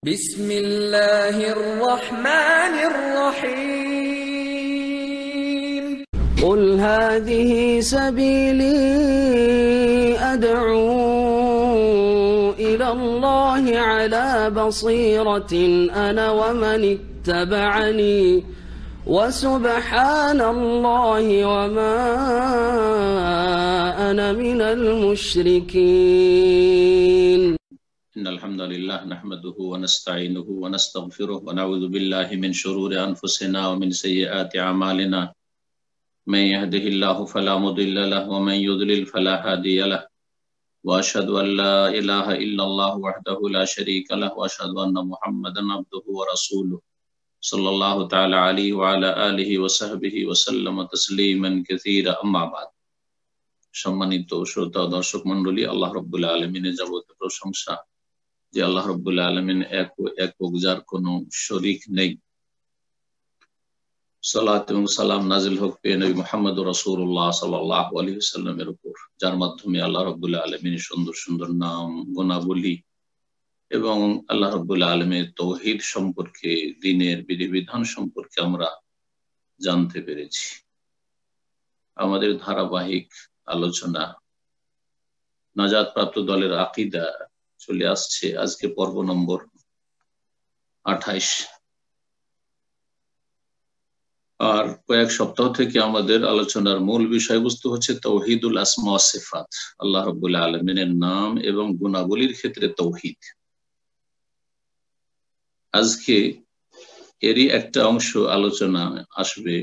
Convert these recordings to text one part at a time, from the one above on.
بسم الله الرحمن الرحيم قل هذه سبيلي أدعو إلى الله على بصيرة أنا ومن اتبعني وسبحان الله وما أنا من المشركين. إن الحمد لله نحمده ونستعينه ونستغفره ونعوذ بالله من شرور أنفسنا ومن سيئات أعمالنا من يهده الله فلا مضل له ومن يضلل فلا هادي له وأشهد أن لا إله إلا الله وحده لا شريك له وأشهد أن محمدا عبده ورسوله صلى الله تعالى عليه وعلى آله وصحبه وسلم تسليما كثيرا أما بعد। সম্মানিত শ্রোতা দর্শক মণ্ডলী, আল্লাহ রাব্বুল আলামিনের যাবতীয় প্রশংসা যে আল্লাহ রাব্বুল আলামিন একক, যার কোনো শরীক নেই। সালাত এবং সালাম নাজিল হোক পেয়ে নবী মুহাম্মদ রাসূলুল্লাহ সাল্লাল্লাহু আলাইহি ওয়াসাল্লামের উপর, যার মাধ্যমে আল্লাহ রাব্বুল আলামিনের সুন্দর সুন্দর নাম গুণাবলী এবং আল্লাহ রাব্বুল আলামিনের তাওহীদ সম্পর্কে, দ্বীনের বিধিবিধান সম্পর্কে আমরা জানতে পেরেছি। আমাদের ধারাবাহিক আলোচনা নাজাত প্রাপ্ত দলের আকীদা চলে আসছে। আজকে পর্ব নম্বর 28। আর কয়েক সপ্তাহ থেকে আমাদের আলোচনার মূল বিষয়বস্তু হচ্ছে তাওহীদুল আসমা ওয়াস সিফাত, আল্লাহ রাব্বুল আলামিনের নাম এবং গুণাবলীর ক্ষেত্রে তাওহীদ। আজকে এরই একটা অংশ আলোচনা আসবে,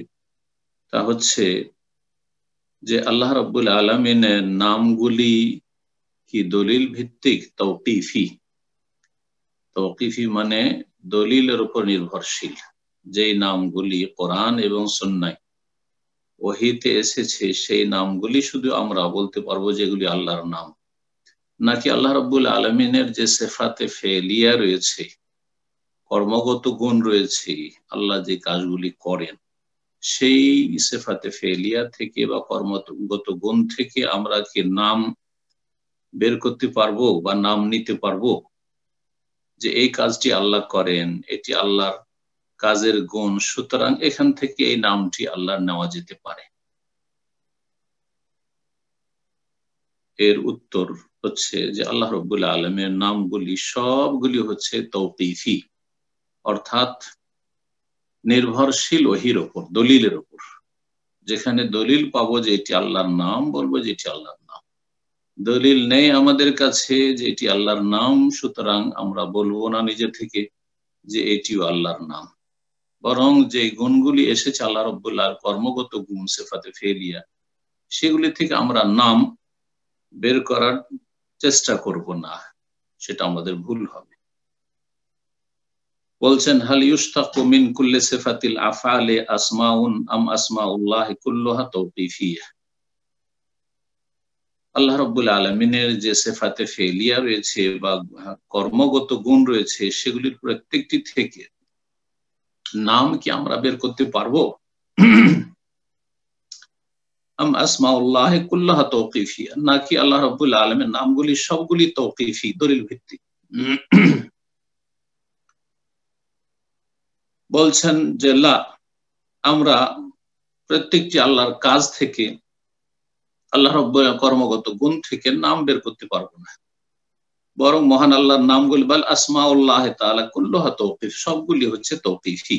তা হচ্ছে যে আল্লাহ রাব্বুল আলামিনের নামগুলি কি দলিল ভিত্তিক তাওকিফি। তাওকিফি মানে দলিলের উপর নির্ভরশীল। যেই নামগুলি কোরআন এবং সুন্নাহ ওহীতে এসেছে সেই নামগুলি শুধু আমরা বলতে পারবো যেগুলি আল্লাহর নাম, নাকি আল্লাহ রাব্বুল আলামিনের যে সিফাতে ফেলিয়া রয়েছে, কর্মগত গুণ রয়েছে, আল্লাহ যে কাজগুলি করেন সেই সিফাতে ফেলিয়া থেকে বা কর্মগত গুণ থেকে আমরা কি নাম বের করতে পারবো বা নাম নিতে পারবো যে এই কাজটি আল্লাহ করেন, এটি আল্লাহর কাজের গুণ, সুতরাং এখান থেকে এই নামটি আল্লাহর নেওয়া যেতে পারে। এর উত্তর হচ্ছে যে আল্লাহ রাব্বুল আলামিনের নামগুলি সবগুলি হচ্ছে তাওকিফি, অর্থাৎ নির্ভরশীল ওহীর উপর, দলিলের উপর। যেখানে দলিল পাবো যে এটি আল্লাহর নাম, বলবো যে এটি আল্লাহর নাম। দলিল নেই আমাদের কাছে যে এটি আল্লাহর নাম, সুতরাং আমরা বলবো না নিজে থেকে যে এটিও আল্লাহর নাম। বরং যে গুণগুলি এসেছে আল্লাহ রাব্বুল আলামিনের কর্মগত গুণ সিফাতে ফেলিয়া, সেগুলি থেকে আমরা নাম বের করার চেষ্টা করব না, সেটা আমাদের ভুল হবে। বলছেন হাল ইউশতাকু মিন কুল্লি সিফাতিল আফআলি আসমাউন আম আসমাউল্লাহি কুল্লুহা তাওকিফিয়া। আল্লাহ রাব্বুল আলামিনের যে সিফাতে ফেলিয়া রয়েছে বা কর্মগত গুণ রয়েছে, সেগুলির প্রত্যেকটি থেকে নাম কি আমরা বের করতে পারবো? আম আসমাউল্লাহি কুল্লুহা তাওকিফিয়া, নাকি আল্লাহ রাব্বুল আলামিনের নামগুলি সবগুলি তাওকিফি, দলিল ভিত্তিক? বলছেন যে লা, আমরা প্রত্যেকটি আল্লাহর কাজ থেকে, আল্লাহ রাব্বুল কর্মগত গুণ থেকে নাম বের করতে পারবো না, বরং মহান আল্লাহর নামগুলি বাল আসমাউল্লাহি তাআলা কুল্লুহা তাওকিফ, সবগুলি হচ্ছে তাওকিফি।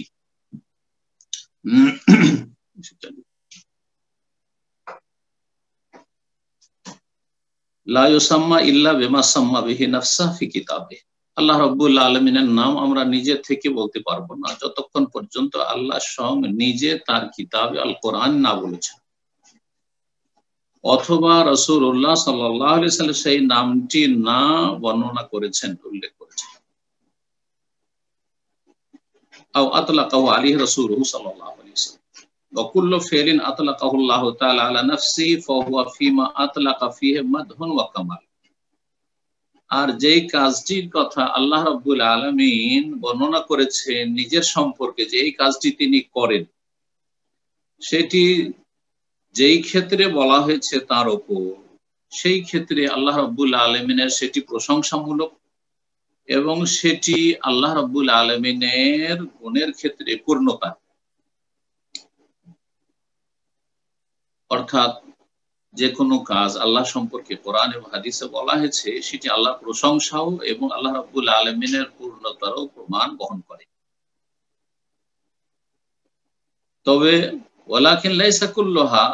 লা ইউসাম্মা ইল্লা বিমা সাম্মা বিহি নাফসা ফি কিতাবে। আল্লাহ রাব্বুল আলামিনের নাম আমরা নিজে থেকে বলতে পারবো না যতক্ষণ পর্যন্ত আল্লাহ স্বয়ং নিজে তার কিতাবে আল কোরআন না বলেছেন, অথবা রাসূলুল্লাহ সাল্লাল্লাহু আলাইহি ওয়াসাল্লাম সেই নামটি না বর্ণনা করেছেন, উল্লেখ করেছেন। আও আতলাকাহু আলাইহি রাসূলুহু সাল্লাল্লাহু আলাইহি ওয়াসাল্লাম ওয়া কুল্লু ফি'লিন আতলাকাহু আল্লাহু তাআলা আলা নাফসিহি ফাহুয়া ফীমা আতলাকা ফীহি মাদহুন ওয়া কামাল। আর যেই কাজটির কথা আল্লাহ রাব্বুল আলামিন বর্ণনা করেছেন নিজের সম্পর্কে, যে এই কাজটি তিনি করেন, সেটি যেই ক্ষেত্রে বলা হয়েছে তার উপর, সেই ক্ষেত্রে আল্লাহ রাব্বুল আলামিনের সেটি প্রশংসামূলক এবং সেটি আল্লাহ রাব্বুল আলামিনের গুণের ক্ষেত্রে পূর্ণতা, অর্থাৎ যে কোনো কাজ আল্লাহ সম্পর্কে কোরআন এবং হাদিসে বলা হয়েছে সেটি আল্লাহর প্রশংসাও এবং আল্লাহ রাব্বুল আলামিনের পূর্ণতারও প্রমাণ বহন করে। তবে ওয়ালাকিন লাইসা কুল্লুহা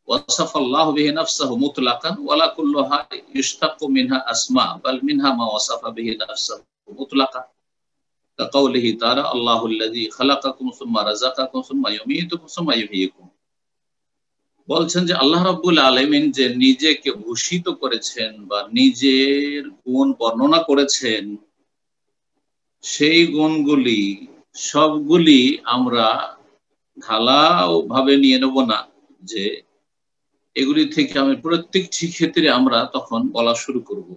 ওয়াসাফা আল্লাহু বিহি নাফসাহু মুতলাকান ওয়ালা কুল্লুহা ইশতাক্কু মিনহা আসমা বাল মিনহা মা ওয়াসাফা বিহি নাফসাহু মুতলাকান কাকাউলিহি তাআলা আল্লাহুল্লাযী খালাকাকুম সুম্মা রাযাকাকুম সুম্মা ইউমীতুকুম সুম্মা ইহয়ীকুম। বলছেন যে আল্লাহ রাব্বুল আলামিন যে নিজেকে ভূষিত করেছেন বা নিজের গুণ বর্ণনা করেছেন, সেই গুণগুলি সবগুলি আমরা ঢালাও ভাবে নিয়ে নেব না, যে এগুলি থেকে আমি প্রত্যেকটি ক্ষেত্রে আমরা তখন বলা শুরু করব।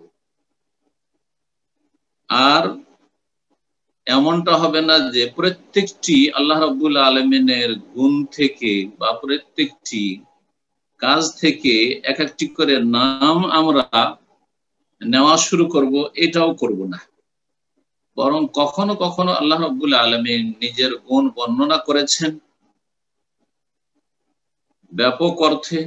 আর এমনটা হবে না যে প্রত্যেকটি আল্লাহ রাব্বুল আলামিনের গুণ থেকে বা প্রত্যেকটি কাজ থেকে এক একটি করে নাম আমরা নেওয়া শুরু করব, এটাও করব না। বরং কখনো কখনো আল্লাহ রাব্বুল আলামিন নিজের গুণ বর্ণনা করেছেন ব্যাপক অর্থে,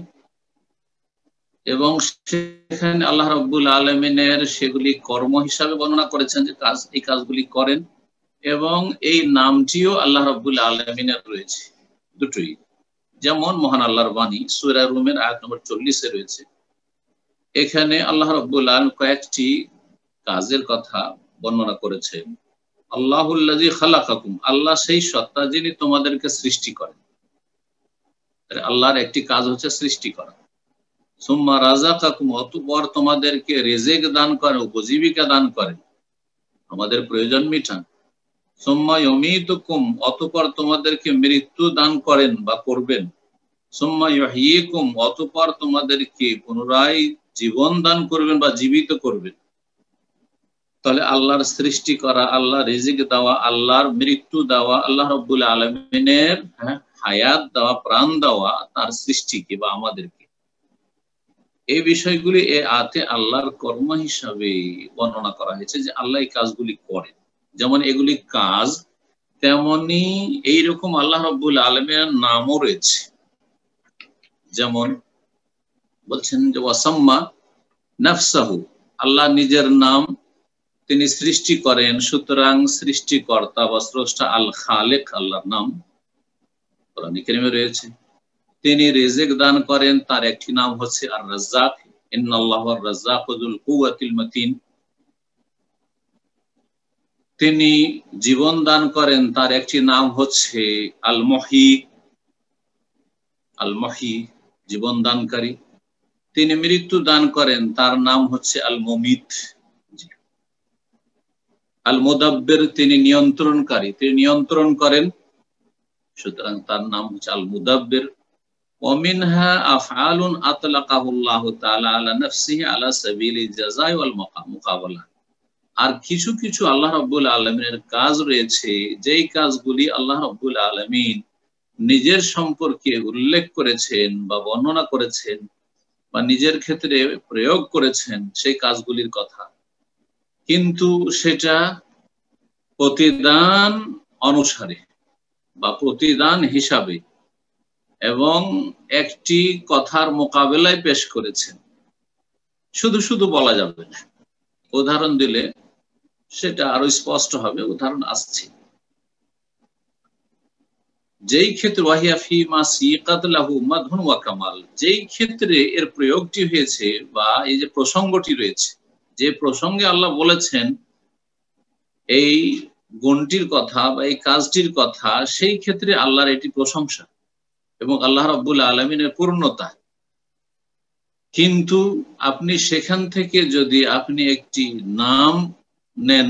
এবং সেখানে আল্লাহ রাব্বুল আলামিনের সেগুলি কর্ম হিসাবে বর্ণনা করেছেন যে এই কাজগুলি করেন, এবং এই নামটিও আল্লাহ রাব্বুল আলামিনের রয়েছে, দুটোই। যেমন মহান আল্লাহর বাণী সূরা রুমের আয়াত নম্বর 40-এ রয়েছে। এখানে আল্লাহ রাব্বুল আলামিন কয়েকটি কাজের কথা বর্ণনা করেছেন। আল্লাহুল্লাযী খালাকাকুম, আল্লাহ সেই সত্তা যিনি তোমাদেরকে সৃষ্টি করেন। আল্লাহর একটি কাজ হচ্ছে সৃষ্টি করা। সুম্মা রাযাকাকুম, অতঃপর তোমাদেরকে রিজিক দান করেন, উপজীবিকা দান করেন, আমাদের প্রয়োজন মিটান। সুম্মা ইউমীতুকুম, অতঃপর তোমাদেরকে মৃত্যু দান করেন বা করবেন। সুম্মা ইহয়ীকুম, অতঃপর তোমাদেরকে পুনরায় জীবন দান করবেন বা জীবিত করবেন। তাহলে আল্লাহর সৃষ্টি করা, আল্লাহ রিজিক দেওয়া, আল্লাহর মৃত্যু দেওয়া, আল্লাহ রাব্বুল আলামিনের হায়াত দেওয়া, প্রাণ দেওয়া, তার সৃষ্টিকে বা আমাদেরকে, এই বিষয়গুলি এ আয়াতে আল্লাহর কর্ম হিসাবে বর্ণনা করা হয়েছে যে আল্লাহ এই কাজগুলি করেন। যেমন এগুলি কাজ, তেমনি এইরকম আল্লাহ রাব্বুল আলামিনের নামও রয়েছে। যেমন বলছেন যে ওয়াসাম্মা নাফসাহু, আল্লাহ নিজের নাম তিনি সৃষ্টি করেন, সুতরাং সৃষ্টিকর্তা বা স্রষ্টা আল খালেক আল্লাহর নাম কোরআনে কারিমে রয়েছে। তিনি রিজিক দান করেন, তার একটি নাম হচ্ছে আর রাজ্জাক, ইন্নাল্লাহু আর রাজ্জাকু যুল কুওয়াতিল মাতিন। তিনি জীবন দান করেন, তার একটি নাম হচ্ছে আল মুহয়ী, আল মুহয়ী জীবন দানকারী। তিনি মৃত্যু দান করেন, তার নাম হচ্ছে আল মুমিত। আল মুদাব্বির, তিনি নিয়ন্ত্রণকারী, তিনি নিয়ন্ত্রণ করেন, সুতরাং তার নাম হচ্ছে আল মুদাব্বির। ওয়ামিনহা আফআলুন আতলাকাহুল্লাহু তাআলা আলা নাফসিহি আলা সাবিলি জাযাই ওয়াল মুকাবালা। আর কিছু কিছু আল্লাহ রাব্বুল আলামিনের কাজ রয়েছে, যেই কাজগুলি আল্লাহ রাব্বুল আলামিন নিজের সম্পর্কে উল্লেখ করেছেন বা বর্ণনা করেছেন বা নিজের ক্ষেত্রে প্রয়োগ করেছেন, সেই কাজগুলির কথা, কিন্তু সেটা প্রতিদান অনুসারে বা প্রতিদান হিসাবে এবং একটি কথার মোকাবেলায় পেশ করেছেন। শুধু শুধু বলা যাবে না, উদাহরণ দিলে সেটা আরো স্পষ্ট হবে। উদাহরণ আসছে, যেই ক্ষেত্রে ওয়াহিয়া ফি মা সিকাত লাহু মাদহুন ওয়া কামাল, যেই ক্ষেত্রে এর প্রয়োগটি হয়েছে বা এই যে প্রসঙ্গটি রয়েছে, যে প্রসঙ্গে আল্লাহ বলেছেন এই গুণটির কথা বা এই কাজটির কথা, সেই ক্ষেত্রে আল্লাহর এটি প্রশংসা এবং আল্লাহ রাব্বুল আলামিনের পূর্ণতা। কিন্তু আপনি সেখান থেকে যদি আপনি একটি নাম নেন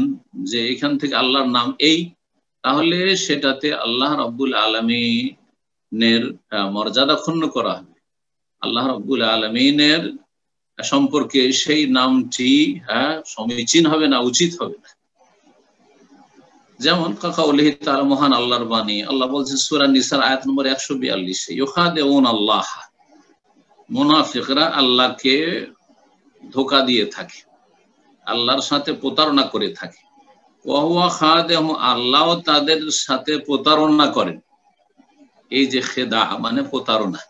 যে এখান থেকে আল্লাহর নাম এই, তাহলে সেটাতে আল্লাহ রাব্বুল আলামিনের মর্যাদা ক্ষুণ্ণ করা হবে। আল্লাহ রাব্বুল আলামিনের সম্পর্কে সেই নামটি সমীচীন হবে না, উচিত হবে না। যেমন কাকাউলিহি তাআলা, মহান আল্লাহর বাণী, আল্লাহ বলছেন সূরা নিসার আয়াত নম্বর 142, ইউখাদিউন আল্লাহ, মুনাফিকরা আল্লাহকে ধোঁকা দিয়ে থাকে, আল্লাহর সাথে প্রতারণা করে থাকে। ওয়া হুয়া খাদেহু, আল্লাহ তাদের সাথে প্রতারণা করেন। এই যে খেদা মানে প্রতারণা,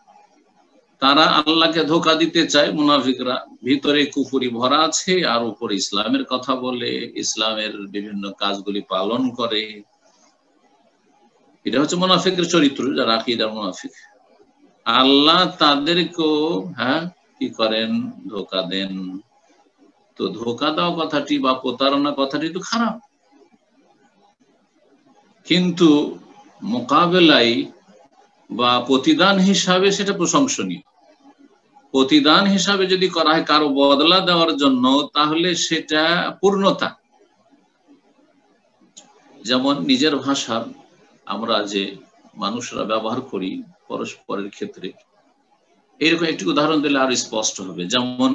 তারা আল্লাহকে ধোঁকা দিতে চায়। মুনাফিকরা ভিতরে কুফরি ভরা আছে আর উপরে ইসলামের কথা বলে, ইসলামের বিভিন্ন কাজগুলি পালন করে। এটা হচ্ছে মুনাফিকের চরিত্র, যারা আকীদার মুনাফিক। আল্লাহ তাদেরকেও কি করেন, ধোঁকা দেন। তো ধোঁকা দেওয়া কথাটি বা প্রতারণা কথাটি তো খারাপ, কিন্তু মোকাবেলায় বা প্রতিদান হিসাবে সেটা প্রশংসনীয়। প্রতিদান হিসাবে যদি করা হয় কারো বদলা দেওয়ার জন্য, তাহলে সেটা পূর্ণতা। যেমন নিজের ভাষা আমরা যে মানুষরা ব্যবহার করি পরস্পরের ক্ষেত্রে, এরকম একটি উদাহরণ দিলে আরো স্পষ্ট হবে। যেমন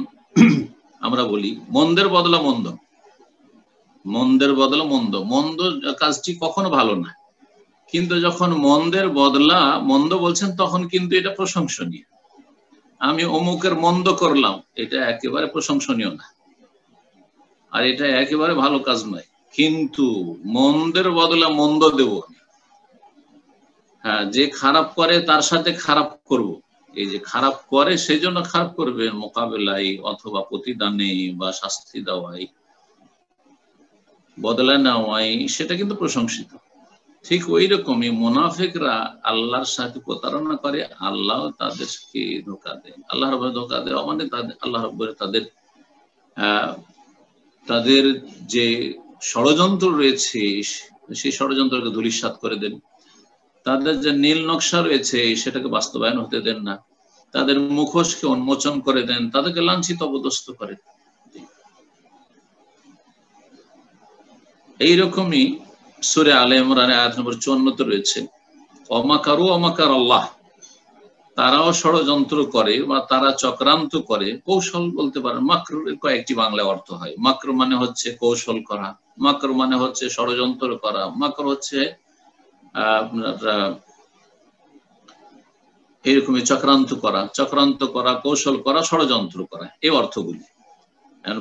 আমরা বলি মন্দের বদলা মন্দ, মন্দের বদলা মন্দ। মন্দ কাজটি কখনো ভালো না, কিন্তু যখন মন্দের বদলা মন্দ বলছেন তখন কিন্তু এটা প্রশংসনীয়। আমি অমুকের মন্দ করলাম, এটা একেবারে প্রশংসনীয় না, আর এটা একেবারে ভালো কাজ নয়। কিন্তু মন্দের বদলা মন্দ দেব, যে খারাপ করে তার সাথে খারাপ করব। এই যে খারাপ করে সেই জন্য খারাপ করবে, মোকাবেলায় অথবা প্রতিদানে বা শাস্তি দেওয়াই, বদলা নেওয়াই, সেটা কিন্তু প্রশংসিত। ঠিক ওই রকমই মুনাফিকরা আল্লাহর সাথে প্রতারণা করে, আল্লাহ তাদেরকে ধোঁকা দেন। আল্লাহ রাব্বুল ধোঁকা দেওয়া মানে আল্লাহ রাব্বুল তাদের যে ষড়যন্ত্র রয়েছে সেই ষড়যন্ত্রকে ধূলিসাৎ করে দেন। তাদের যে নীল নকশা রয়েছে সেটাকে বাস্তবায়ন হতে দেন না। তাদের মুখোশকে উন্মোচন করে দেন, তাদেরকে লাঞ্ছিত অপদস্থ করে। এইরকমই সূরা আলে ইমরানের আয়াত নম্বর 54 রয়েছে, ওয়ামাকারু ওয়ামাকার আল্লাহ, তারাও ষড়যন্ত্র করে বা তারা চক্রান্ত করে। কৌশল বলতে পারেন, মাকরুর কয়েকটি বাংলা অর্থ হয়। মাকর মানে হচ্ছে কৌশল করা, মাকর মানে হচ্ছে ষড়যন্ত্র করা, মাকর হচ্ছে এরকমই চক্রান্ত করা, কৌশল করা, ষড়যন্ত্র করা, এই অর্থগুলি।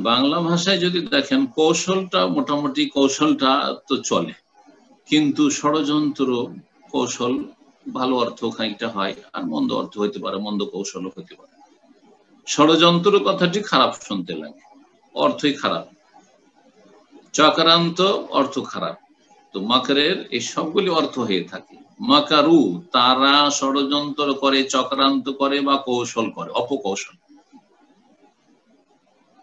বাংলা ভাষায় যদি দেখেন, কৌশলটা মোটামুটি কৌশলটা তো চলে, কিন্তু ষড়যন্ত্র কৌশল ভালো অর্থ খানিকটা হয়, আর মন্দ অর্থ হইতে পারে, মন্দ কৌশল হইতে পারে। ষড়যন্ত্র কথাটি খারাপ শুনতে লাগে, অর্থই খারাপ। চক্রান্ত অর্থ খারাপ। তো মাকরের এই সবগুলি অর্থ হয়ে থাকে। মাকারু, তারা ষড়যন্ত্র করে, চক্রান্ত করে বা কৌশল করে, অপকৌশল।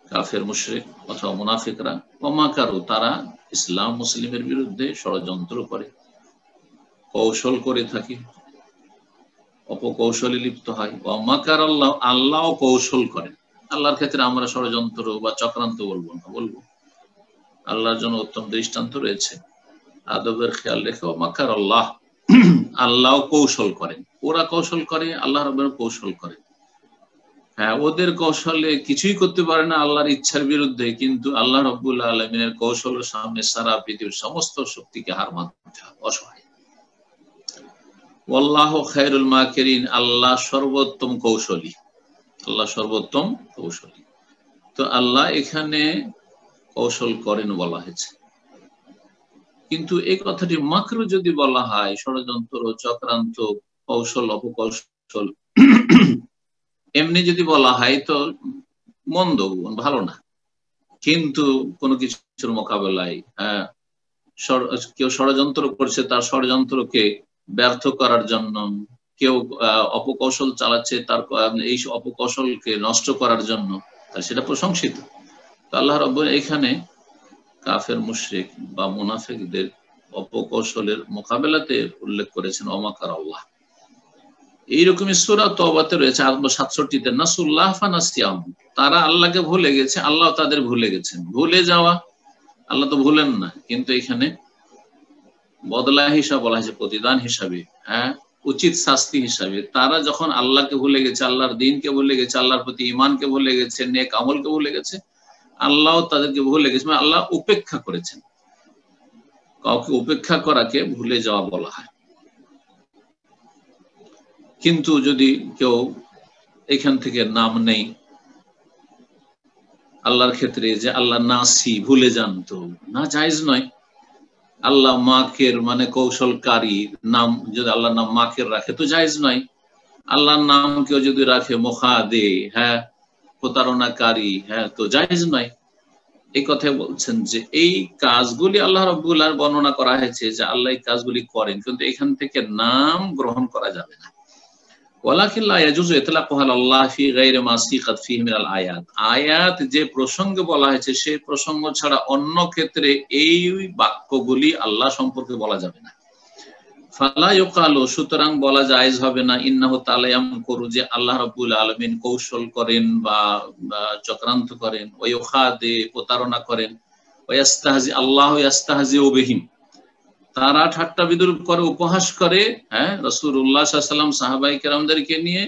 কাফের মুশরিক অথবা মুনাফিকরা ওয়ামাকারু, তারা ইসলাম মুসলিমের বিরুদ্ধে ষড়যন্ত্র করে, কৌশল করে থাকে, অপকৌশলে লিপ্ত হয়। ওয়ামাকার আল্লাহ, আল্লাহ কৌশল করেন। আল্লাহর ক্ষেত্রে আমরা ষড়যন্ত্র বা চক্রান্ত বলবো না, বলবো আল্লাহর জন্য উত্তম দৃষ্টান্ত রয়েছে, আদবের খেয়াল রেখে ওয়ামাকার আল্লাহ, আল্লাহ কৌশল করেন। ওরা কৌশল করে, আল্লাহ রাব্বুল কৌশল করেন। ওদের কৌশলে কিছুই করতে পারে না আল্লাহর ইচ্ছার বিরুদ্ধে, কিন্তু আল্লাহ রাব্বুল আলামিনের কৌশলের সামনে সারা পৃথিবীর সমস্ত শক্তিকে হার মানতে হবে, অসহায়। ওয়াল্লাহু খায়রুল মাকিরিন, আল্লাহ সর্বোত্তম কৌশলী, আল্লাহ সর্বোত্তম কৌশলী। তো আল্লাহ এখানে কৌশল করেন বলা হয়েছে, কিন্তু এই কথাটি মাকরু যদি বলা হয়, ষড়যন্ত্র, চক্রান্ত, কৌশল, অপকৌশল, এমনি যদি বলা হয় তো মন্দ, ভালো না। কিন্তু কোনো কিছুর মোকাবেলায় কেউ ষড়যন্ত্র করছে, তার ষড়যন্ত্রকে ব্যর্থ করার জন্য, কেউ অপকৌশল চালাচ্ছে, তার এই অপকৌশলকে নষ্ট করার জন্য, সেটা প্রশংসিত। তো আল্লাহ রাব্বুল এখানে কাফের মুশরিক বা মুনাফিকদের অপকৌশলের মোকাবেলাতে উল্লেখ করেছেন ওয়ামাকার আল্লাহ। এইরকমই সূরা তওবাতে রয়েছে 67-তে, নাসুল্লাহ ফানাসিয়াহুম, তারা আল্লাহকে ভুলে গেছে, আল্লাহ তাদের ভুলে গেছেন। ভুলে যাওয়া, আল্লাহ তো ভুলেন না, কিন্তু এখানে বদলা হিসাবে বলা হয়েছে, প্রতিদান হিসাবে, উচিত শাস্তি হিসাবে। তারা যখন আল্লাহকে ভুলে গেছে, আল্লাহর দ্বীনকে ভুলে গেছে, আল্লাহর প্রতি ঈমানকে ভুলে গেছে, নেক আমলকে ভুলে গেছে, আল্লাহ তাদেরকে ভুলে গেছে, মানে আল্লাহ উপেক্ষা করেছেন। কাউকে উপেক্ষা করাকে ভুলে যাওয়া বলা হয়। কিন্তু যদি কেউ এখান থেকে নাম নেই আল্লাহর ক্ষেত্রে, যে আল্লাহ নাসি, ভুলে যান, তো না, জায়েজ নয়। আল্লাহ মাকের মানে কৌশলকারী নাম যদি আল্লাহর নাম মাকের রাখে তো জায়েজ নয়। আল্লাহর নাম কেউ যদি রাখে মুখাদে, হ্যাঁ প্রতারণাকারী, হ্যাঁ তো জায়েজ নয়। এই কথাই বলছেন যে এই কাজগুলি আল্লাহ রাব্বুল আলামিন বর্ণনা করা হয়েছে যে আল্লাহ এই কাজগুলি করেন, কিন্তু এখান থেকে নাম গ্রহণ করা যাবে না। ওয়ালাকিন লা ইয়াজুজু ইতলাকু আলাল্লাহ ফি গায়রি মা সিকাত ফিহি মিনাল আয়াত। আয়াত যে প্রসঙ্গে বলা হয়েছে সেই প্রসঙ্গ ছাড়া অন্য ক্ষেত্রে এই বাক্যগুলি আল্লাহ সম্পর্কে বলা যাবে না। ফালা ইউকালু, সুতরাং বলা জায়েজ হবে না ইন্নাহু তাআলা ইয়ামকুরু, যে আল্লাহ রাব্বুল আলামিন কৌশল করেন বা চক্রান্ত করেন, ওয়া ইউখাদি প্রতারণা করেন, ওয়া ইস্তাহজি আল্লাহু ইস্তাহজিউ বিহিম, তারা ঠাট্টা বিদ্রূপ করে উপহাস করে, হ্যাঁ রাসূলুল্লাহ সাল্লাল্লাহু আলাইহি ওয়াসাল্লাম সাহাবায়ে কেরামদেরকে নিয়ে,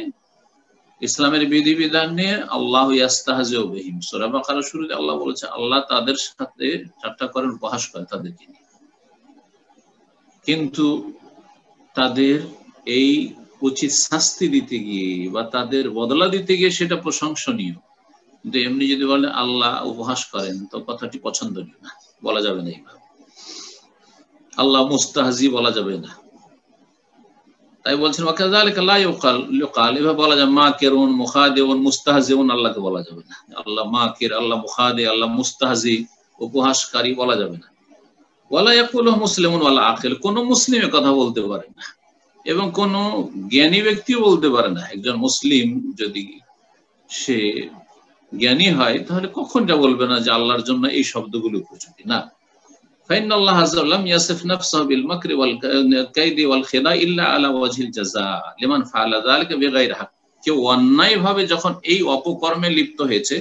ইসলামের বিধিবিধান নিয়ে। আল্লাহু ইস্তাহজিউ বিহিম, সূরা বাকারার শুরুতে আল্লাহ বলেছে আল্লাহ তাদের সাথে ঠাট্টা করেন, উপহাস করেন তাদেরকে নিয়ে। কিন্তু তাদের এই উচিত শাস্তি দিতে গিয়ে বা তাদের বদলা দিতে গিয়ে সেটা প্রশংসনীয়, কিন্তু এমনি যদি বলে আল্লাহ উপহাস করেন তো কথাটি পছন্দনীয় না, বলা যাবে না। এইভাবে আল্লাহ মুস্তাহজি বলা যাবে না। তাই বলছেন ওয়াকাযালিকা লা ইউকাল, এভাবে বলা যায় মাকিরুন মুখাদিউন মুস্তাহজিউন, আল্লাহকে বলা যাবে না। আল্লাহ মাকির, আল্লাহ মুখাদি, আল্লাহ মুস্তাহজি উপহাসকারী বলা যাবে না। ওয়ালা ইয়াকুলু মুসলিমুন ওয়ালা আকিল, কোন মুসলিমে কথা বলতে পারে না এবং কোন জ্ঞানী ব্যক্তিও বলতে পারে না। একজন মুসলিম যদি সে জ্ঞানী হয় তাহলে কখনটা বলবে না যে আল্লাহর জন্য এই শব্দগুলো উপযোগী না। ফাইনাল্লাহ আযজা ওয়া লাম ইয়াসিফ নাফসাহু বিল মাকরি ওয়াল কাইদি ওয়াল খিদা ইল্লা আলা ওয়াজহিল জাযা লিমান ফাআলা যালিকা বিগাইরি হক। কেউ অন্যায়ভাবে যখন এই অপকর্মে লিপ্ত হয়েছে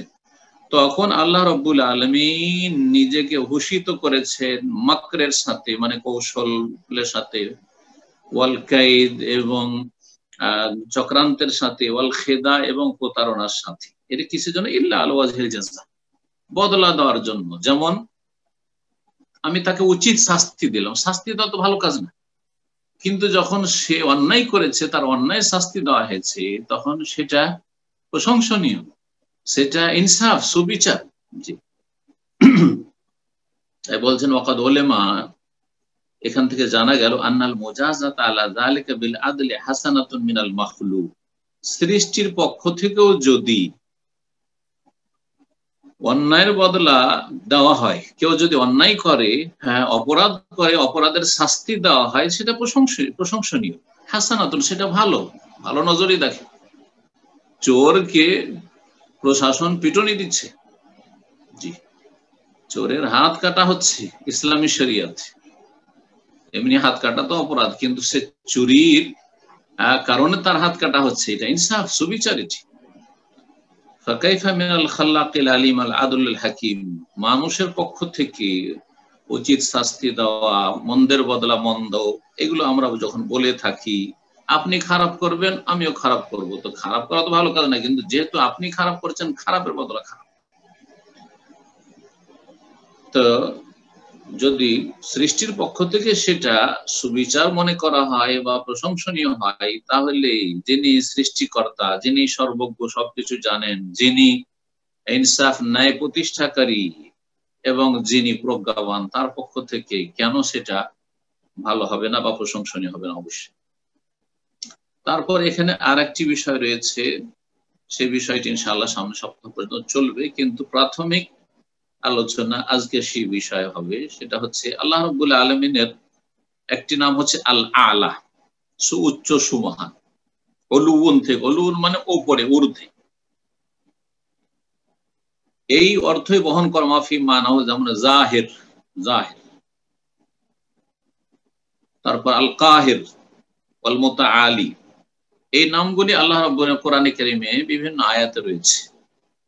তখন আল্লাহ রাব্বুল আলামিন নিজেকে ভূষিত করেছেন মাকরের সাথে, মানে কৌশলের সাথে, ওয়াল কাইদ এবং চক্রান্তের সাথে, ওয়াল খিদা এবং প্রতারণার সাথে। এটা কিসের জন্য? ইল্লা আলা ওয়াজহিল জাযা, বদলা দেওয়ার জন্য। যেমন আমি তাকে উচিত শাস্তি দিলাম, শাস্তি দেওয়া তো ভালো কাজ না, কিন্তু যখন সে অন্যায় করেছে তার অন্যায় শাস্তি দেওয়া হয়েছে তখন সেটা প্রশংসনীয়, সেটা ইনসাফ, সুবিচার। জি, তাই বলছেন ওয়াকাদ উলামা, এখান থেকে জানা গেল আন্নাল মুজাযাত আলা যালিকা বিল আদলি হাসানাতুন মিনাল মাখলুক, সৃষ্টির পক্ষ থেকেও যদি অন্যায়ের বদলা দেওয়া হয়, কেউ যদি অন্যায় করে, হ্যাঁ অপরাধ করে, অপরাধের শাস্তি দেওয়া হয়, সেটা প্রশংসনীয়। হাসানাতুন, সেটা ভালো, ভালো নজরই দেখে। চোরকে প্রশাসন পিটুনি দিচ্ছে, জি, চোরের হাত কাটা হচ্ছে ইসলামী শরিয়তে, এমনি হাত কাটা তো অপরাধ, কিন্তু সে চুরির কারণে তার হাত কাটা হচ্ছে, এটা ইনসাফ, সুবিচারিটি। ফাকাইফা মিনাল খাল্লাকিল আলিম আল আদুল হাকিম, মানুষের পক্ষ থেকে উচিত শাস্তি দেওয়া, মন্দের বদলা মন্দ, এগুলো আমরা যখন বলে থাকি, আপনি খারাপ করবেন আমিও খারাপ করব, তো খারাপ করা তো ভালো কাজ না, কিন্তু যেহেতু আপনি খারাপ করছেন, খারাপের বদলা খারাপ। তো যদি সৃষ্টির পক্ষ থেকে সেটা সুবিচার মনে করা হয় বা প্রশংসনীয় হয়, তাহলে যিনি সৃষ্টিকর্তা, যিনি সর্বজ্ঞ, সবকিছু জানেন, যিনি ইনসাফ ন্যায় প্রতিষ্ঠাকারী এবং যিনি প্রজ্ঞাবান, তার পক্ষ থেকে কেন সেটা ভালো হবে না বা প্রশংসনীয় হবে না? অবশ্যই। তারপর এখানে আর একটি বিষয় রয়েছে, সেই বিষয়টি ইনশাআল্লাহ সামনে সপ্তাহ পর্যন্ত চলবে, কিন্তু প্রাথমিক আলোচনা আজকে সেই বিষয় হবে, সেটা হচ্ছে আল্লাহ রাব্বুল আলামিনের একটি নাম হচ্ছে আল আলা, সুউচ্চ সুমহান। অলুউন থেকে, অলুউন মানে ওপরে, ঊর্ধ্বে, এই অর্থই বহন করা। মাফি মানাও, যেমন জাহির, জাহির। তারপর আল কাহির, ওয়াল মুতাআলি, এই নামগুলি আল্লাহ রাব্বুল কোরআনে কারীমে বিভিন্ন আয়াতে রয়েছে।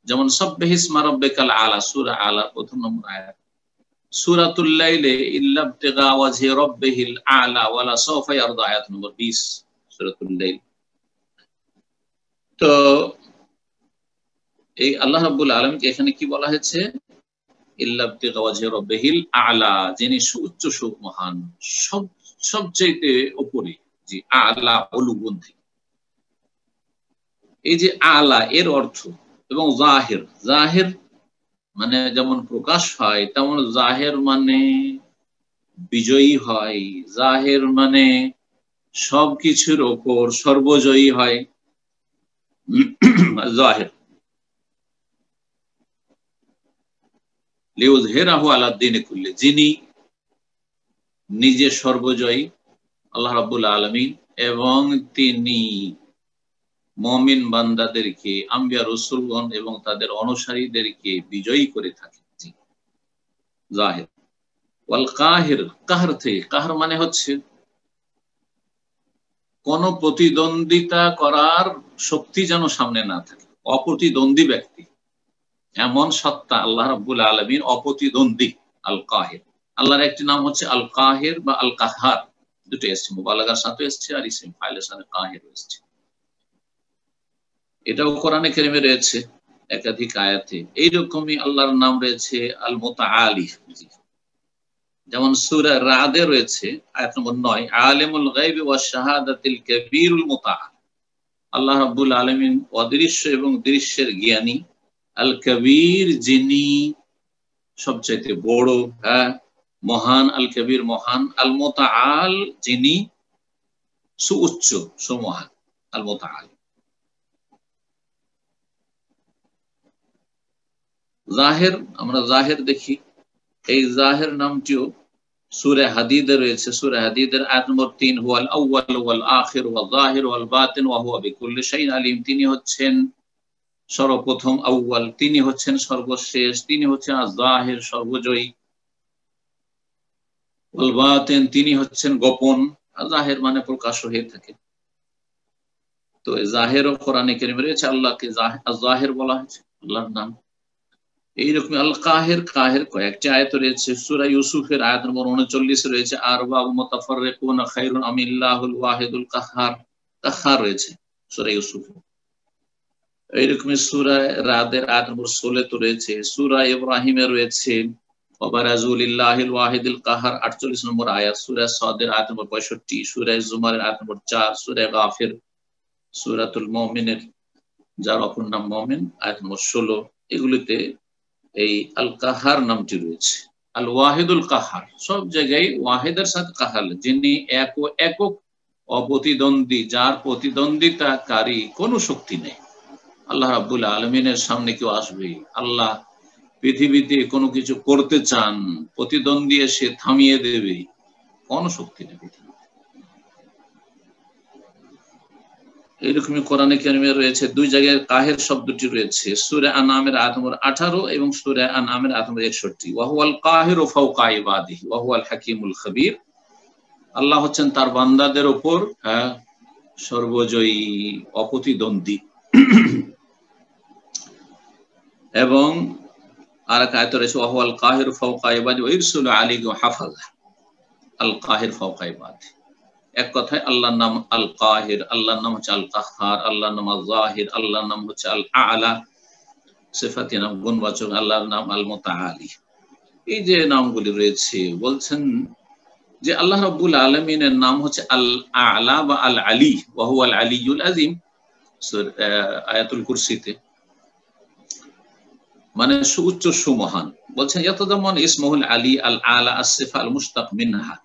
যেমন সাব্বিহিসমা রাব্বিকাল আলা, সূরা আলা ১ম নম্বর আয়াত। সূরাতুল লাইলে ইল্লা ইবতিগা ওয়াজহি রাব্বিহিল আলা ওয়ালা সাওফা ইয়ারদা, আয়াত নম্বর ২০ সূরাতুল লাইল। তো এই আল্লাহ রাব্বুল আলামিনকে এখানে কি বলা হয়েছে? ইল্লা ইবতিগা ওয়াজহি রাব্বিহিল আলা, যিনি সুউচ্চ সুমহান, সবচেয়ে উপরে। জি, আলা অলুগুন থেকে। এই যে আলা এর অর্থ, এবং জাহির, জাহির মানে যেমন প্রকাশ হয়, তেমন জাহের মানে বিজয়ী হয়, জাহের মানে সবকিছুর ওপর সর্বজয়ী হয়। জাহের লিউযহিরাহু আলা দ্বীনি কুল্লি, যিনি নিজে সর্বজয়ী আল্লাহ রাব্বুল আলামিন, এবং তিনি মুমিন বান্দাদেরকে, আম্বিয়া রাসূলগণ এবং তাদের অনুসারীদেরকে বিজয়ী করে থাকেন। জাহির। ওয়াল কাহির, কাহর থেকে, কাহর মানে হচ্ছে কোন প্রতিদ্বন্দ্বিতা করার শক্তি যেন সামনে না থাকে, অপ্রতিদ্বন্দ্বী ব্যক্তি, এমন সত্তা আল্লাহ রাব্বুল আলামিন অপ্রতিদ্বন্দ্বী। আল কাহির, আল্লাহর একটি নাম হচ্ছে আল কাহির বা আল কাহার, দুটো এসছে, মুবালাগার সাথে এসছে আর ইসম ফাইলের সাথে কাহির এসছে। এটাও কোরআনে কারিমে রয়েছে একাধিক আয়াতে। এইরকমই আল্লাহর নাম রয়েছে আল মুতাআলি, যেমন সূরা রাদে রয়েছে আয়াত নম্বর 9, আলিমুল গায়বি ওয়াশ শাহাদাতিল কাবীরুল মুতাআল। আল্লাহ রাব্বুল আলামিন অদৃশ্য এবং দৃশ্যের জ্ঞানী, আল কবীর যিনি সবচেয়ে বড়, মহান, আল কবীর মহান, আল মুতাআল যিনি সুউচ্চ সুমহান, আল মুতাআল। জাহের, আমরা জাহের দেখি, এই জাহের নামটিও সূরা হাদীদে রয়েছে। সূরা হাদীদের আয়াত নম্বর 3, হুয়াল আউয়াল ওয়াল আখির ওয়াল যাহির ওয়াল বাতিন ওয়া হুয়া বিকুল্লি শাইইন আলিম। তিনি হচ্ছেন সর্বপ্রথম, আউয়াল, তিনি হচ্ছেন সর্বশেষ, তিনি হচ্ছেন আয-যাহির সর্বজয়ী, ওয়াল বাতিন তিনি হচ্ছেন গোপন, জাহের মানে প্রকাশ হয়ে থাকে। তো জাহের ও কোরআনে কারীমে রয়েছে, আল্লাহকে আয-যাহির বলা হয়েছে, আল্লাহর নাম। এইরকম আল কাহির, কাহির কয়েকটি আয়াত রয়েছে। সূরা ইউসুফের আয়াত নম্বর 39 রয়েছে, আরবাবু মুতাফাররিকুনা খায়রুন আমিল্লাহুল ওয়াহিদুল কাহ্হার, কাহ্হার রয়েছে সূরা ইউসুফে। এইরকম সূরা রাদের আয়াত নম্বর 16 রয়েছে। সূরা ইব্রাহিমে রয়েছে ওয়াবারাজু লিল্লাহিল ওয়াহিদুল কাহ্হার, 48 নম্বর আয়াত। সূরা সাদের আয়াত নম্বর 65, সূরা জুমারের আয়াত নম্বর 4, সূরা গাফির, সূরাতুল মুমিনের যার অপর নাম মুমিন, আয়াত নম্বর 16। এগুলিতে এই আল কাহার নামটি রয়েছে। আল ওয়াহিদুল কাহার, সব জায়গায় ওয়াহিদের সাথে কাহার, যিনি একক অপ্রতিদ্বন্দ্বী, যার প্রতিদ্বন্দ্বিতাকারী কোনো শক্তি নেই। আল্লাহ রাব্বুল আলামিনের সামনে কেউ আসবে, আল্লাহ পৃথিবীতে কোনো কিছু করতে চান, প্রতিদ্বন্দ্বী এসে থামিয়ে দেবে, কোনো শক্তি নেই পৃথিবীতে। এইরকমই কোরআনে কারিমে রয়েছে দুই জায়গায় কাহের শব্দটি রয়েছে, সূরা আনআমের আয়াত নম্বর 18 এবং সূরা আনআমের আয়াত নম্বর 61। ওয়া হুয়াল কাহিরু ফাওকা ইবাদিহি ওয়া হুয়াল হাকীমুল খাবীর। আল্লাহ হচ্ছেন তার বান্দাদের উপর সর্বজয়ী, অপ্রতিদ্বন্দ্বী। এবং আরেক আয়াত রয়েছে, ওয়া হুয়াল কাহিরু ফাওকা ইবাদিহি ওয়া ইরসিলু আলাইহিম হাফাযা। আল কাহির ফাওকা ইবাদিহি, এক কথায় আল্লাহর নাম আল কাহির, আল্লাহর নাম হচ্ছে আল কাহ্হার, আল্লাহর নাম আয-যাহির, আল্লাহর নাম হচ্ছে আল আ'লা, সিফাতি নাম গুণবাচক, আল্লাহর নাম আল মুতাআলি। এই যে নামগুলি রয়েছে, বলছেন যে আল্লাহ রাব্বুল আলামিনের নাম হচ্ছে আল আ'লা বা আল আলী, ওয়া হুয়াল আলিয়্যুল আযীম, আয়াতুল কুরসিতে, মানে সুউচ্চ সুমহান। বলছেন ইয়াতাদাম্মান ইসমুল আলী আল আ'লা as-সিফা আল মুশতাক মিনহা।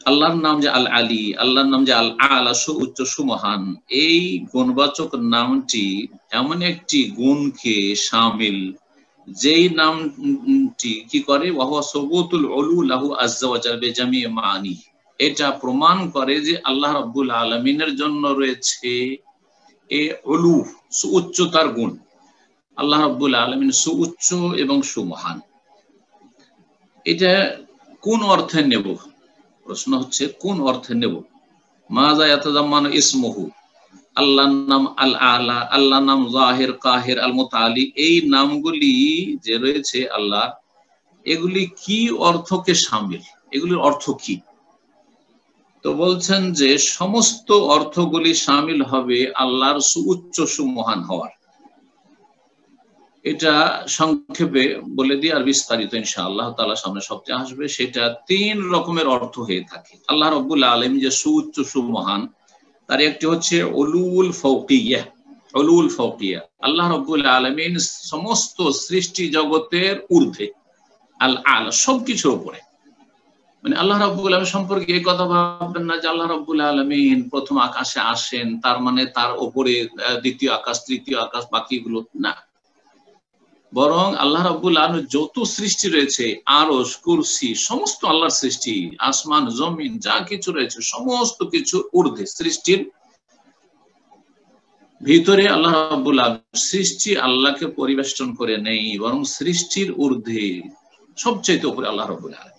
আল্লাহর নাম যে আল আলী, আল্লাহর নাম যে আল আ'লা সুউচ্চ সুমহান, এই গুণবাচক নামটি এমন একটি গুণকে শামিল, যেই নামটি কি করে, ওয়া হুয়া সুবুতুল উলু লাহু আযজা ওয়া জাল্লা বিজামি মানি। এটা প্রমাণ করে যে আল্লাহ রাব্বুল আলামিনের জন্য রয়েছে এ উলু, সুউচ্চতার গুণ। আল্লাহ রাব্বুল আলামিন সুউচ্চ এবং সুমহান। এটা কোন অর্থে নেব? প্রশ্ন হচ্ছে কোন অর্থে নেব? মাজা ইয়াতাজাম্মানু ইসমুহু, আল্লাহর নাম আল আ'লা, আল্লাহর নাম যাহির, কাহির, আল মুতাআলি, এই নামগুলি যে রয়েছে আল্লাহ, এগুলি কি অর্থকে শামিল, এগুলির অর্থ কি? তো বলছেন যে সমস্ত অর্থগুলি শামিল হবে আল্লাহর সুউচ্চ সুমহান হওয়ার। এটা সংক্ষেপে বলে দিই, আর বিস্তারিত ইনশাআল্লাহ তাআলা সামনে সপ্তাহে আসবে। সেটা 3 রকমের অর্থ হয়ে থাকে। আল্লাহ রাব্বুল আলামিন যে সুউচ্চ সুমহান, তার একটি হচ্ছে উলুল ফাওকিয়্যাহ, উলুল ফাওকিয়্যাহ, আল্লাহ রাব্বুল আলামিন সমস্ত সৃষ্টি জগতের ঊর্ধ্বে, আল আ'লা সবকিছুর উপরে। মানে আল্লাহ রাব্বুল আলামিন সম্পর্কে এই কথা ভাববেন না যে আল্লাহ রাব্বুল আলামিন প্রথম আকাশে আসেন, তার মানে তার উপরে দ্বিতীয় আকাশ, তৃতীয় আকাশ, বাকিগুলো না। বরং আল্লাহ রাব্বুল আলামিন যত সৃষ্টি রয়েছে, আরশ, কুরসি, সমস্ত আল্লাহর সৃষ্টি, আসমান জমিন যা কিছু রয়েছে সমস্ত কিছু ঊর্ধ্বে, সৃষ্টির ভিতরে আল্লাহ রাব্বুল আলামিন। সৃষ্টি আল্লাহকে পরিবেষ্টন করে নেই, বরং সৃষ্টির ঊর্ধ্বে সবচেয়ে উপরে আল্লাহ রাব্বুল আলামিন।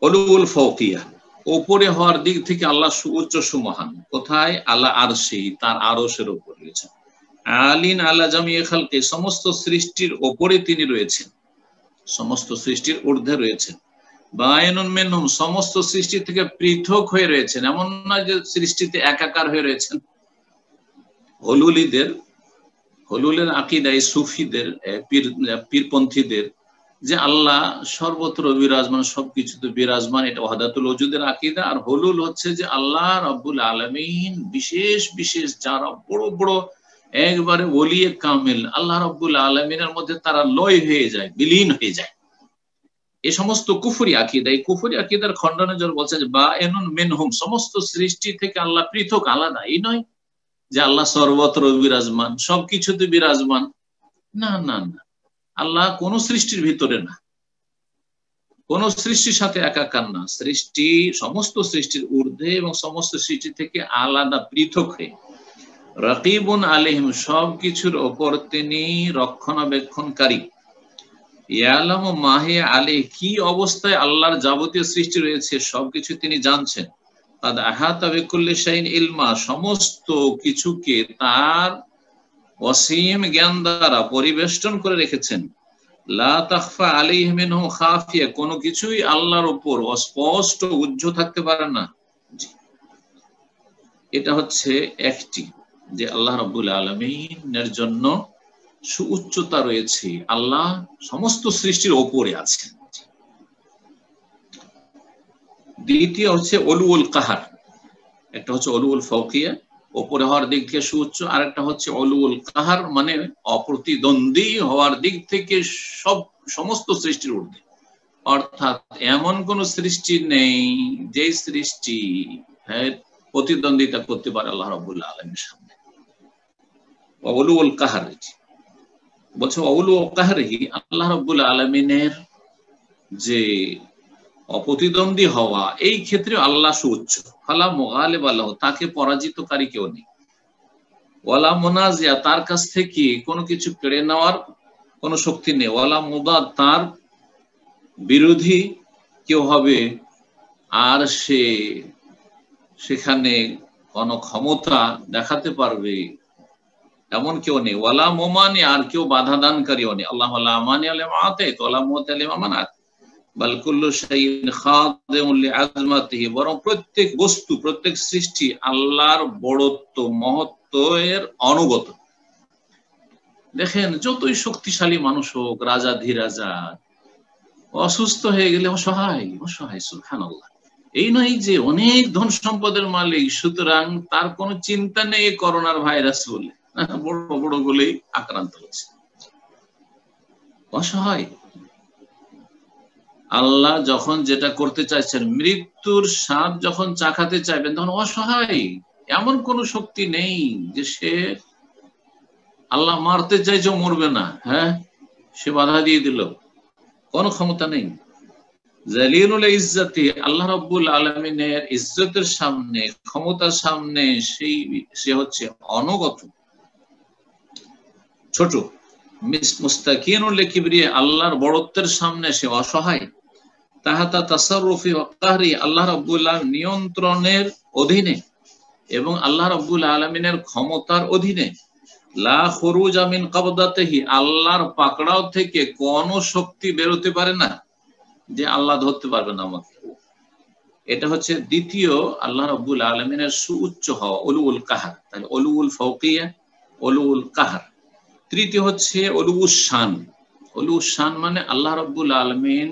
উলুল ফাওকিয়া, উপরে হওয়ার দিক থেকে আল্লাহ সুউচ্চ সুমহান। কোথায়? আলা আরশি, তার আরশের উপর রয়েছেন। আলিন আলা জামিয়ে খালকি, সমস্ত সৃষ্টির উপরে তিনি রয়েছেন, সমস্ত সৃষ্টির ঊর্ধ্বে রয়েছেন। বায়নুন মিনহুম, সমস্ত সৃষ্টি থেকে পৃথক হয়ে রয়েছেন, এমন না যে সৃষ্টিতে একাকার হয়ে রয়েছেন। হলুলের আকীদায় সুফিদের, পীরপন্থীদের যে আল্লাহ সর্বত্র বিরাজমান, সবকিছুতে বিরাজমান, এটা ওয়াহদাতুল ওজুদের আকীদা। আর হলুল হচ্ছে যে আল্লাহ রাব্বুল আলামিন বিশেষ বিশেষ যারা বড় বড় একবারে ওলিয়ে কামিল, আল্লাহ রাব্বুল আলামিনের মধ্যে তারা লয় হয়ে যায়, বিলীন হয়ে যায়। এই সমস্ত কুফরি আকীদা, এই কুফরি আকীদার খণ্ডনে যারা বলছে যে বায়নুন মিনহুম, সমস্ত সৃষ্টি থেকে আল্লাহ পৃথক, আলাদা, এই নয় যে আল্লাহ সর্বত্র বিরাজমান, সবকিছুতে বিরাজমান, না না না। আল্লাহ কোন সৃষ্টির ভিতরে না, কোন সৃষ্টির সাথে একাকার না, সৃষ্টি সমস্ত সৃষ্টির ঊর্ধ্বে এবং সমস্ত সৃষ্টি থেকে আলাদা, পৃথক হয়ে। রাকিবুন আলাইহিম, সবকিছুর ওপর তিনি রক্ষণাবেক্ষণকারী। ইয়ালামু মা হিয়া আলাইহি, কি অবস্থায় আল্লাহর যাবতীয় সৃষ্টি রয়েছে সবকিছু তিনি জানছেন। কাদ আহাতা বিকুল্লি শাইইন ইলমা, সমস্ত কিছুকে তার অসীম জ্ঞান দ্বারা পরিবেষ্টন করে রেখেছেন। লা তাখফা আলাইহি মিনহু খাফিয়া, কোনো কিছুই আল্লাহর উপর অস্পষ্ট, উজ্জ্ব থাকতে পারে না। এটা হচ্ছে একটি, যে আল্লাহ রাব্বুল আলামিনের জন্য সুউচ্চতা রয়েছে, আল্লাহ সমস্ত সৃষ্টির ওপরে আছেন। দ্বিতীয় হচ্ছে উলুল কাহার, একটা হচ্ছে উলুল ফাওকিয়া, ওপরে হওয়ার দিক থেকে সুউচ্চ, আর একটা হচ্ছে উলুল কাহার, মানে অপ্রতিদ্বন্দ্বী হওয়ার দিক থেকে সমস্ত সৃষ্টির ঊর্ধ্বে। অর্থাৎ এমন কোন সৃষ্টি নেই যে সৃষ্টি প্রতিদ্বন্দ্বিতা করতে পারে আল্লাহ রাব্বুল আলামিনের সামনে। উলুল কাহার বলছে, উলুল কাহরিহি, আল্লাহ রাব্বুল আলামিনের যে অপ্রতিদ্বন্দ্বী হওয়া, এই ক্ষেত্রে আল্লাহ সুউচ্চ। ফালা মুগালিব লাহু, তাকে পরাজিতকারী কেউ নেই। ওয়ালা মুনাজিয়া, তার কাছ থেকে কোনো কিছু কেড়ে নেওয়ার কোনো শক্তি নেই। ওয়ালা মুদাদ, তার বিরোধী কেউ হবে আর সেখানে কোনো ক্ষমতা দেখাতে পারবে এমন কেউ নেই। ওয়ালা মুমানি, আর কেউ বাধা দানকারীও নেই। আল্লাহ লা মানি লিমা আতাইতা ওয়ালা মুতি লিমা মানাত বাল কুল্লু শাইইন খাদিমুন লিআজমাতিহি, বরং প্রত্যেক বস্তু, প্রত্যেক সৃষ্টি আল্লাহর বড়ত্ব, মহত্ব এর অনুগত। দেখেন, যতই শক্তিশালী মানুষ হোক, রাজা ধীরাজা, অসুস্থ হয়ে গেলে অসহায়, অসহায়, সুবহানাল্লাহ। এই নয় যে অনেক ধন সম্পদের মালিক, সুতরাং তার কোনো চিন্তা নেই করোনার ভাইরাস বলে, বড় বড় বলেই আক্রান্ত হচ্ছে, অসহায়। আল্লাহ যখন যেটা করতে চাইছেন, মৃত্যুর স্বাদ যখন চাখাতে চাইবেন, তখন অসহায়, এমন কোন শক্তি নেই যে সে আল্লাহ মারতে চাইছে মরবে না, হ্যাঁ, সে বাধা দিয়ে দিল, কোন ক্ষমতা নেই। জালিলুল ইজ্জতি, আল্লাহ রাব্বুল আলামিনের ইজ্জতের সামনে, ক্ষমতার সামনে সে হচ্ছে অনুগত, ছোট। মুস্তাকিনুল লিকিবরিয়া, আল্লাহর বড়ত্বের সামনে সে অসহায়। তাহাতা তাসাররুফি ওয়া কাহরি, আল্লাহ রাব্বুল আলামিন নিয়ন্ত্রণের অধীনে এবং আল্লাহ রাব্বুল আলামিনের ক্ষমতার অধীনে। লা খুরুজা মিন কবদাতিহি, আল্লাহর পাকড়াও থেকে কোন শক্তি বেরোতে পারে না যে আল্লাহ ধরতে পারবে না আমাকে। এটা হচ্ছে দ্বিতীয় আল্লাহ রাব্বুল আলামিনের সুউচ্চ হওয়া, উলুল কাহার। তাহলে উলুল ফাওকিয়া, উলুল কাহার। তৃতীয় হচ্ছে উলুল শান। উলুল শান মানে আল্লাহ রাব্বুল আলামিন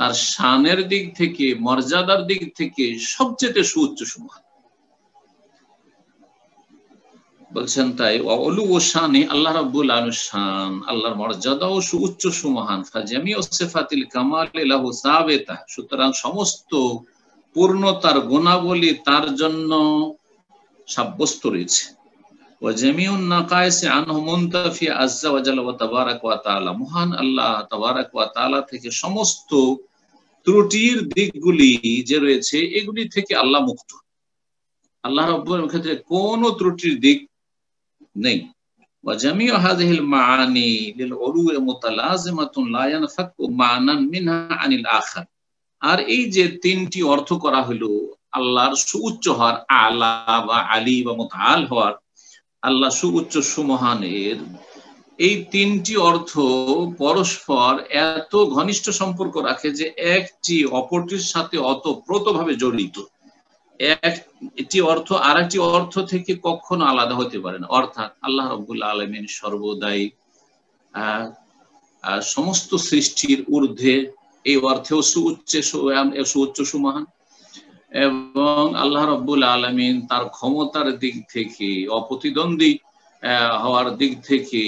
তার শানের দিক থেকে, মর্যাদার দিক থেকে সবচেয়ে সুউচ্চ সুবহান। বলছেন তাই অলু ও শানি আল্লাহ রাব্বুল আলামিনের শান, আল্লাহর মর্যাদা ও সুউচ্চ সুমহান। ফাজামিউ সিফাতিল কামাল লাহু সাবিতা, সুতরাং সমস্ত পূর্ণতার গুণাবলী তার জন্য সাব্যস্ত রয়েছে। ওয়া জামিউন নাকাইস আনহু মুনতাফি আযজা ওয়া জাল্লা ওয়া তাবারাক ওয়া তাআলা, মহান আল্লাহ তাবারাক ওয়া তাআলা থেকে সমস্ত ত্রুটির দিকগুলি যে রয়েছে এগুলি থেকে আল্লাহ মুক্ত। আল্লাহ রাব্বুল ক্ষেত্রে কোনো ত্রুটির দিক নেই। ওয়া জামিউ হাযিহিল মাআনি লিল উলুই মুতালাজিমাতুন লা ইয়ানফাকু মা'নান মিনহা আনিল আখার। আর এই যে তিনটি অর্থ করা হলো আল্লাহর সুউচ্চ হওয়ার, আলা বা আলী বা মুতাআল হওয়ার, আল্লাহ সুউচ্চ সুমহানের, এই তিনটি অর্থ পরস্পর এত ঘনিষ্ঠ সম্পর্ক রাখে যে একটি অপরটির সাথে অতপ্রতভাবে জড়িত। একটি অর্থ আর একটি অর্থ থেকে কখনো আলাদা হতে পারে না। অর্থাৎ আল্লাহ রাব্বুল আলামিন সর্বদাই সমস্ত সৃষ্টির ঊর্ধ্বে, এই অর্থেও সুউচ্চ সুমহান, এবং আল্লাহ রাব্বুল আলামিন তার ক্ষমতার দিক থেকে, অপ্রতিদ্বন্দ্বী হওয়ার দিক থেকে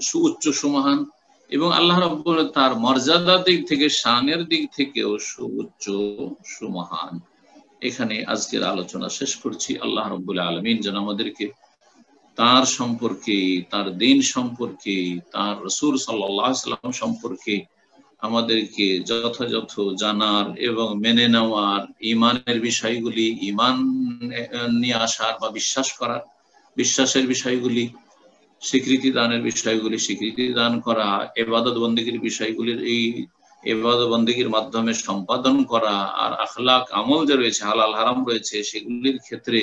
সুউচ্চ সুমহান, এবং আল্লাহ রাব্বুল তার মর্যাদার দিক থেকে, শানের দিক থেকেও সুউচ্চ সুমহান। এখানে আজকের আলোচনা শেষ করছি। আল্লাহ রাব্বুল আলামিন যেন আমাদেরকে তার সম্পর্কে, তার দিন সম্পর্কে, তার রাসূল সাল্লাল্লাহু আলাইহি ওয়াসাল্লাম সম্পর্কে আমাদেরকে যথাযথ জানার এবং মেনে নেওয়ার, ঈমানের বিষয়গুলি ঈমান নিয়ে আসার বা বিশ্বাস করার, বিশ্বাসের বিষয়গুলি স্বীকৃতি দানের বিষয়গুলি স্বীকৃতি দান করা, ইবাদত বন্দেগীর বিষয়গুলির এই ইবাদত বন্দেগীর মাধ্যমে সম্পাদন করা, আর আখলাক আমল যে রয়েছে, হালাল হারাম রয়েছে, সেগুলির ক্ষেত্রে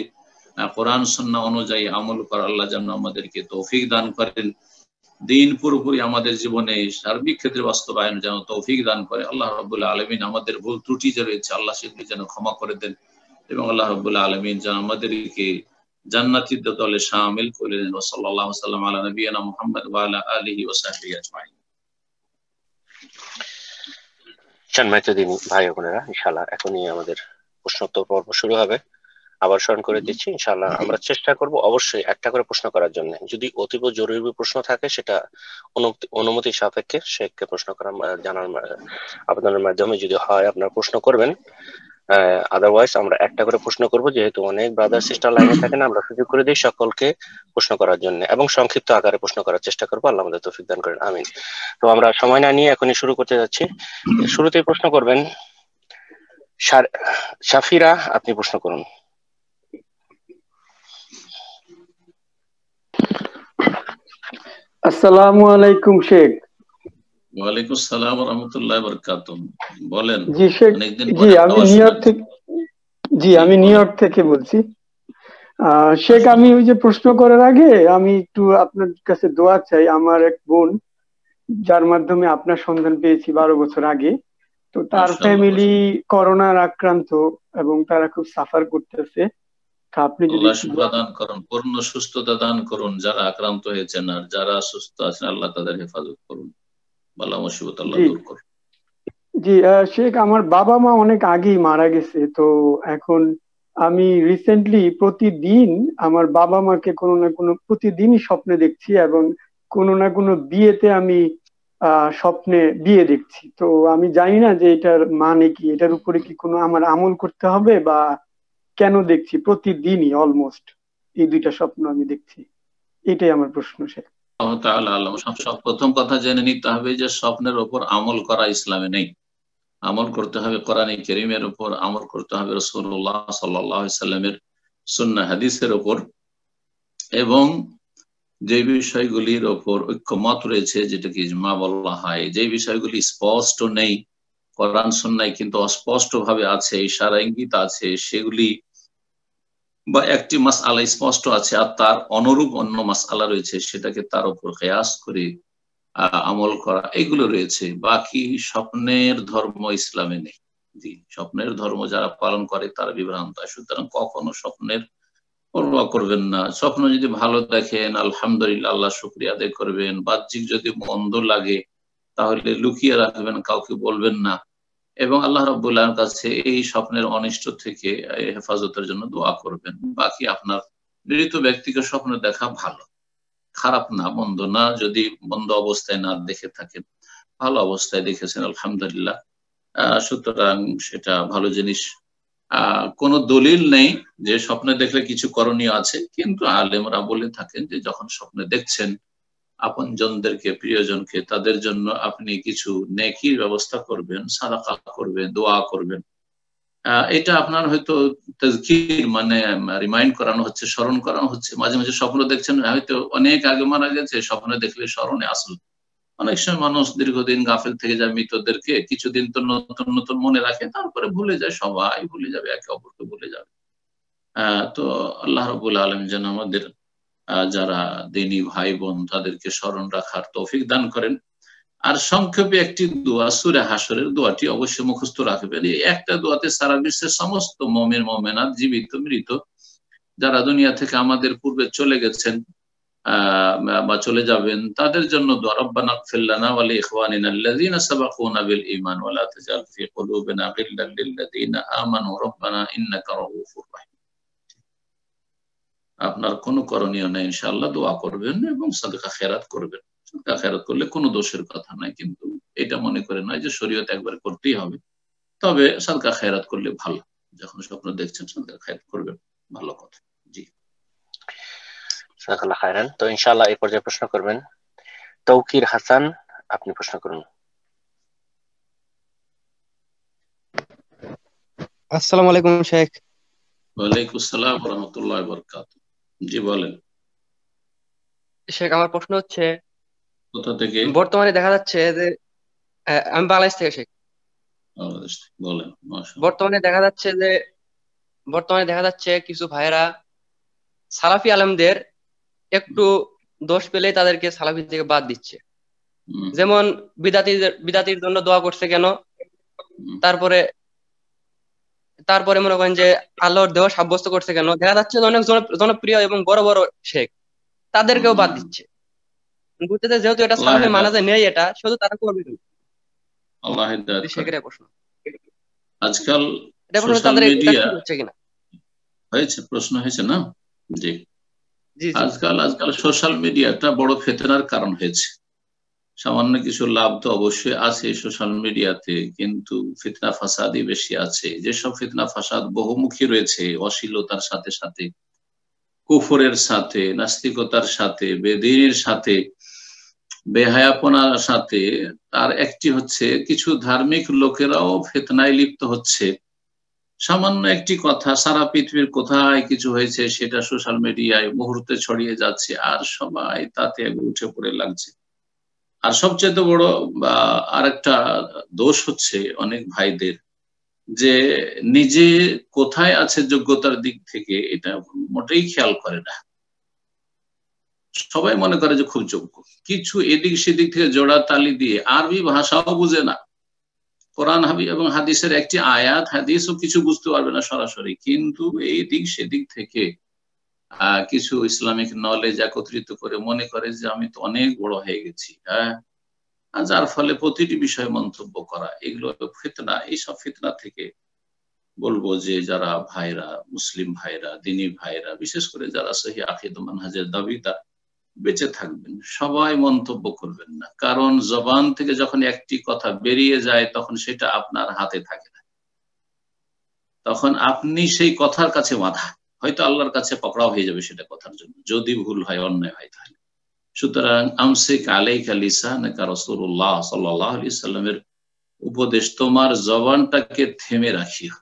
কোরআন সুন্নাহ অনুযায়ী আমল করা। আল্লাহ যেন আমাদেরকে তৌফিক দান করেন, দিন পুরোপুরি আমাদের জীবনে সার্বিক ক্ষেত্রে বাস্তবায়ন যেন তৌফিক দান করে। আল্লাহ রাব্বুল আলামিন আমাদের ভুল ত্রুটি যে রয়েছে আল্লাহ সেগুলি যেন ক্ষমা করে দেন, এবং আল্লাহ রাব্বুল আলামিন যেন আমাদেরকে জান্নাতীদের দলে শামিল করে দেন। সাল্লাল্লাহু সাল্লাম আলা নবিয়িনা মুহাম্মদ ওয়া আলা আলিহি ওয়া সাহবিহি আজমাইন। সম্মানিত দিনী ভাই ও বোনেরা, ইনশাআল্লাহ এখনই আমাদের প্রশ্নোত্তর পর্ব শুরু হবে। আবার স্মরণ করে দিচ্ছি, ইনশাআল্লাহ আমরা চেষ্টা করব অবশ্যই একটা করে প্রশ্ন করার জন্য। যদি অতীব জরুরি প্রশ্ন থাকে সেটা অনুমতি সাপেক্ষে শেখকে প্রশ্ন করার জানার আপনাদের মাধ্যমে যদি হয় আপনারা প্রশ্ন করবেন। আদারওয়াইজ আমরা একটা করে প্রশ্ন করব, যেহেতু অনেক ব্রাদার সিস্টার লাইনে থাকেন, আমরা সুযোগ করে দিই সকলকে প্রশ্ন করার জন্য, এবং সংক্ষিপ্ত আকারে প্রশ্ন করার চেষ্টা করবো। আল্লাহ আমাদের তৌফিক দান করেন, আমিন। তো আমরা সময় না নিয়ে এখনই শুরু করতে যাচ্ছি। শুরুতেই প্রশ্ন করবেন শাফিরা, আপনি প্রশ্ন করুন। আসসালামু আলাইকুম শেখ। ওয়ালাইকুম আসসালাম ওয়া রাহমাতুল্লাহি ওয়া বারাকাতুহু। বলেন। জি শেখ, জি আমি নিউ ইয়র্ক থেকে বলছি। শেখ, আমি ওই যে প্রশ্ন করার আগে আমি একটু আপনার কাছে দোয়া চাই। আমার এক বোন, যার মাধ্যমে আপনার সন্ধান পেয়েছি 12 বছর আগে, তো তার ফ্যামিলি করোনার আক্রান্ত এবং তারা খুব সাফার করতেছে। আপনি যদি দান করুন, পূর্ণ সুস্থতা দান করুন যারা আক্রান্ত হয়েছেন, আর যারা সুস্থ আছেন আল্লাহ তাদের হেফাজত করুন, বালা মুসিবত আল্লাহ দূর করুন। জি শেখ, আমার বাবা মা অনেক আগেই মারা গেছে। তো এখন আমি রিসেন্টলি প্রতিদিন আমার বাবা মাকে কোনো না কোনো প্রতিদিনই স্বপ্নে দেখছি, এবং কোনো না কোনো বিয়েতে আমি স্বপ্নে বিয়ে দেখছি। তো আমি জানি না যে এটার মানে কি, এটার উপরে কি কোনো আমার আমল করতে হবে, বা কেন দেখছি প্রতিদিনই অলমোস্ট এই দুইটা স্বপ্ন আমি দেখছি, এটাই আমার প্রশ্ন শেখ। প্রথম কথা জেনে নিতে হবে যে স্বপ্নের উপর আমল করা ইসলামে নেই। আমল করতে হবে কোরআন কারীমের উপর, আমল করতে হবে রাসূলুল্লাহ সাল্লাল্লাহু আলাইহি সাল্লামের সুন্নাহ হাদিসের উপর, এবং যে বিষয়গুলির উপর ঐক্যমত রয়েছে, যেটাকে ইজমা বলা হয়, যে বিষয়গুলি স্পষ্ট নেই কোরআন সুন্নাহয় কিন্তু অস্পষ্ট ভাবে আছে, ইশারা ইঙ্গিত আছে, সেগুলি বা একটি মাসআলা স্পষ্ট আছে আর তার অনুরূপ অন্য মাসআলা রয়েছে, সেটাকে তার উপর কিয়াস করে আমল করা, এগুলো রয়েছে। বাকি স্বপ্নের ধর্ম ইসলামে নেই। জি, স্বপ্নের ধর্ম যারা পালন করে তারা বিভ্রান্ত। সুতরাং কখনো স্বপ্নের পরোয়া করবেন না। স্বপ্ন যদি ভালো দেখেন আলহামদুলিল্লাহ, আল্লাহ শুকরিয়া আদায় করবেন। বাহ্যিক যদি মন্দ লাগে তাহলে লুকিয়ে রাখবেন, কাউকে বলবেন না, এবং আল্লাহ রাব্বুল আলামিনের কাছে এই স্বপ্নের অনিষ্ট থেকে হেফাজতের জন্য দোয়া করবেন। বাকি আপনার মৃত ব্যক্তিকে স্বপ্নে দেখা ভালো, খারাপ না, মন্দ না। যদি মন্দ অবস্থায় না দেখে থাকেন, ভালো অবস্থায় দেখেছেন আলহামদুলিল্লাহ। সুতরাং সেটা ভালো জিনিস। কোনো দলিল নেই যে স্বপ্নে দেখলে কিছু করণীয় আছে, কিন্তু আলেমরা বলে থাকেন যে যখন স্বপ্নে দেখছেন আপনজনদেরকে, প্রিয়জনকে, তাদের জন্য আপনি কিছু নেকির ব্যবস্থা করবেন, সাদাকা করবেন, দোয়া করবেন। এটা আপনার হয়তো তাজকির মানে রিমাইন্ড করানো হচ্ছে, স্মরণ করানো হচ্ছে। মাঝে মাঝে স্বপ্ন দেখছেন, হয়তো অনেক আগে মারা গেছে, স্বপ্নে দেখলে স্মরণে আসল। অনেক সময় মানুষ দীর্ঘদিন গাফেল থেকে যায়, মৃতদেরকে কিছুদিন তো নতুন নতুন মনে রাখে, তারপরে ভুলে যায়, সবাই ভুলে যাবে, একে অপরকে ভুলে যাবে। তো আল্লাহ রাব্বুল আলামিন যেন আমাদের যারা দিনী ভাই বোন তাদেরকে স্মরণ রাখার তৌফিক দান করেন। আর সংক্ষেপে একটি দোয়া, সূরা হাশরের দোয়াটি অবশ্যই মুখস্থ রাখবেন। এই একটা দোয়াতে সারা বিশ্বের সমস্ত মুমিন মুমিনাত, জীবিত মৃত যারা দুনিয়া থেকে আমাদের পূর্বে চলে গেছেন বা চলে যাবেন, তাদের জন্য দোয়া। রব্বানা ইগফির লানা ওয়া লিইখওয়ানিনা আল্লাযীনা সাবাকুনা বিল ঈমান ওয়া লা তাজআল ফী কুলুবিনা গিল্লাল লিল্লাযীনা আমানু রব্বানা ইন্নাকা রাউফুর রাহিম। আপনার কোনো করণীয় নেই, ইনশাআল্লাহ দোয়া করবেন এবং সাদকা খেরাত করবেন। সাদকা খেরাত করলে কোনো দোষের কথা নাই, কিন্তু এটা মনে করে নয় যে শরীয়ত একবার করতেই হবে। তবে সাদকা খেরাত করলে ভালো, যখন স্বপ্ন দেখছেন সাদকা খেরাত করবেন, ভালো কথা। জি, জাযাকাল্লাহ খায়রান। তো ইনশাআল্লাহ এই পর্যায়ে প্রশ্ন করবেন তৌকির হাসান, আপনি প্রশ্ন করুন। আসসালামু আলাইকুম শেখ। ওয়ালাইকুম আসসালাম ওয়া রাহমাতুল্লাহি ওয়া বারাকাতুহু। জি বলেন। শেখ, আমার প্রশ্ন হচ্ছে, কোথা থেকে? বর্তমানে দেখা যাচ্ছে যে আমি বাংলাদেশ থেকে শেখ। বাংলাদেশ থেকে বলেন। মাশাআল্লাহ। বর্তমানে দেখা যাচ্ছে কিছু ভাইয়েরা সালাফি আলেমদের একটু দোষ পেলেই তাদেরকে সালাফি থেকে বাদ দিচ্ছে। যেমন বিদাতির জন্য দোয়া করছে কেন, তারপরে মনে করেন যে আল্লাহর দেওয়া সাব্যস্ত করছে কেন, দেখা যাচ্ছে যে অনেক জনপ্রিয় এবং বড় বড় শেখ তাদেরকেও বাদ দিচ্ছে। বুঝতে, যেহেতু এটা সালাফি মানাজে নেই, এটা শুধু তারা করবে। আল্লাহ হিদায়াত করেন। শেখের প্রশ্ন, আজকাল এটা প্রশ্ন সোশ্যাল তাদের মিডিয়া হচ্ছে কিনা? হয়েছে, প্রশ্ন হয়েছে না? জি। জি জি। আজকাল সোশ্যাল মিডিয়াটা বড় ফিতনার কারণ হয়েছে। সামান্য কিছু লাভ তো অবশ্যই আছে সোশ্যাল মিডিয়াতে, কিন্তু ফিতনা ফাসাদই বেশি আছে। যেসব ফিতনা ফাসাদ বহুমুখী রয়েছে, অশ্লীলতার সাথে সাথে, কুফরের সাথে, নাস্তিকতার সাথে, বেদিনের সাথে, বেহায়াপনার সাথে, তার একটি হচ্ছে কিছু ধার্মিক লোকেরাও ফিতনায় লিপ্ত হচ্ছে। সামান্য একটি কথা, সারা পৃথিবীর কোথায় কিছু হয়েছে সেটা সোশ্যাল মিডিয়ায় মুহূর্তে ছড়িয়ে যাচ্ছে, আর সবাই তাতে উঠে পড়ে লাগছে। আর সবচেয়ে বড় আর একটা দোষ হচ্ছে অনেক ভাইদের, যে নিজে কোথায় আছে যোগ্যতার দিক থেকে এটা মোটেই খেয়াল করে না। সবাই মনে করে যে খুব যোগ্য, কিছু এদিক সেদিক থেকে জোড়া তালি দিয়ে, আরবি ভাষাও বুঝে না, কোরআন এবং হাদিসের একটি আয়াত হাদিসও কিছু বুঝতে পারবে না সরাসরি, কিন্তু এই দিক সেদিক থেকে কিছু ইসলামিক নলেজ একত্রিত করে মনে করে যে আমি তো অনেক বড় হয়ে গেছি। যার ফলে প্রতিটি বিষয়ে মন্তব্য করা, এগুলো ফিতনা। এইসব ফিতনা থেকে বলবো যে যারা ভাইরা, মুসলিম ভাইরা, দিনী ভাইরা, বিশেষ করে যারা সহিহ আকীদা মানহাজের দাবিদার, বেঁচে থাকবেন। সবাই মন্তব্য করবেন না, কারণ জবান থেকে যখন একটি কথা বেরিয়ে যায় তখন সেটা আপনার হাতে থাকে না। তখন আপনি সেই কথার কাছে বাঁধা, হয়তো আল্লাহর কাছে পকড়াও হয়ে যাবে সেটা কথার জন্য, যদি ভুল হয়, অন্যায় হয় তাহলে। সুতরাং আমসিক আলাইকা লিসানাকা, রাসূলুল্লাহ সাল্লাল্লাহু আলাইহি সাল্লামের উপদেশ, তোমার জবানটাকে থেমে রাখিও।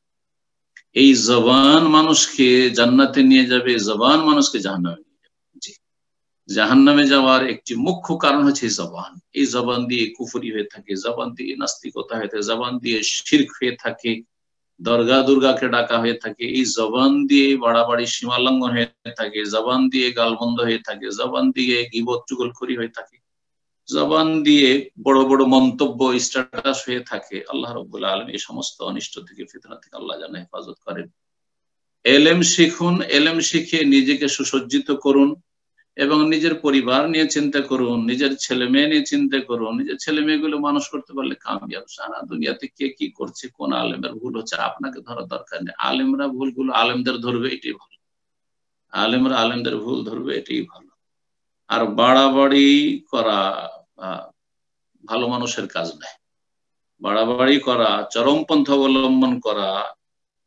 এই জবান মানুষকে জান্নাতে নিয়ে যাবে, জবান মানুষকে জাহান্নামে নিয়ে যাবে। জি, জাহান্নামে যাওয়ার একটি মুখ্য কারণ হচ্ছে জবান। এই জবান দিয়ে কুফরি হয়ে থাকে, জবান দিয়ে নাস্তিকতা হয়ে থাকে, জবান দিয়ে শিরক হয়ে থাকে, দরগা দুর্গাকে ডাকা হয়ে থাকে, এই জবান দিয়ে বাড়াবাড়ি সীমা লঙ্ঘন হয়ে থাকে, জবান দিয়ে গালমন্দ হয়ে থাকে, জবান দিয়ে গীবত চুগলখড়ি হয়ে থাকে, জবান দিয়ে বড় বড় মন্তব্য, স্ট্যাটাস হয়ে থাকে। আল্লাহ রাব্বুল আলামিন এই সমস্ত অনিষ্ট থেকে, ফিতনা থেকে আল্লাহ যেন হেফাজত করেন। এলেম শিখুন, এলেম শিখে নিজেকে সুসজ্জিত করুন এবং নিজের পরিবার নিয়ে চিন্তা করুন, নিজের ছেলে মেয়ে নিয়ে চিন্তা করুন। নিজের ছেলে মেয়েগুলো মানুষ করতে পারলে কামিয়াব। সারা দুনিয়াতে কে কি করছে, কোন আলেমের ভুল হচ্ছে, আপনাকে ধরার দরকার নেই। আলেমরা ভুলগুলো আলেমদের ধরবে, এটাই ভালো। আলেমরা আলেমদের ভুল ধরবে, এটাই ভালো। আর বাড়াবাড়ি করা ভালো মানুষের কাজ নয়। বাড়াবাড়ি করা, চরমপন্থা অবলম্বন করা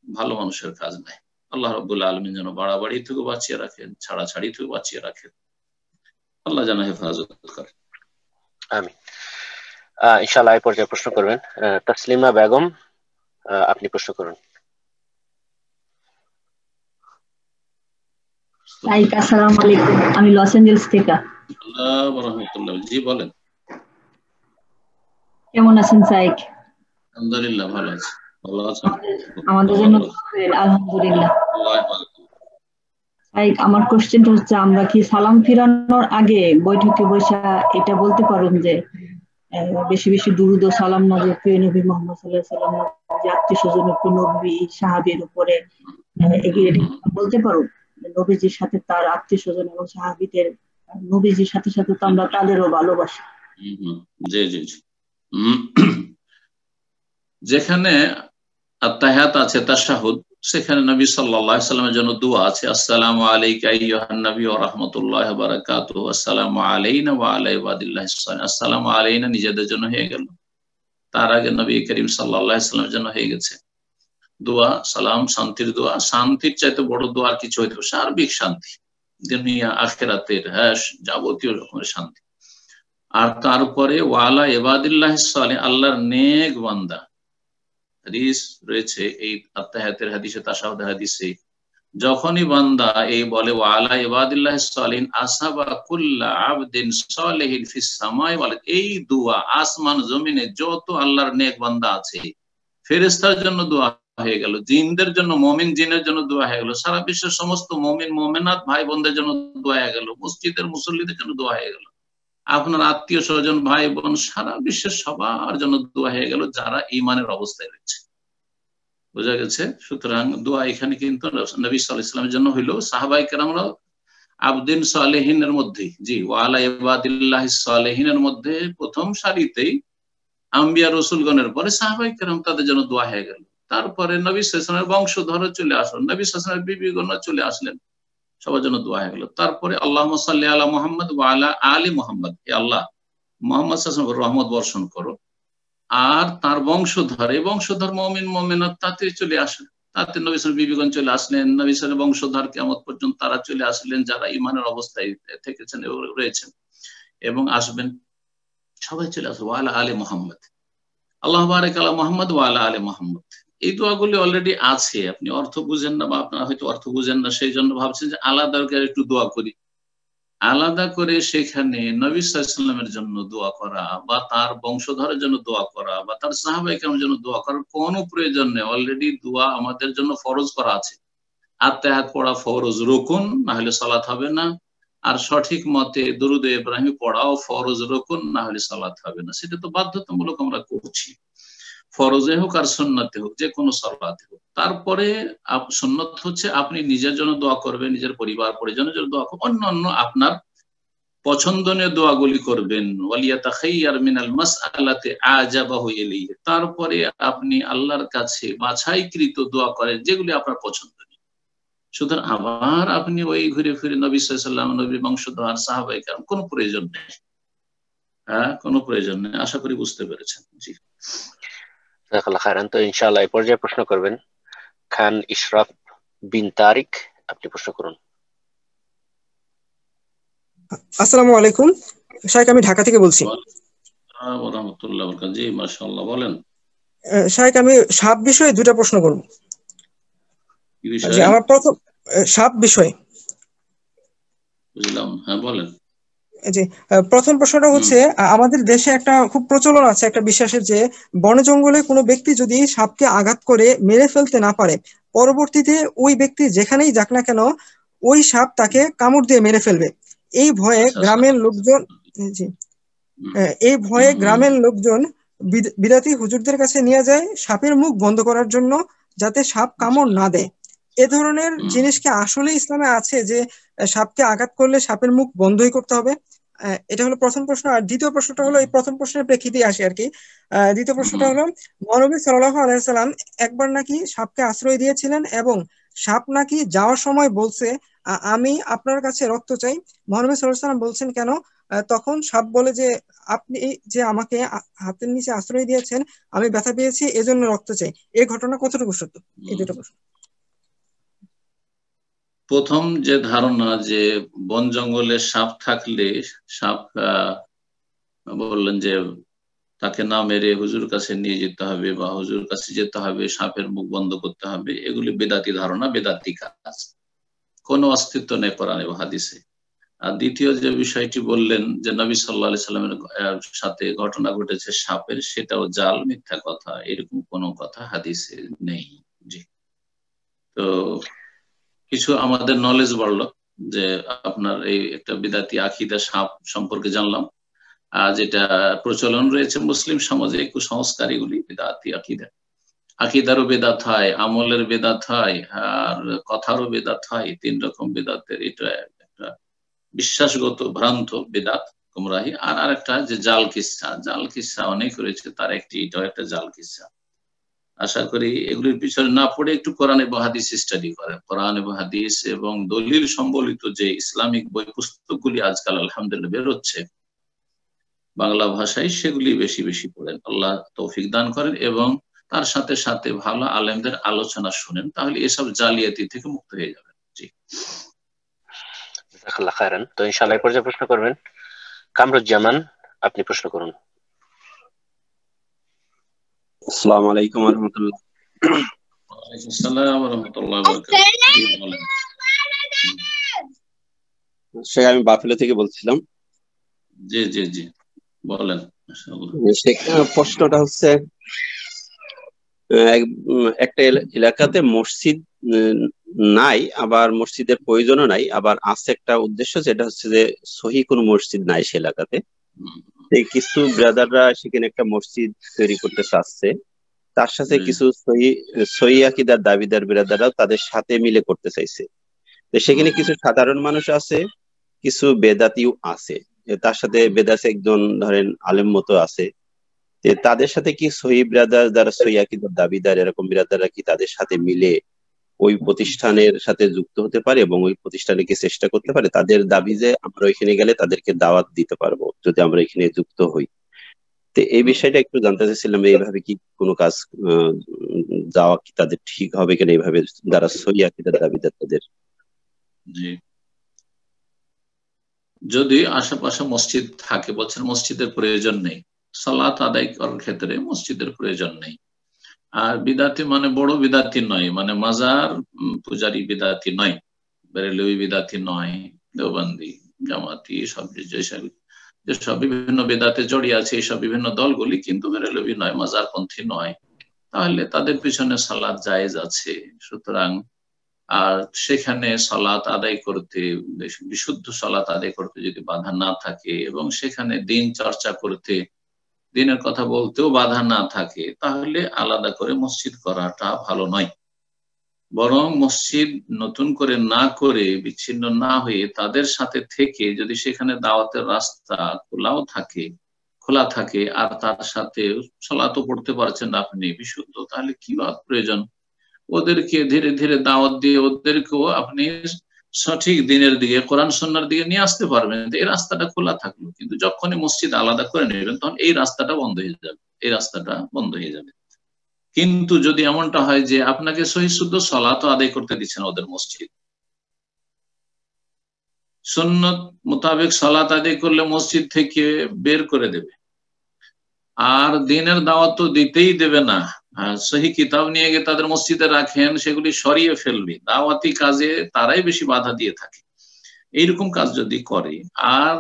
ভালো মানুষের কাজ নয়। আল্লাহ রাব্বুল আলামিন যেন বাড়াবাড়ি থেকে বাঁচিয়ে রাখেন, ছাড়াছাড়ি থেকে বাঁচিয়ে রাখেন, আল্লাহ যেন হেফাজত করেন। আমিন। ইনশাআল্লাহ এই পর্যায়ে প্রশ্ন করবেন তাসলিমা বেগম, আপনি প্রশ্ন করুন। আসসালামু আলাইকুম, আমি লস এঞ্জেলস থেকে। জি বলেন, কেমন আছেন সাইক? আলহামদুলিল্লাহ ভালো আছি। ভালো আছেন? আমাদের জন্য আলহামদুলিল্লাহ। সাইক, আমার কোশ্চেনটা হচ্ছে, আমরা কি সালাম ফিরানোর আগে বৈঠকে বসা এটা বলতে পারুন যে বেশি বেশি দুরূদ ও সালাম নজর প্রিয় নবী মুহাম্মদ সাল্লাল্লাহু আলাইহি ওয়াসাল্লাম, আত্মীয় স্বজনের উপর, নবী সাহাবীর উপরে এগিয়ে বলতে পারুন? নবীজির সাথে তার আত্মীয় স্বজন এবং সাহাবীদের, নবীজির সাথে সাথে তো আমরা তাদেরও ভালোবাসি। জি জি জি। যেখানে আত্তাহিয়াত আছে, তাশাহুদ, সেখানে নবী সাল্লাল্লাহু আলাইহি ওয়াসাল্লামের জন্য দোয়া আছে, আসসালামু আলাইকা আইয়ুহান নবী ওয়া রাহমাতুল্লাহি ওয়া বারাকাতুহু, আসসালামু আলাইনা ওয়া আলা ইবাদিল্লাহিস সালিহিন। আসসালামু আলাইনা নিজেদের জন্য হয়ে গেল, তার আগে নবী করিম সাল্লাল্লাহু আলাইহি ওয়াসাল্লামের জন্য হয়ে গেছে দোয়া, সালাম, শান্তির দোয়া। শান্তির চাইতে বড় দোয়া আর কিছু হইতে পারে? সার্বিক শান্তি, দুনিয়া আখিরাতের, যাবতীয় রকমের শান্তি। আর তারপরে ওয়ালা ইবাদিল্লাহিস সালিহিন, আল্লাহর নেক বান্দা। হাদিস রয়েছে এই আত্তাহিয়াতের হাদিসে, তাশাহুদের হাদিসে, যখনই বান্দা এই বলে ওয়ালা ইবাদিল্লাহিস সালিহিন আসাবা কুল্লা আবদিন সালিহিন ফিস সামাই ওয়াল, এই দোয়া আসমান জমিনে যত আল্লাহর নেক বান্দা আছে, ফেরেশতার জন্য দোয়া হয়ে গেল, জিনদের জন্য, মুমিন জিনের জন্য দোয়া হয়ে গেল, সারা বিশ্বের সমস্ত মুমিন মুমিনাত ভাই বোনদের জন্য দোয়া হয়ে গেল, মসজিদের মুসল্লিদের জন্য দোয়া হয়ে গেল, আপনার আত্মীয় স্বজন ভাই বোন সারা বিশ্বের সবার জন্য দোয়া হয়ে গেল, যারা ঈমানের অবস্থায় রয়েছে। বোঝা গেছে? সুতরাং দোয়া এখানে কিন্তু নবী সাল্লাল্লাহু আলাইহি ওয়াসাল্লামের জন্য হইলো, সাহাবায়ে কেরামরা আবদিন সালেহিনের মধ্যে, জি ওয়ালা ইবাদিল্লাহিস সালেহিনের মধ্যে প্রথম সারিতেই আম্বিয়া রাসূলগণের পরে সাহাবায়ে কেরাম, তাদের জন্য দোয়া হয়ে গেল। তারপরে নবী সাল্লাল্লাহু আলাইহি ওয়াসাল্লামের বংশধর চলে আসলেন, নবী সাল্লাল্লাহু আলাইহি ওয়াসাল্লামের বিবিগণ চলে আসলেন, সবার জন্য দোয়া হয়ে গেল। তারপরে আল্লাহুম্মা সাল্লি আলা মুহাম্মদ ওয়া আলা আলি মুহাম্মদ, হে আল্লাহ মুহাম্মদ সাল্লাল্লাহু আলাইহি ওয়াসাল্লামের রহমত বর্ষণ করো, আর তার বংশধর, এই বংশধর মুমিন মুমিনাত তাতে চলে আসেন, তাতে নবী সাল্লাল্লাহু আলাইহি ওয়াসাল্লাম বিবিগণ চলে আসলেন, নবী সাল্লাল্লাহু আলাইহি ওয়াসাল্লাম বংশধর কিয়ামত পর্যন্ত তারা চলে আসলেন, যারা ঈমানের অবস্থায় থেকেছেন এবং রয়েছেন এবং আসবেন, সবাই চলে আসবে। ওয়া আলা আলি মুহাম্মদ, আল্লাহু বারিক আলা মুহাম্মদ ওয়া আলা আলি মুহাম্মদ। এই দোয়াগুলি অলরেডি আছে, আপনি অর্থ বুঝেন না বা আপনারা হয়তো অর্থ বুঝেন না, সেই জন্য ভাবছেন যে আলাদা করে একটু দোয়া করি। আলাদা করে সেখানে নবী সাল্লাল্লাহু আলাইহি ওয়াসাল্লামের জন্য দোয়া করা বা তার বংশধরের জন্য দোয়া করা বা তার সাহাবায়ে কেরামের জন্য দোয়া করার কোনো প্রয়োজন নেই। অলরেডি দোয়া আমাদের জন্য ফরজ করা আছে। আত্তাহিয়াত পড়া ফরজ, রুকুন, না হলে সালাত হবে না। আর সঠিক মতে দরুদ ইব্রাহিম পড়াও ফরজ, রুকুন, না হলে সালাত হবে না। সেটা তো বাধ্যতামূলক আমরা করছি, ফরজে হোক আর সুন্নতে হোক, যে কোনো সালাতে হোক। তারপরে সুন্নত হচ্ছে আপনি নিজের জন্য দোয়া করবেন, নিজের পরিবার পরিজনের জন্য দোয়া করবেন, অন্যান্য আপনার পছন্দনীয় দোয়াগুলি করবেন। ওয়ালিয়াতাখাইয়ার মিনাল মাসআলাতি আজাবাহু ইলাইহি, তারপরে আপনি আল্লাহর কাছে বাছাইকৃত দোয়া করেন যেগুলি আপনার পছন্দনীয়। সুতরাং আবার আপনি ওই ঘুরে ফিরে নবী সাল্লাল্লাহু আলাইহি ওয়াসাল্লাম, নবী বংশধর, সাহাবায়ে কেরাম, কোনো প্রয়োজন নেই। কোনো প্রয়োজন নেই। আশা করি বুঝতে পেরেছেন। জি জাযাকাল্লাহ খায়রান। তো ইনশাআল্লাহ এই পর্যায়ে প্রশ্ন করবেন খান ইশরাফ বিন তারিক, আপনি প্রশ্ন করুন। আসসালামু আলাইকুম শাইখ, আমি ঢাকা থেকে বলছি। ওয়া রাহমাতুল্লাহি ওয়া বারাকাতুহু। জি মাশাআল্লাহ, বলেন। শাইখ, আমি সাপ বিষয়ে দুটো প্রশ্ন করব। কি বিষয়? জি, আমার প্রথম সাপ বিষয়। বুঝলাম, হ্যাঁ বলেন। জি, প্রথম প্রশ্নটা হচ্ছে, আমাদের দেশে একটা খুব প্রচলন আছে, একটা বিশ্বাসের, যে বনে জঙ্গলে কোনো ব্যক্তি যদি সাপকে আঘাত করে মেরে ফেলতে না পারে, পরবর্তীতে ওই ব্যক্তি যেখানেই যাক না কেন ওই সাপ তাকে কামড় দিয়ে মেরে ফেলবে। এই ভয়ে গ্রামের লোকজন, জি, এই ভয়ে গ্রামের লোকজন বিরাতি হুজুরদের কাছে নিয়ে যায় সাপের মুখ বন্ধ করার জন্য, যাতে সাপ কামড় না দেয়। এ ধরনের জিনিস কি আসলে ইসলামে আছে, যে সাপকে আঘাত করলে সাপের মুখ বন্ধই করতে হবে? এটা হলো প্রথম প্রশ্ন। আর দ্বিতীয় প্রশ্নটা হলো, এই প্রথম প্রশ্নের প্রেক্ষিতে আসি আর কি। দ্বিতীয় প্রশ্নটা হলো, নবী সাল্লাল্লাহু আলাইহি ওয়াসাল্লাম একবার নাকি সাপকে আশ্রয় দিয়েছিলেন এবং সাপ নাকি যাওয়ার সময় বলছে আমি আপনার কাছে রক্ত চাই। মহানবী সাল্লাল্লাহু আলাইহি ওয়াসাল্লাম বলছেন কেন? তখন সাপ বলে যে আপনি যে আমাকে হাতের নিচে আশ্রয় দিয়েছেন, আমি ব্যথা পেয়েছি, এজন্য রক্ত চাই। এই ঘটনা কতটুকু সত্য? এই দুটো প্রশ্ন। প্রথম যে ধারণা যে বন জঙ্গলে সাপ থাকলে সাপ বললেন যে তাকে না মেরে হুজুর কাছে নিয়ে যেতে হবে বা হুজুর কাছে যেতে হবে, সাপের মুখ বন্ধ করতে হবে, এগুলি বেদাতি ধারণা, বেদাতি কাজ, কোনো অস্তিত্ব নেই কোরআনে বা হাদিসে। আর দ্বিতীয় যে বিষয়টি বললেন যে নবী সাল্লাল্লাহু আলাইহি সাল্লামের সাথে ঘটনা ঘটেছে সাপের, সেটাও জাল, মিথ্যা কথা, এরকম কোনো কথা হাদিসে নেই। জি, তো কিছু আমাদের নলেজ বাড়লো যে আপনার এই একটা বিদাতি আকিদা সাপ সম্পর্কে জানলাম, যেটা প্রচলন রয়েছে মুসলিম সমাজে, কুসংস্কার, এগুলি বিদাতি আকিদা। আকিদারও বেদাত হয়, আমলের বেদাত হয়, আর কথারও বেদাত হয়। 3 রকম বেদাতের এটা একটা বিশ্বাসগত ভ্রান্ত বেদাত, গুমরাহি। আর আরেকটা যে জাল কিসসা, জাল কিসসা অনেক রয়েছে, তার একটি এটাও একটা জাল কিসসা। আশা করি এগুলির পিছনে না পড়ে একটু কোরআন এবং হাদিস স্টাডি করেন। কোরআন এবং হাদিস এবং দলিল সম্বলিত যে ইসলামিক বই পুস্তকগুলি আজকাল আলহামদুলিল্লাহ বেরোচ্ছে বাংলা ভাষায়, সেগুলি বেশি বেশি পড়েন। আল্লাহ তৌফিক দান করেন এবং তার সাথে সাথে ভালো আলেমদের আলোচনা শুনেন, তাহলে এসব জালিয়াতি থেকে মুক্ত হয়ে যাবেন। জি, জাযাকাল্লাহ খায়রান। তো ইনশাআল্লাহ এই পর্যায়ে প্রশ্ন করবেন কামরুজ্জামান, আপনি প্রশ্ন করুন। আসসালামু আলাইকুম ওয়া রাহমাতুল্লাহ। ওয়ালাইকুম আসসালাম ওয়া রাহমাতুল্লাহি ওয়া বারাকাতুহু। জি বলেন। শেখ, আমি বাফেলো থেকে বলছিলাম। জি জি জি বলেন। মাশাআল্লাহ। শেখ, প্রশ্নটা হচ্ছে একটা এলাকাতে মসজিদ নাই, আবার মসজিদের প্রয়োজনও নাই, আবার আছে একটা উদ্দেশ্য, যেটা হচ্ছে যে সহি কোনো মসজিদ নাই সে এলাকাতে। কিছু ব্রাদাররা সেখানে একটা মসজিদ তৈরি করতে চাচ্ছে, তার সাথে কিছু সহি আকীদার দাবিদার ব্রাদাররাও তাদের সাথে মিলে করতে চাইছে। তো সেখানে কিছু সাধারণ মানুষ আছে, কিছু বেদাতিও আছে, তার সাথে বেদাতি একজন ধরেন আলেম মতো আছে। তাদের সাথে কি সহি ব্রাদার যারা সহি আকীদার দাবিদার এরকম ব্রাদাররা কি তাদের সাথে মিলে ওই প্রতিষ্ঠানের সাথে যুক্ত হতে পারে এবং ওই প্রতিষ্ঠানে কি চেষ্টা করতে পারে? তাদের দাবি যে আমরা ওইখানে গেলে তাদেরকে দাওয়াত দিতে পারবো যদি আমরা এখানে যুক্ত হই। তো এই বিষয়টা একটু জানতে চাইছিলাম, এইভাবে কি কোনো কাজ যাওয়া কি তাদের ঠিক হবে কিনা, এইভাবে যারা সহি আকীদার দাবিদার তাদের? জি, যদি আশেপাশে মসজিদ থাকে, বলছেন মসজিদের প্রয়োজন নেই, সালাত আদায় করার ক্ষেত্রে মসজিদের প্রয়োজন নেই। আর বিদাতি মানে বড় বিদাতি নয়, মানে মাজার পূজারী বিদাতি নয়, বেরেলভি বিদাতি নয়, দেওবন্দি, জামাতি, সব যেসব বিভিন্ন বেদাতে জড়িয়ে আছে এইসব বিভিন্ন দলগুলি কিন্তু বেরেলভি নয়, মাজারপন্থী নয়, তাহলে তাদের পিছনে সালাত জায়েজ আছে। সুতরাং আর সেখানে সালাত আদায় করতে, বিশুদ্ধ সালাত আদায় করতে যদি বাধা না থাকে এবং সেখানে দিন চর্চা করতে, দিনের কথা বলতেও বাধা না থাকে, তাহলে আলাদা করে মসজিদ করাটা ভালো নয়। বরং মসজিদ নতুন করে না করে, বিচ্ছিন্ন না হয়ে তাদের সাথে থেকে যদি সেখানে দাওয়াতের রাস্তা খোলা থাকে আর তার সাথে সালাতও পড়তে পারছেন আপনি বিশুদ্ধ, তাহলে কি প্রয়োজন? ওদেরকে ধীরে ধীরে দাওয়াত দিয়ে ওদেরকেও আপনি সঠিক দিনের দিকে, কোরআন সুন্নাহর দিকে নিয়ে আসতে পারবেন। এই রাস্তাটা খোলা থাকলো, কিন্তু যখনই মসজিদ আলাদা করে নেবেন তখন এই রাস্তাটা বন্ধ হয়ে যাবে। কিন্তু যদি এমনটা হয় যে আপনাকে সহি শুদ্ধ সালাত আদায় করতে দিচ্ছেন ওদের মসজিদ, সুন্নত মোতাবেক সালাত আদায় করলে মসজিদ থেকে বের করে দেবে, আর দিনের দাওয়াত তো দিতেই দেবে না, সহি কিতাব নিয়ে গিয়ে তাদের মসজিদে রাখেন, সেগুলি সরিয়ে ফেলবে, দাওয়াতি কাজে তারাই বেশি বাধা দিয়ে থাকে, এইরকম কাজ যদি করে, আর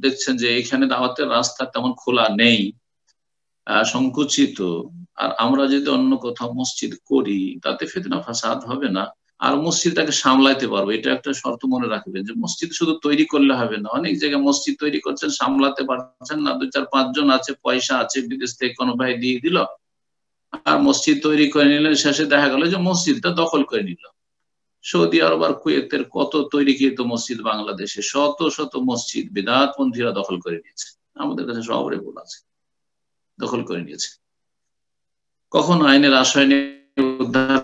দেখছেন যে এখানে দাওয়াতের রাস্তা তেমন খোলা নেই, সংকুচিত, আর আমরা যদি অন্য কোথাও মসজিদ করি তাতে ফিতনা ফাসাদ হবে না, আর মসজিদটাকে সামলাইতে পারবো। এটা একটা শর্ত মনে রাখবেন যে মসজিদ শুধু তৈরি করলে হবে না, অনেক জায়গায় মসজিদ তৈরি করছেন, সামলাতে পারছেন না, 2-4-5 জন আছে, পয়সা আছে, বিদেশ থেকে কোনো ভাই দিয়ে দিল আর মসজিদ তৈরি করে নিলেন, শেষে দেখা গেল যে মসজিদটা দখল করে নিল। সৌদি আরব আর কুয়েতের কত তৈরিকৃত মসজিদ বাংলাদেশে, শত শত মসজিদ বিদআতপন্থীরা দখল করে নিয়েছে, আমাদের কাছে সব রেকর্ড আছে, দখল করে নিয়েছে। কখন আইনের আশ্রয় নিয়ে উদ্ধার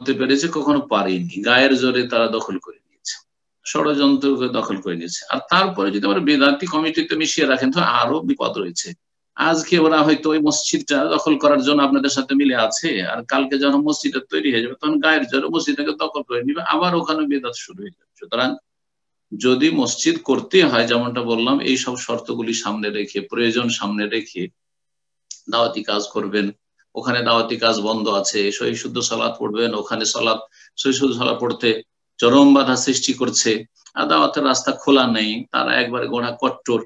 করতে পেরেছে, কখনো পারেনি, গায়ের জোরে তারা দখল করে নিয়েছে, ষড়যন্ত্রকে দখল করে নিয়েছে। আর তারপরে যদি আমরা বেদাতি কমিটিতে মিশিয়ে রাখেন তো আরো বিপদ রয়েছে। আজকে ওরা হয়তো ওই মসজিদটা দখল করার জন্য আপনাদের সাথে মিলে আছে, আর কালকে যখন মসজিদটা তৈরি হয়ে যাবে তখন গায়ের জোরে মসজিদটাকে দখল করে নিবে, আবার ওখানে বেদাত শুরু হয়ে যাবে। সুতরাং যদি মসজিদ করতে হয়, যেমনটা বললাম, এই সব শর্তগুলি সামনে রেখে, প্রয়োজন সামনে রেখে দাওয়াতি কাজ করবেন। ওখানে দাওয়াতি কাজ বন্ধ আছে, সহি শুদ্ধ সালাত পড়বেন, ওখানে সহি শুদ্ধ সালাত পড়তে চরম বাধা সৃষ্টি করছে, আর দাওয়াতের রাস্তা খোলা নেই, তারা একবারে গোড়া কট্টর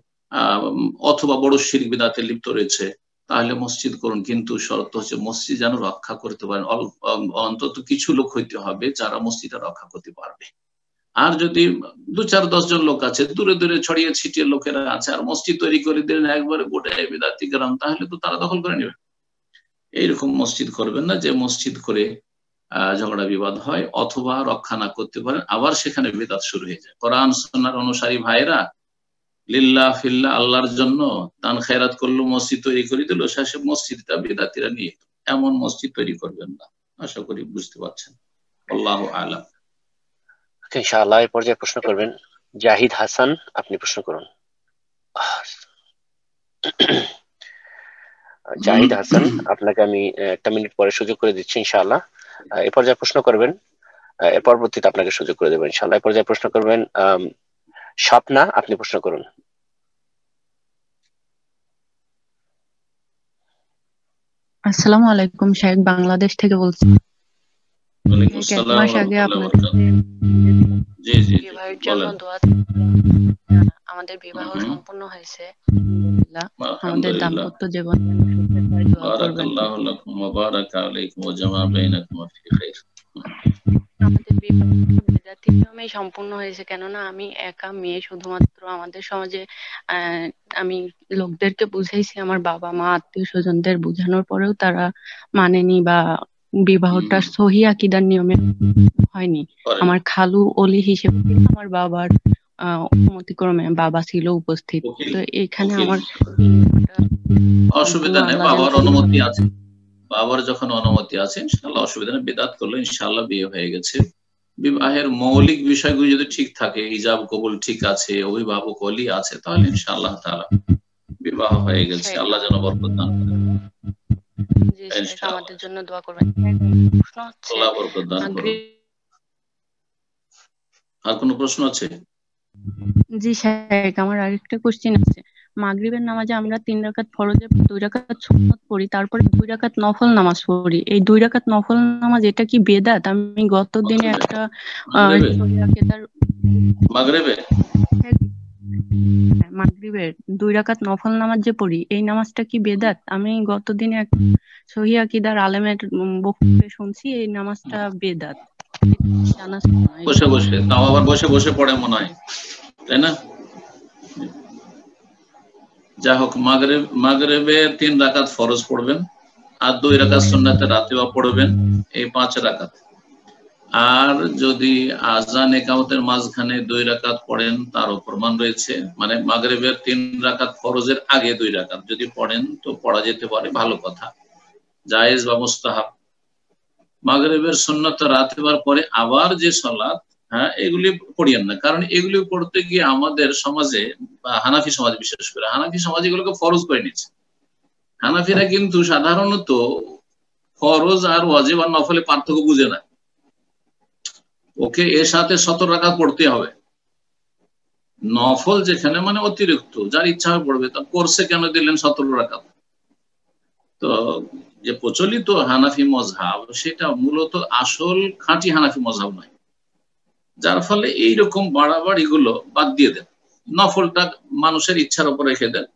অথবা বড় শিরক বিদআতে লিপ্ত রয়েছে, তাহলে মসজিদ করুন। কিন্তু শর্ত হচ্ছে মসজিদ যেন রক্ষা করতে পারেন, অন্তত কিছু লোক হইতে হবে যারা মসজিদটা রক্ষা করতে পারবে। আর যদি 2-4-10 জন লোক আছে, দূরে দূরে ছড়িয়ে ছিটিয়ে লোকেরা আছে, আর মসজিদ তৈরি করে দিলেন একবারে গোটায় বিদআতি গ্রাম, তাহলে তো তারা দখল করে নেবে। এইরকম মসজিদ করবেন না যে মসজিদ করে ঝগড়া বিবাদ হয় অথবা রক্ষা না করতে পারেন, আবার সেখানে বিদআত শুরু হয়ে যায়। কোরআন সুন্নাহর অনুসারী ভাইরা লিল্লাহ ফিল্লাহ আল্লাহর জন্য দান খেরাত করলো, মসজিদ তৈরি করে দিল, শেষে মসজিদটা বিদআতিরা নিয়ে, এমন মসজিদ তৈরি করবেন না। আশা করি বুঝতে পারছেন। আল্লাহু আ'লাম। ইনশাআল্লাহ এই পর্যায়ে প্রশ্ন করবেন জাহিদ হাসান, আপনি প্রশ্ন করুন। জাহিদ হাসান, আপনাকে আমি 1 মিনিট পরে সুযোগ করে দিচ্ছি ইনশাআল্লাহ। এই পর্যায়ে প্রশ্ন করবেন, এর পরবর্তীতে আপনাকে সুযোগ করে দেবেন ইনশাআল্লাহ। এই পর্যায়ে প্রশ্ন করবেন স্বপ্না, আপনি প্রশ্ন করুন। আসসালামু আলাইকুম, শাইখ বাংলাদেশ থেকে বলছি। ওয়ালাইকুম এক আসসালাম মাস ওয়া আগে রাহমাতুল্লাহি আপনার ওয়া বারাকাতুহু। জি জি বিবাহের জন্য বলেন। দোয়া আমাদের বিবাহ সম্পূর্ণ হয়েছে আলহামদুলিল্লাহ। আমাদের আলহামদুলিল্লাহ, দাম্পত্য জীবন সুখের দোয়া করবেন। বারাকাল্লাহু লাকুম ওয়া বারাকা আলাইকুম ওয়া জামা বাইনাকুম ফি খাইর। আমাদের বিবাহ বেদাতি নিয়মে সম্পূর্ণ হয়েছে, কেননা আমি একা মেয়ে, শুধুমাত্র আমাদের সমাজে আমি লোকদেরকে বুঝাইছি, আমার বাবা মা আত্মীয় স্বজনদের বুঝানোর পরেও তারা মানেনি বা বিবাহটা সহি আকীদার নিয়মে হয়নি। আমার খালু অলি হিসেবে আমার বাবার অনুমতিক্রমে বাবা ছিল উপস্থিত, তো এখানে আমার অসুবিধা নেই, বাবার অনুমতি আছে, বাবার যখন অনুমতি আছে ইনশাআল্লাহ অসুবিধা নেই। বিদআত করলে ইনশাআল্লাহ বিয়ে হয়ে গেছে। বিবাহের মৌলিক বিষয়গুলো যদি ঠিক থাকে, হিজাব কবুল ঠিক আছে, অভিভাবক অলি আছে, তাহলে ইনশাআল্লাহ তাআলা বিবাহ হয়ে গেছে। আল্লাহ যেন বরকত দান করেন। আমাদের জন্য দোয়া করবেন। প্রশ্ন হচ্ছে আল্লাহ বরকত দান করুন। আর কোনো প্রশ্ন আছে? জি শাইখ, আমার আরেকটা কোশ্চেন আছে। মাগরিবের নামাজে আমরা 3 রাকাত ফরজে 2 রাকাত সুন্নাত পড়ি, তারপরে 2 রাকাত নফল নামাজ পড়ি। এই 2 রাকাত নফল নামাজ এটা কি বেদাত? আমি গত দিনে একটা মাগরিবের 2 রাকাত নফল নামাজ যে পড়ি, এই নামাজটা কি বেদাত? আমি গত দিনে এক সহি আকীদার আলেমের বক্তব্যে শুনছি এই নামাজটা বেদাত। বসে বসে, তাও আবার বসে বসে পড়ে মনে হয়, তাই না? যা হোক, মাগরিবে 3 রাকাত ফরজ পড়বেন, আর 2 রাকাত সুন্নাতে রাতেও পড়বেন, এই 5 রাকাত। আর যদি আযান ইকামতের মাঝখানে 2 রাকাত পড়েন, তারও প্রমাণ রয়েছে। মানে মাগরিবের 3 রাকাত ফরজের আগে 2 রাকাত যদি পড়েন তো পড়া যেতে পারে, ভালো কথা, জায়েজ বা মুস্তাহাব। মাগরিবের সুন্নাত রাতে পরে আবার যে সালাত, এগুলি পড়িয়েন না, কারণ এগুলি পড়তে গিয়ে আমাদের সমাজে বা হানাফি সমাজ, বিশেষ করে হানাফি সমাজ এগুলোকে ফরজ করে নিচ্ছে। হানাফিরা কিন্তু সাধারণত ফরজ আর ওয়াজিব আর নফলে পার্থক্য বুঝে না। ওকে এর সাথে 17 রাকাত পড়তে হবে, নফল যেখানে মানে অতিরিক্ত যার ইচ্ছা হয় পড়বে, তা কোর্সে কেন দিলেন 17 রাকাত? তো যে প্রচলিত হানাফি মজহাব সেটা মূলত আসল খাঁটি হানাফি মজহাব নয়, যার ফলে এইরকম বাড়াবাড়ি গুলো বাদ দিয়ে দেন, নফলটা মানুষের ইচ্ছার উপর রেখে দেন।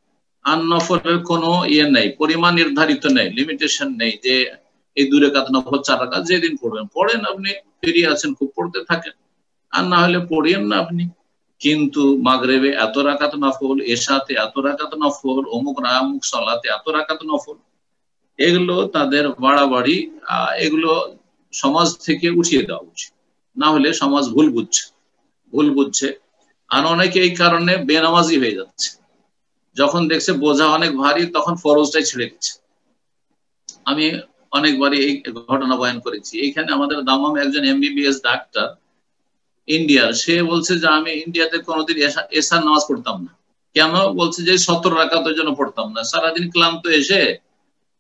আর নফলের কোনো নেই, পরিমাণ নির্ধারিত নেই, লিমিটেশন নেই যে এই 2 রাকাত নফল 4 রাকাত যেদিন পড়বেন পড়েন, আপনি ফিরে আছেন খুব পড়তে থাকেন, আর না হলে পড়েন না আপনি। কিন্তু মাগরিবে এত রাকাত নফল, এশাতে এত রাকাত নফল, অমুক সালাতে এত রাকাত নফল, এগুলো তাদের বাড়াবাড়ি, এগুলো সমাজ থেকে উঠিয়ে দেওয়া উচিত, না হলে সমাজ ভুল বুঝছে। আর অনেকে এই কারণে বেনামাজি হয়ে যাচ্ছে, যখন দেখছে বোঝা অনেক ভারী তখন ফরজটাই ছেড়ে দিচ্ছে। আমি অনেকবারই এই ঘটনা বয়ান করেছি। এখানে আমাদের দামাম একজন MBBS ডাক্তার ইন্ডিয়ার, সে বলছে যে আমি ইন্ডিয়াতে কোনোদিন এশার নামাজ পড়তাম না। কেন? বলছে যে 17 রাকাতের জন্য পড়তাম না। সারাদিন ক্লান্ত এসে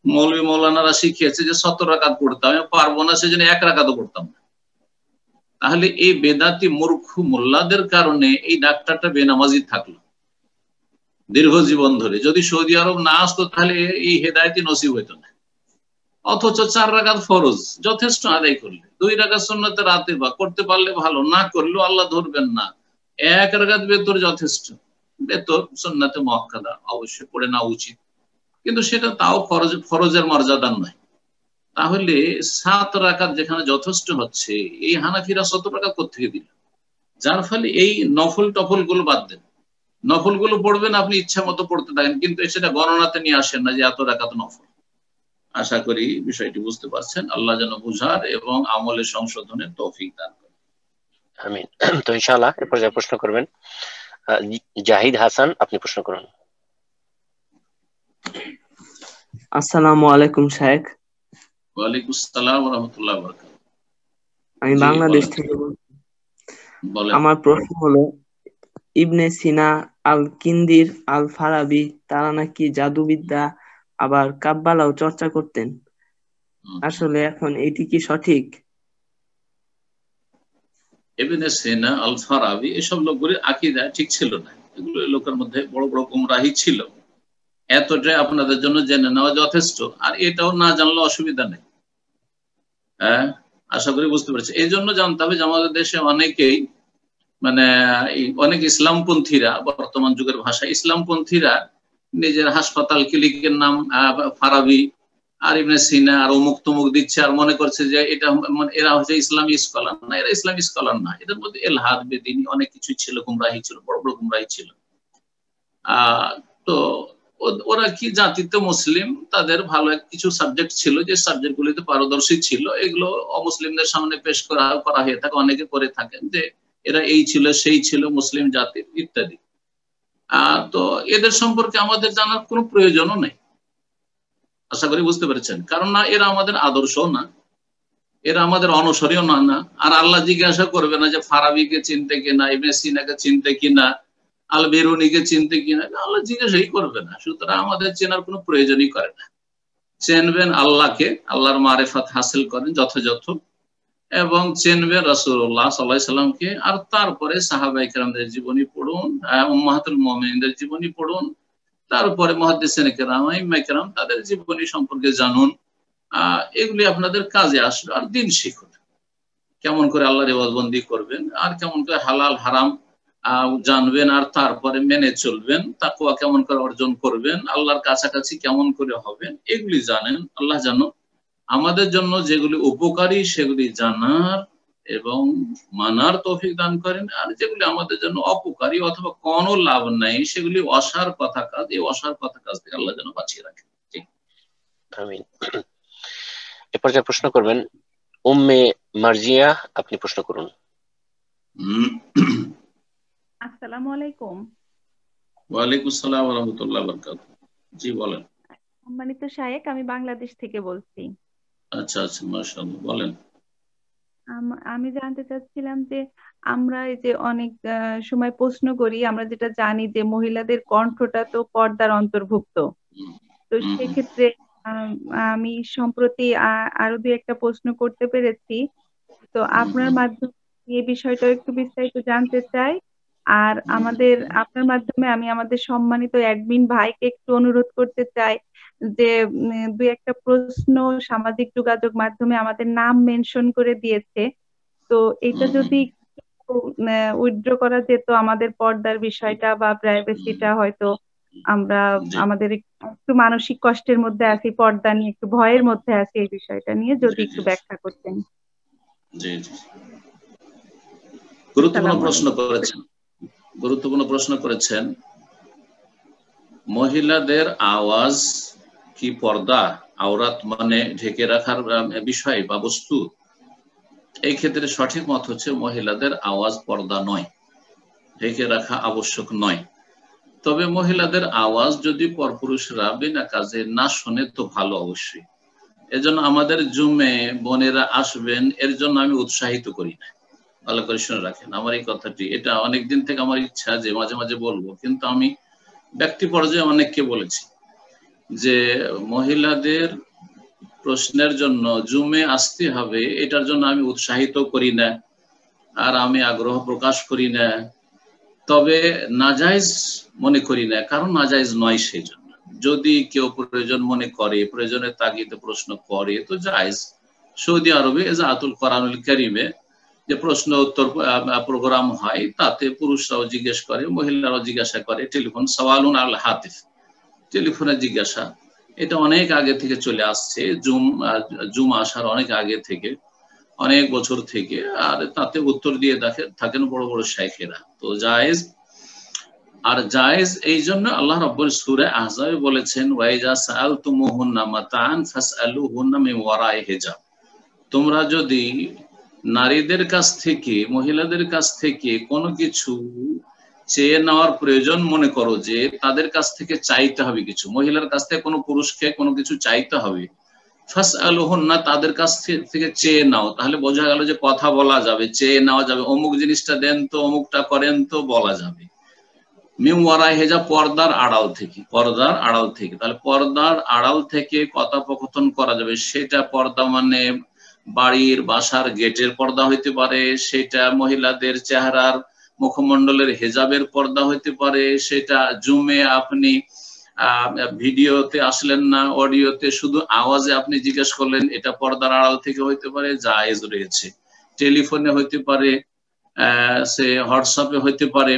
মৌলভী মৌলানারা শিখিয়েছে যে 17 রাকাত পড়তে, আমি পারবো না, সেজন্য 1 রাকাতও পড়তাম না। তাহলে এই বেদাতি মূর্খ মোল্লাদের কারণে এই ডাক্তারটা বেনামাজি থাকলো দীর্ঘ জীবন ধরে। যদি সৌদি আরব না আসতো তাহলে এই হেদায়েতি নসিব হইতো না। অথচ 4 রাকাত ফরজ যথেষ্ট আদায় করলে, 2 রাকাত সুন্নতে রাতে বা করতে পারলে ভালো, না করলেও আল্লাহ ধরবেন না। 1 রাকাত বেতর যথেষ্ট, বেতর সুন্নতে মুআক্কাদা অবশ্যই পড়ে না উচিত, কিন্তু সেটা তাও ফরজের মর্যাদা নয়। তাহলে 7 রাকাত যেখানে যথেষ্ট হচ্ছে, এই হানাফিরা 17 রাকাত কোত্থেকে দিল? যার ফলে এই নফল টফল গুলো বাদ দেন, নফল গুলো পড়বেন আপনি ইচ্ছা মতো পড়তে থাকেন, কিন্তু সেটা গণনাতে নিয়ে আসেন না যে এত রাকাত নফল। আশা করি বিষয়টি বুঝতে পারছেন। আল্লাহ যেন বুঝার এবং আমলের সংশোধনের তৌফিক দান করেন। আমিন। তো ইনশাআল্লাহ এরপর যা প্রশ্ন করবেন জাহিদ হাসান, আপনি প্রশ্ন করুন। আসসালামু আলাইকুম শায়েখ। ওয়ালাইকুম আসসালাম ওয়া রাহমাতুল্লাহি ওয়া বারাকাতুহু। আমি বাংলাদেশ থেকে বলছি। আমার প্রশ্ন হলো, ইবনে সিনা, আল কিন্দির, আল ফারাবি তারা নাকি জাদুবিদ্যা আবার কাব্বালাও চর্চা করতেন, আসলে এখন এটি কি সঠিক? ইবনে সিনা, আল ফারাবি এসব লোকগুলির আকীদা ঠিক ছিল না। এগুলো লোকের মধ্যে বড় বড় গুমরাহি ছিল। এতটাই আপনাদের জন্য জেনে নেওয়া যথেষ্ট, আর এটাও না জানলে অসুবিধা নেই। হ্যাঁ, আশা করি বুঝতে পারছি। এই জন্য জানতে হবে যে আমাদের দেশে অনেকেই মানে অনেক ইসলামপন্থীরা, বর্তমান যুগের ভাষা ইসলামপন্থীরা নিজের হাসপাতাল ক্লিনিকের নাম ফারাবি আর ইবনে সিনা আর অমুক তমুক দিচ্ছে, আর মনে করছে যে এটা এরা হচ্ছে ইসলামী স্কলার। না, এরা ইসলামী স্কলার না, এদের মধ্যে এলহাদ বেদিনী অনেক কিছু ছিল, গুমরাহি ছিল, বড় বড় গুমরাহি ছিল। তো ওরা কি জাতিতে মুসলিম, তাদের ভালো কিছু সাবজেক্ট ছিল, যে সাবজেক্ট গুলিতে পারদর্শী ছিল, এগুলো অমুসলিমদের সামনে পেশ করা হয়ে থাকে, অনেকে করে থাকেন যে এরা এই ছিল সেই ছিল মুসলিম জাতির ইত্যাদি। তো এদের সম্পর্কে আমাদের জানার কোনো প্রয়োজনও নেই, আশা করি বুঝতে পেরেছেন। কারণ না, এরা আমাদের আদর্শ না, এরা আমাদের অনুসরীয় না। আর আল্লাহ জিজ্ঞাসা করবে না যে ফারাবিকে চিনতে কিনা, ইবনে সিনাকে চিনতে কিনা, আল বেরুনিকে চিনতে কিনা, আল্লাহ জিজ্ঞাসাই করবে না। সুতরাং আমাদের চেনার কোনো প্রয়োজনই করে না। চেনবেন আল্লাহকে, আল্লাহর মারিফাত হাসিল করেন যথাযথ, এবং চেনবেন রাসূলুল্লাহ সাল্লাল্লাহু আলাইহি সাল্লামকে, আর তারপরে সাহাবায়ে কেরামদের জীবনী পড়ুন, উম্মাহাতুল মুমিনিনদের জীবনী পড়ুন, তারপরে মুহাদ্দিসিনে কেরাম, আইম্মায়ে কেরাম তাদের জীবনী সম্পর্কে জানুন। এগুলি আপনাদের কাজে আসবে। আর দিন শিখুন, কেমন করে আল্লাহর ইবাদতবন্দি করবেন, আর কেমন করে হালাল হারাম জানবেন, আর তারপরে মেনে চলবেন, তাকওয়া কেমন করে অর্জন করবেন, আল্লাহর কাছাকাছি কেমন করে হবেন, এগুলি জানেন। আল্লাহ যেন আমাদের জন্য যেগুলি উপকারী সেগুলি জানার এবং মানার তৌফিক দান করেন, আর যেগুলি আমাদের জন্য অপকারী অথবা কোনো লাভ নাই সেগুলি অসার কথা কাজ, এই অসার কথা কাজ থেকে আল্লাহ যেন বাঁচিয়ে রাখেন। আমিন। এরপর যা প্রশ্ন করবেন উম্মে মার্জিয়া, আপনি প্রশ্ন করুন। আসসালামু আলাইকুম। ওয়ালাইকুম আসসালাম ওয়া রাহমাতুল্লাহি ওয়া বারাকাতুহু। জি বলেন। সম্মানিত শায়েখ, আমি বাংলাদেশ থেকে বলছি। আচ্ছা আচ্ছা, মাশাআল্লাহ, বলেন। আমি জানতে চাচ্ছিলাম যে আমরা এই যে অনেক সময় প্রশ্ন করি, আমরা যেটা জানি যে মহিলাদের কণ্ঠটা তো পর্দার অন্তর্ভুক্ত, তো সেক্ষেত্রে আমি সম্প্রতি আরো দুই একটা প্রশ্ন করতে পেরেছি, তো আপনার মাধ্যমে এই বিষয়টা একটু বিস্তারিত জানতে চাই। আর আপনার মাধ্যমে আমি আমাদের সম্মানিত অ্যাডমিন ভাইকে একটু অনুরোধ করতে চাই যে দুই একটা প্রশ্ন সামাজিক যোগাযোগ মাধ্যমে আমাদের নাম মেনশন করে দিয়েছে, তো এটা যদি উইথড্র করা যেত, আমাদের পর্দার বিষয়টা বা প্রাইভেসিটা, হয়তো আমরা আমাদের একটু মানসিক কষ্টের মধ্যে আছি, পর্দা নিয়ে একটু ভয়ের মধ্যে আছি, এই বিষয়টা নিয়ে যদি একটু ব্যাখ্যা করতেন। জি জি, গুরুত্বপূর্ণ প্রশ্ন করেছেন। মহিলাদের আওয়াজ কি পর্দা, আওরাত মানে ঢেকে রাখার বিষয় বা বস্তু? এই ক্ষেত্রে সঠিক মত হচ্ছে মহিলাদের আওয়াজ পর্দা নয়, ঢেকে রাখা আবশ্যক নয়। তবে মহিলাদের আওয়াজ যদি পরপুরুষরা বিনা কাজে না শোনে তো ভালো, অবশ্যই। এজন্য আমাদের জুমে বোনেরা আসবেন এর জন্য আমি উৎসাহিত করি না। ভালো করে শুনে রাখেন আমার এই কথাটি, এটা অনেকদিন থেকে আমার ইচ্ছা যে মাঝে মাঝে বলবো, কিন্তু আমি ব্যক্তি পর্যায়ে অনেককে বলেছি যে মহিলাদের প্রশ্নের জন্য জুমে আসতে হবে, এটার জন্য আমি উৎসাহিত করি না আর আমি আগ্রহ প্রকাশ করি না, তবে নাজায়েজ মনে করি না, কারণ নাজায়েজ নয়। সেই জন্য যদি কেউ প্রয়োজন মনে করে, প্রয়োজনের তাগিদে প্রশ্ন করে তো জায়েজ। সৌদি আরবে এজাতুল কোরআনুল কারীমে যে প্রশ্ন উত্তর প্রোগ্রাম হয় তাতে পুরুষরাও জিজ্ঞেস করে, মহিলারাও জিজ্ঞাসা করে। টেলিফোন সওয়ালুন আল হাতিফ, টেলিফোনে জিজ্ঞাসা, এটা অনেক আগে থেকে চলে আসছে, জুম আসার অনেক আগে থেকে, অনেক বছর থেকে, আর তাতে উত্তর দিয়ে থাকেন বড় বড় শাইখেরা। তো জায়েজ। আর জায়েজ এই জন্য আল্লাহ রাব্বুল সূরা আহজাবে বলেছেন, ওয়াইজা সাআলতুমুহুন্না মাতাআন ফাসআলুহুন্না মিন ওয়ারাই হিজাব। তোমরা যদি নারীদের কাছ থেকে, মহিলাদের কাছ থেকে কোনো কিছু চেয়ে নেওয়ার প্রয়োজন মনে করো, যে তাদের কাছ থেকে চাইতে হবে কিছু, মহিলার কাছ থেকে কোনো পুরুষকে কোনো কিছু চাইতে হবে, ফাসআলুহুন্না, তাদের কাছ থেকে চেয়ে নাও, তাহলে বোঝা গেল যে কথা বলা যাবে, চেয়ে নেওয়া যাবে, অমুক জিনিসটা দেন তো, অমুকটা করেন তো, বলা যাবে। মিন ওয়ারাই হিজাব, পর্দার আড়াল থেকে, পর্দার আড়াল থেকে। তাহলে পর্দার আড়াল থেকে কথোপকথন করা যাবে। সেটা পর্দা মানে বাড়ির বাসার গেটের পর্দা হইতে পারে, সেটা মহিলাদের চেহারার মুখমণ্ডলের হেজাবের পর্দা হইতে পারে, সেটা জুমে আপনি ভিডিওতে আসলেন না, অডিওতে শুধু আওয়াজে আপনি জিজ্ঞেস করলেন, এটা পর্দার আড়াল থেকে হইতে পারে, জায়েজ রয়েছে। টেলিফোনে হইতে পারে, সে হোয়াটসঅ্যাপে হইতে পারে।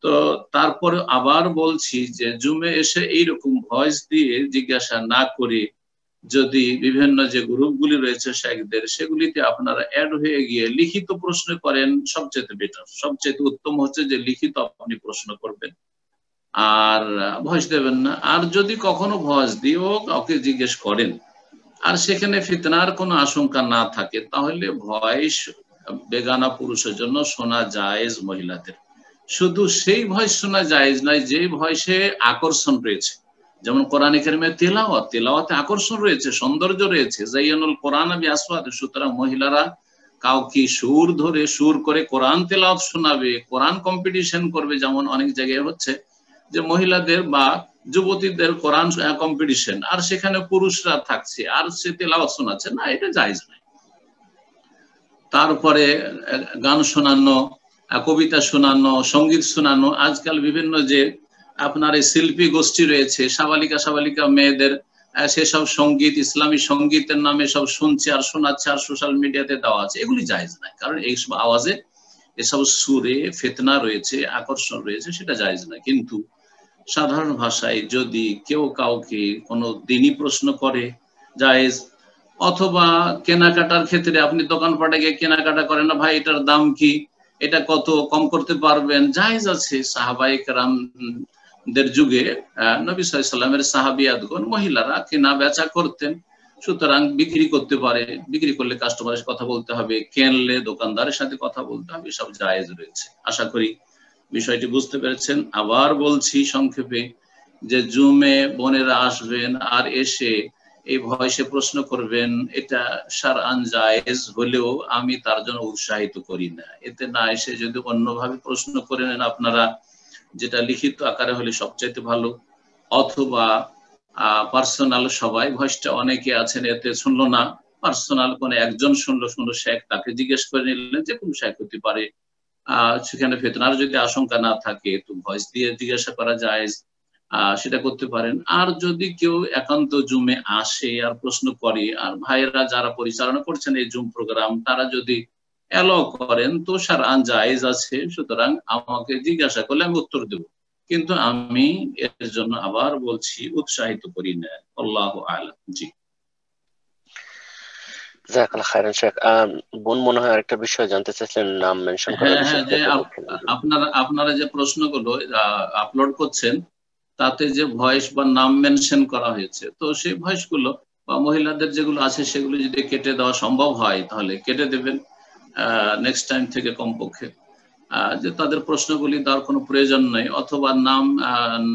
তো তারপরে আবার বলছি যে জুমে এসে এইরকম ভয়েস দিয়ে জিজ্ঞাসা না করে যদি বিভিন্ন যে গ্রুপগুলি রয়েছে শেখদের, সেগুলিতে আপনারা অ্যাড হয়ে গিয়ে লিখিত প্রশ্ন করেন, সবচেয়ে বেটার, সবচেয়ে উত্তম হচ্ছে যে লিখিত আপনি প্রশ্ন করবেন আর ভয়েস দেবেন না। আর যদি কখনো ভয়েস দিয়েও কাউকে জিজ্ঞেস করেন আর সেখানে ফিতনার কোনো আশঙ্কা না থাকে, তাহলে ভয়েস বেগানা পুরুষের জন্য শোনা জায়েজ মহিলাদের। শুধু সেই ভয়েস শোনা জায়েজ নয় যে ভয়েসে আকর্ষণ রয়েছে, যেমন কোরআন কারীমের তেলাওয়াত, তেলাওয়াতে আকর্ষণ রয়েছে, সৌন্দর্য রয়েছে, যাইয়ানুল কোরআন বিআসওয়াত। সুতরাং মহিলারা কাউকে সুর ধরে সুর করে কোরআন তেলাওয়াত শোনাবে, কোরআন কম্পিটিশন করবে, যেমন অনেক জায়গায় হচ্ছে যে মহিলাদের বা যুবতীদের কোরআন কম্পিটিশন, আর সেখানে পুরুষরা থাকছে আর সে তেলাওয়াত শোনাচ্ছে, না, এটা জায়েজ নয়। তারপরে গান শোনানো, কবিতা শোনানো, সঙ্গীত শোনানো। আজকাল বিভিন্ন যে আপনার এই শিল্পী গোষ্ঠী রয়েছে, সাবালিকা মেয়েদের সেসব সঙ্গীত, ইসলামী সঙ্গীতের নামে সব শুনছে আর শোনাচ্ছে আর সোশ্যাল মিডিয়াতে দেওয়া আছে, এগুলি জায়েজ নয়। কারণ এইসব আওয়াজে, এসব সুরে ফিতনা রয়েছে, আকর্ষণ রয়েছে, সেটা জায়েজ নয়। কিন্তু সাধারণ ভাষায় যদি কেউ কাউকে কোনো দিনই প্রশ্ন করে, জায়েজ। অথবা কেনাকাটার ক্ষেত্রে আপনি দোকানপাটে গিয়ে কেনাকাটা করেন, না ভাই এটার দাম কি, এটা কত, কম করতে পারবেন, জায়েজ আছে। সাহাবায়ে কেরামদের যুগে নবী সাল্লাল্লাহু আলাইহি ওয়াসাল্লামের সাহাবিয়াতগণ মহিলারা কেনা বেচা করতেন, সুতরাং বিক্রি করতে পারে, বিক্রি করলে কাস্টমারের সাথে কথা বলতে হবে, কিনলে দোকানদারের সাথে কথা বলতে হবে, সব জায়েজ রয়েছে। আশা করি বিষয়টি বুঝতে পেরেছেন। আবার বলছি সংক্ষেপে যে জুমে বোনেরা আসবেন আর এসে এই ভয়েসে প্রশ্ন করবেন, এটা শারআন জায়েজ হলেও আমি তার জন্য উৎসাহিত করি না। এতে না এসে যদি অন্যভাবে প্রশ্ন করে নেন আপনারা, যেটা লিখিত আকারে হলে সবচাইতে ভালো, অথবা পার্সোনাল সবাই, ভয়েসটা অনেকে আছেন এতে শুনলো না, পার্সোনাল কোনো একজন শুনলো শেখ, তাকে জিজ্ঞেস করে নিলেন, যে কোন শেখ হতে পারে, সেখানে ফিতনার যদি আশঙ্কা না থাকে তো ভয়েস দিয়ে জিজ্ঞাসা করা যায়, সেটা করতে পারেন। আর যদি কেউ একান্ত জুমে আসে আর প্রশ্ন করে, আর ভাইয়েরা যারা পরিচালনা করছেন এই জুম প্রোগ্রাম, তারা যদি এলাও করেন তো শারআন জায়েজ আছে। সুতরাং আমাকে জিজ্ঞাসা করলে আমি উত্তর দেব, কিন্তু আমি এর জন্য আবার বলছি উৎসাহিত করি না। আল্লাহু আ'লাম। জি, জাযাকাল্লাহ খাইরান শেখ। বোন মনে হয় আরেকটা বিষয় জানতে চাইছিলেন, নাম মেনশন করার বিষয়টা। আপনারা যে প্রশ্নগুলো আপলোড করছেন তাতে যে ভয়েস বা নাম মেনশন করা হয়েছে, তো সেই ভয়েসগুলো বা মহিলাদের যেগুলো আছে সেগুলো যদি কেটে দেওয়া সম্ভব হয় তাহলে কেটে দেবেন নেক্সট টাইম থেকে, কমপক্ষে যে তাদের প্রশ্নগুলি দেওয়ার কোনো প্রয়োজন নেই। অথবা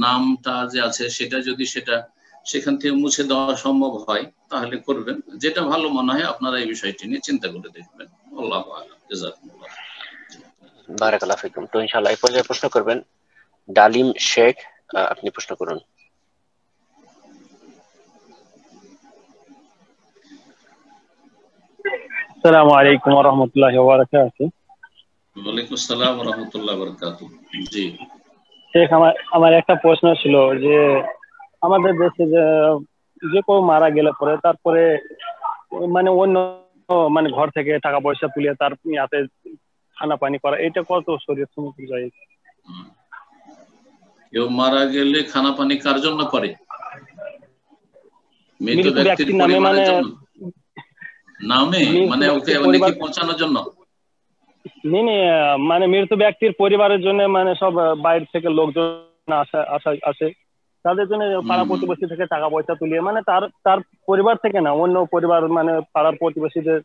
নামটা যে আছে সেটা যদি সেটা সেখান থেকে মুছে দেওয়া সম্ভব হয় তাহলে করবেন, যেটা ভালো মনে হয় আপনারা এই বিষয়টি নিয়ে চিন্তা করে দেখবেন। আল্লাহু আ'লাম। জাযাকুমুল্লাহ। বারাকাল্লাহু ফিকুম। তো ইনশাআল্লাহ এই পর্যায়ে প্রশ্ন করবেন ডালিম শেখ, আপনি প্রশ্ন করুন। আসসালামু আলাইকুম ওয়া রাহমাতুল্লাহি ওয়া বারাকাতুহু। ওয়ালাইকুম আসসালাম ওয়া রাহমাতুল্লাহি ওয়া বারাকাতুহু। জি শেখ, আমার একটা প্রশ্ন ছিল যে আমাদের দেশে যে কেউ মারা গেলে পরে তারপরে মানে অন্য মানে ঘর থেকে টাকা পয়সা তুলে তার ইয়াতে খানা পানি করা, এটা কত শরীয়ত সম্মত জায়েজ? কেউ মারা গেলে খানা পানি কার জন্য করে? মৃত ব্যক্তির নামে, মানে নামে মানে ওকে অনেকে পৌঁছানোর জন্য? মানে মৃত ব্যক্তির পরিবারের জন্য, মানে সব বাইরে থেকে লোকজন আসে তাদের জন্য পাড়া প্রতিবেশী থেকে টাকা পয়সা তুলিয়ে, মানে তার পরিবার থেকে না, অন্য পরিবার মানে পাড়ার প্রতিবেশীদের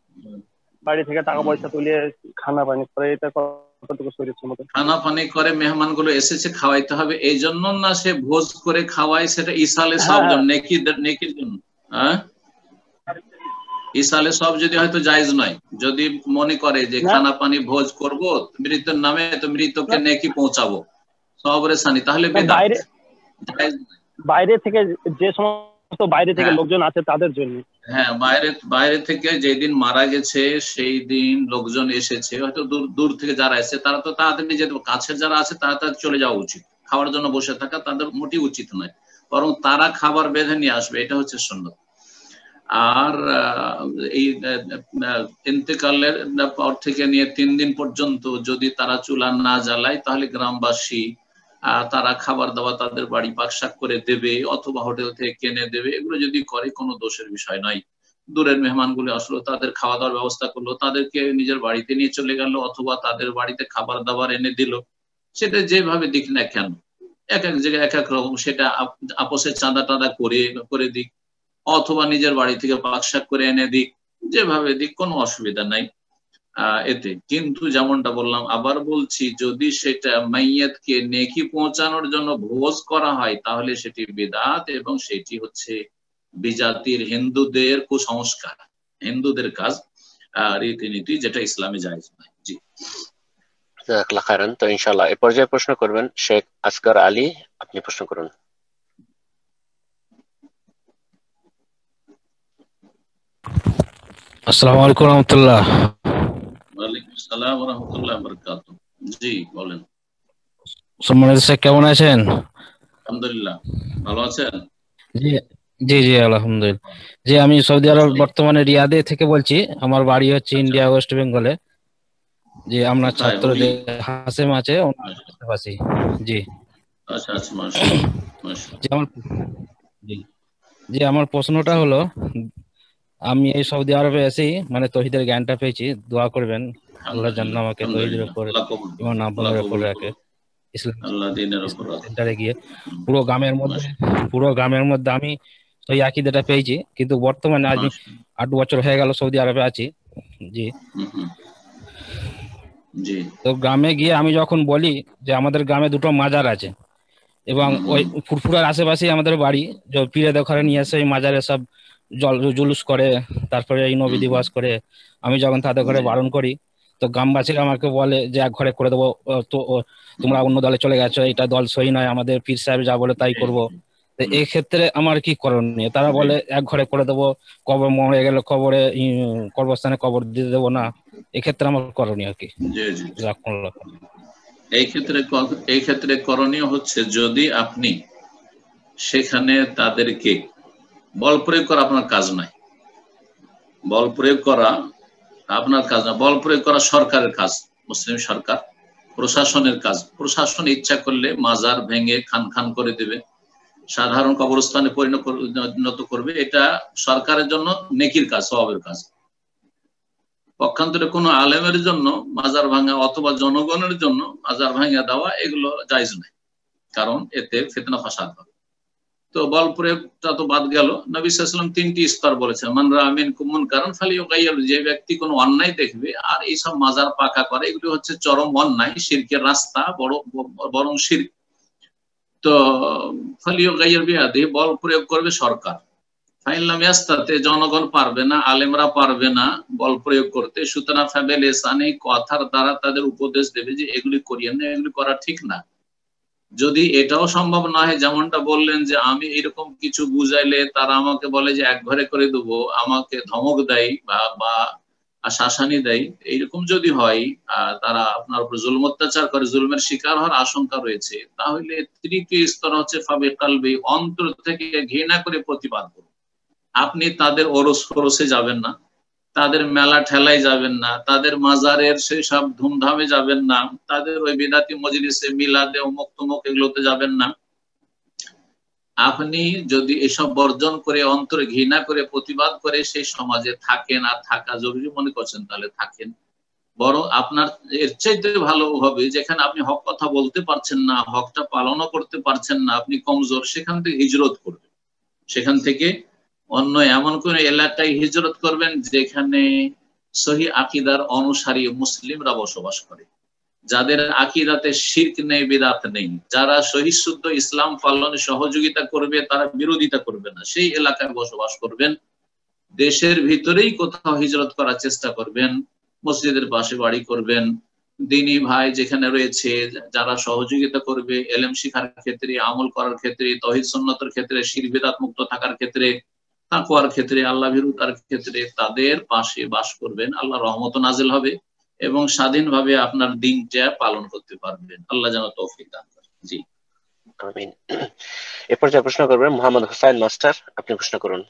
বাড়ি থেকে টাকা পয়সা তুলিয়ে খানা পানি করে, এটা কতটুকু শরীয়ত সম্মত? খানা পানি করে মেহমান গুলো এসেছে খাওয়াইতে হবে এই জন্য না, সে ভোজ করে খাওয়ায়, সেটা ইসালে সব জন্য, নেকির জন্য। হ্যাঁ, ইসালে সব যদি হয়তো জায়েজ নয়, যদি মনে করে যে খানা পানি ভোজ করব মৃতের নামে, তো মৃতকে নেকি পৌঁছাবো সবরে সানি, তাহলে বেদাত। বাইরে থেকে যে সমস্ত বাইরে থেকে লোকজন আছে তাদের জন্য। হ্যাঁ, বাইরে থেকে যেদিন মারা গেছে সেই দিন লোকজন এসেছে, হয়তো দূর থেকে যারা এসেছে তারা তো তাড়াতাড়ি যেতে, কাছের যারা আছে তারা চলে যাওয়া উচিত। খাওয়ার জন্য বসে থাকা তাদের মোটেই উচিত নয়, বরং তারা খাবার বেঁধে নিয়ে আসবে, এটা হচ্ছে সুন্নাত। আর এই ইন্তেকালের পর থেকে নিয়ে 3 দিন পর্যন্ত যদি তারা চুলা না জ্বালায় তাহলে গ্রামবাসী তারা খাবার দাবার তাদের বাড়ি পাকশাক করে দেবে অথবা হোটেল থেকে কিনে দেবে, এগুলো যদি করে কোনো দোষের বিষয় নয়। দূরের মেহমানগুলো আসলো, তাদের খাওয়া দাওয়ার ব্যবস্থা করলো, তাদেরকে নিজের বাড়িতে নিয়ে চলে গেল অথবা তাদের বাড়িতে খাবার দাবার এনে দিল, সেটা যেভাবে দিক না কেন, এক এক জায়গায় এক এক রকম, সেটা আপোষের চাঁদা টাদা করে দিক অথবা নিজের বাড়ি থেকে পাকশাক করে এনে দিক, যেভাবে দিক কোনো অসুবিধা নাই এতে। কিন্তু যেমনটা বললাম, আবার বলছি, যদি সেটা মাইয়াতকে নেকি পৌঁছানোর জন্য ভোজ করা হয় তাহলে সেটি বিদআত এবং সেটি হচ্ছে বিজাতির হিন্দুদের কুসংস্কার, হিন্দুদের কাজ, রীতিনীতি, যেটা ইসলামে জায়েজ নয়। জি জাযাকাল্লাহু খাইরান। তো ইনশাআল্লাহ এই পর্যায়ে প্রশ্ন করবেন শেখ আসগর আলী, আপনি প্রশ্ন করুন। আসসালামু আলাইকুম রহমতুল্লাহ। ওয়ালাইকুম আসসালাম ওয়া রাহমাতুল্লাহি ওয়া বারাকাতুহু। জি বলেন। সম্মানিত স্যার, কেমন আছেন? আলহামদুলিল্লাহ, ভালো আছেন? জি জি জি আলহামদুলিল্লাহ। জি, আমি সৌদি আরব বর্তমানে রিয়াদে থেকে বলছি, আমার বাড়ি হচ্ছে ইন্ডিয়া ওয়েস্ট বেঙ্গলে। জি, আমরা ছাত্র যে হাসেম আছে ওনার পাশাপাশি। জি আচ্ছা আচ্ছা, মাশাআল্লাহ। জি আমার প্রশ্নটা হলো, আমি এই সৌদি আরবে এসেই মানে তৌহিদের জ্ঞানটা পেয়েছি, দোয়া করবেন আল্লাহ যেন আমাকে তৌহিদের উপর ইমান আমলের উপর রাখে। সেন্টারে গিয়ে পুরো গ্রামের মধ্যে আমি ওই আকীদাটা পেয়েছি, কিন্তু বর্তমানে আজ 8 বছর হয়ে গেল সৌদি আরবে আছি। জি তো গ্রামে গিয়ে আমি যখন বলি যে আমাদের গ্রামে 2টো মাজার আছে এবং ওই ফুরফুরার আশেপাশে আমাদের বাড়ি, যে পীরেদের ঘরে নিয়ে এসে ওই মাজারে সব জুলুস করে, তারপরে এই নবী দিবস করে, আমি যখন তাদের ঘরে বারণ করি তো গ্রামবাসীরা আমাকে বলে যে এক ঘরে করে দেবো, তো তোমরা অন্য দলে চলে গেছো, এটা দল সহি নয়, আমাদের পীর সাহেব যা বলে তাই করবো। তো এই ক্ষেত্রে আমার কি করণীয়? তারা বলে এক ঘরে করে দেবো, কবর মরে গেলে কবরস্থানে কবর দিয়ে দেবো না, এক্ষেত্রে আমার করণীয় কি? এই ক্ষেত্রে করণীয় হচ্ছে, যদি আপনি সেখানে তাদেরকে বল প্রয়োগ করা আপনার কাজ নাই, বল প্রয়োগ করা আপনার কাজ না, বল প্রয়োগ করা সরকারের কাজ, মুসলিম সরকার প্রশাসনের কাজ। প্রশাসন ইচ্ছা করলে মাজার ভেঙে খান করে দেবে, সাধারণ কবরস্থানে পরিণত করবে, এটা সরকারের জন্য নেকির কাজ, সওয়াবের কাজ। পক্ষান্তরে কোনো আলেমের জন্য মাজার ভাঙা অথবা জনগণের জন্য মাজার ভাঙা দেওয়া এগুলো জায়েজ নয়, কারণ এতে ফিতনা ফাসাদ হবে। তো বল প্রয়োগটা তো বাদ গেল। নবী সাল্লাল্লাহু আলাইহি ওয়াসাল্লাম 3টি স্তর বলেছেন, মান রাআ মিনকুম মুনকারান ফালিয়ুগাইয়িরহু, যে ব্যক্তি কোনো অন্যায় দেখবে আর এইসব মাজার পাকা করে, এগুলো হচ্ছে চরম অন্যায়, শিরকের রাস্তা, বরং শিরক। তো ফালিয়ুগাইয়ির বিয়াদিহি, বল প্রয়োগ করবে সরকার। ফাইনলাম ইয়াস্তাতি, জনগণ পারবে না, আলেমরা পারবে না বল প্রয়োগ করতে, সুতরাং ফাবিলিসানি, কথার দ্বারা তাদের উপদেশ দেবে যে এগুলি করিয়েন না, এগুলি করা ঠিক না। যদি এটাও সম্ভব না হয়, যেমনটা বললেন যে আমি এরকম কিছু বুঝাইলে তারা আমাকে বলে যে এক ঘরে করে দেবো, আমাকে ধমক দেয় বা শাসানি দেয়, এইরকম যদি হয়, তারা আপনার উপর জুলম অত্যাচার করে, জুলমের শিকার হওয়ার আশঙ্কা রয়েছে, তাহলে তৃতীয় স্তর হচ্ছে ফাবি কালবি, অন্তর থেকে ঘৃণা করে প্রতিবাদ করুন। আপনি তাদের ওরস খরসে যাবেন না, তাদের মেলা ঠেলায় যাবেন না, তাদের মাজারের সেই সব ধুমধামে যাবেন না, তাদের ওই বিদাতি মজলিসে, মিলাদে, অমুক তমুক এগুলোতে যাবেন না। আপনি যদি এসব বর্জন করে অন্তরে ঘৃণা করে প্রতিবাদ করে সেই সমাজে থাকেন, আর থাকা জরুরি মনে করছেন, তাহলে থাকেন। বরং আপনার এর চাইতে ভালো হবে যেখানে আপনি হক কথা বলতে পারছেন না, হকটা পালনও করতে পারছেন না, আপনি কমজোর, সেখান থেকে হিজরত করবেন। সেখান থেকে অন্য এমন কোন এলাকায় হিজরত করবেন যেখানে সহি আকীদার অনুসারী মুসলিমরা বসবাস করে, যাদের আকীদাতে শিরক নেই, বিদআত নেই, যারা সহি শুদ্ধ ইসলাম পালনে সহযোগিতা করবে, তারা বিরোধিতা করবে না, সেই এলাকায় বসবাস করবেন। দেশের ভিতরেই কোথাও হিজরত করার চেষ্টা করবেন, মসজিদের পাশে বাড়ি করবেন। দ্বীনী ভাই যেখানে রয়েছে, যারা সহযোগিতা করবে এলেম শিখার ক্ষেত্রে, আমল করার ক্ষেত্রে, তাওহীদ সুন্নতের ক্ষেত্রে, শিরক বিদআত মুক্ত থাকার ক্ষেত্রে, তাকওয়ার ক্ষেত্রে, আল্লাহ ভীরুতার ক্ষেত্রে, তাদের পাশে বাস করবেন। আল্লাহ রহমত নাজিল হবে এবং স্বাধীনভাবে আপনার দিনটা পালন করতে পারবেন। আল্লাহ যেন তৌফিক দান করেন। জি, আমিন। এরপর যে প্রশ্ন করবেন মোহাম্মদ হোসেন মাস্টার, আপনি প্রশ্ন করুন।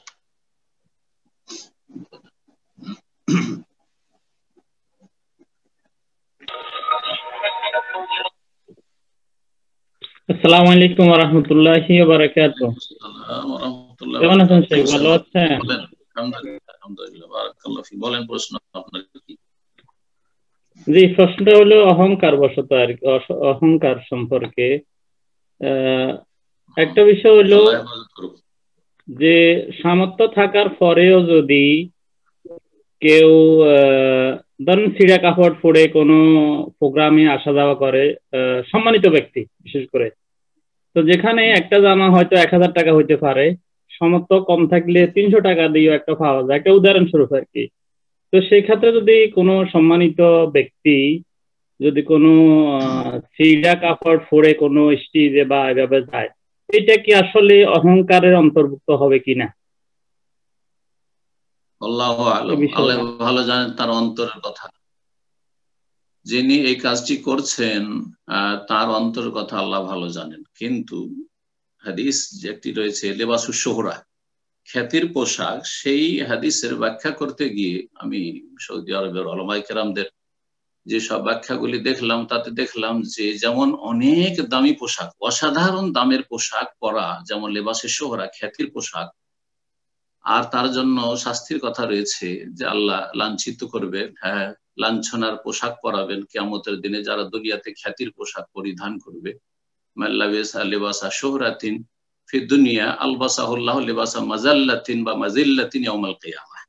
আসসালামু আলাইকুম ওয়া রাহমাতুল্লাহি ওয়া বারাকাতুহু। কেমন আছেন শেখ? ভালো আছেন? আলহামদুলিল্লাহ, বারাকাল্লাহু ফিক। বলেন প্রশ্ন আপনার কি? জি, প্রশ্নটা হলো অহংকার বশত আর কি, অহংকার সম্পর্কে। একটা বিষয় হলো যে সামর্থ্য থাকার পরেও যদি কেউ ধরুন ছিঁড়া কাপড় পরে কোনো প্রোগ্রামে আসা যাওয়া করে, সম্মানিত ব্যক্তি বিশেষ করে, তো যেখানে একটা জামা হয়তো 1000 টাকা হইতে পারে, সামর্থ্য কম থাকলে 300 টাকা দিয়েও একটা পাওয়া যায়, একটা উদাহরণস্বরূপ আর কি। তো সেই ক্ষেত্রে যদি কোনো সম্মানিত ব্যক্তি যদি কোনো ছিঁড়া কাপড় পরে কোনো স্টেজে বা এভাবে যায়, এটা কি আসলে অহংকারের অন্তর্ভুক্ত হবে কিনা? আল্লাহু আ'লাম, আল্লাহ ভালো জানেন তার অন্তরের কথা। যিনি এই কাজটি করছেন তার অন্তরের কথা আল্লাহ ভালো জানেন। কিন্তু হাদিস যেটি রয়েছে লেবাসুশ শুহরা, খ্যাতির পোশাক, সেই হাদিসের ব্যাখ্যা করতে গিয়ে আমি সৌদি আরবের উলামায়ে কেরামদের যে সব ব্যাখ্যাগুলি দেখলাম, তাতে দেখলাম যে যেমন অনেক দামি পোশাক, অসাধারণ দামের পোশাক পরা, যেমন লেবাসে শুহরা, খ্যাতির পোশাক, আর তার জন্য শাস্তির কথা রয়েছে যে আল্লাহ লাঞ্ছিত করবে, হ্যাঁ লাঞ্ছনার পোশাক পরাবেন কিয়ামতের দিনে যারা দুনিয়াতে খ্যাতির পোশাক পরিধান করবে। মাল্লাবিসা লিবাসা শুহরাতিন ফি দুনিয়া আলবাসাহুল্লাহু লিবাসা মাযাল্লাতিন বা মাযিল্লাতিন ইয়াউমাল কিয়ামাহ,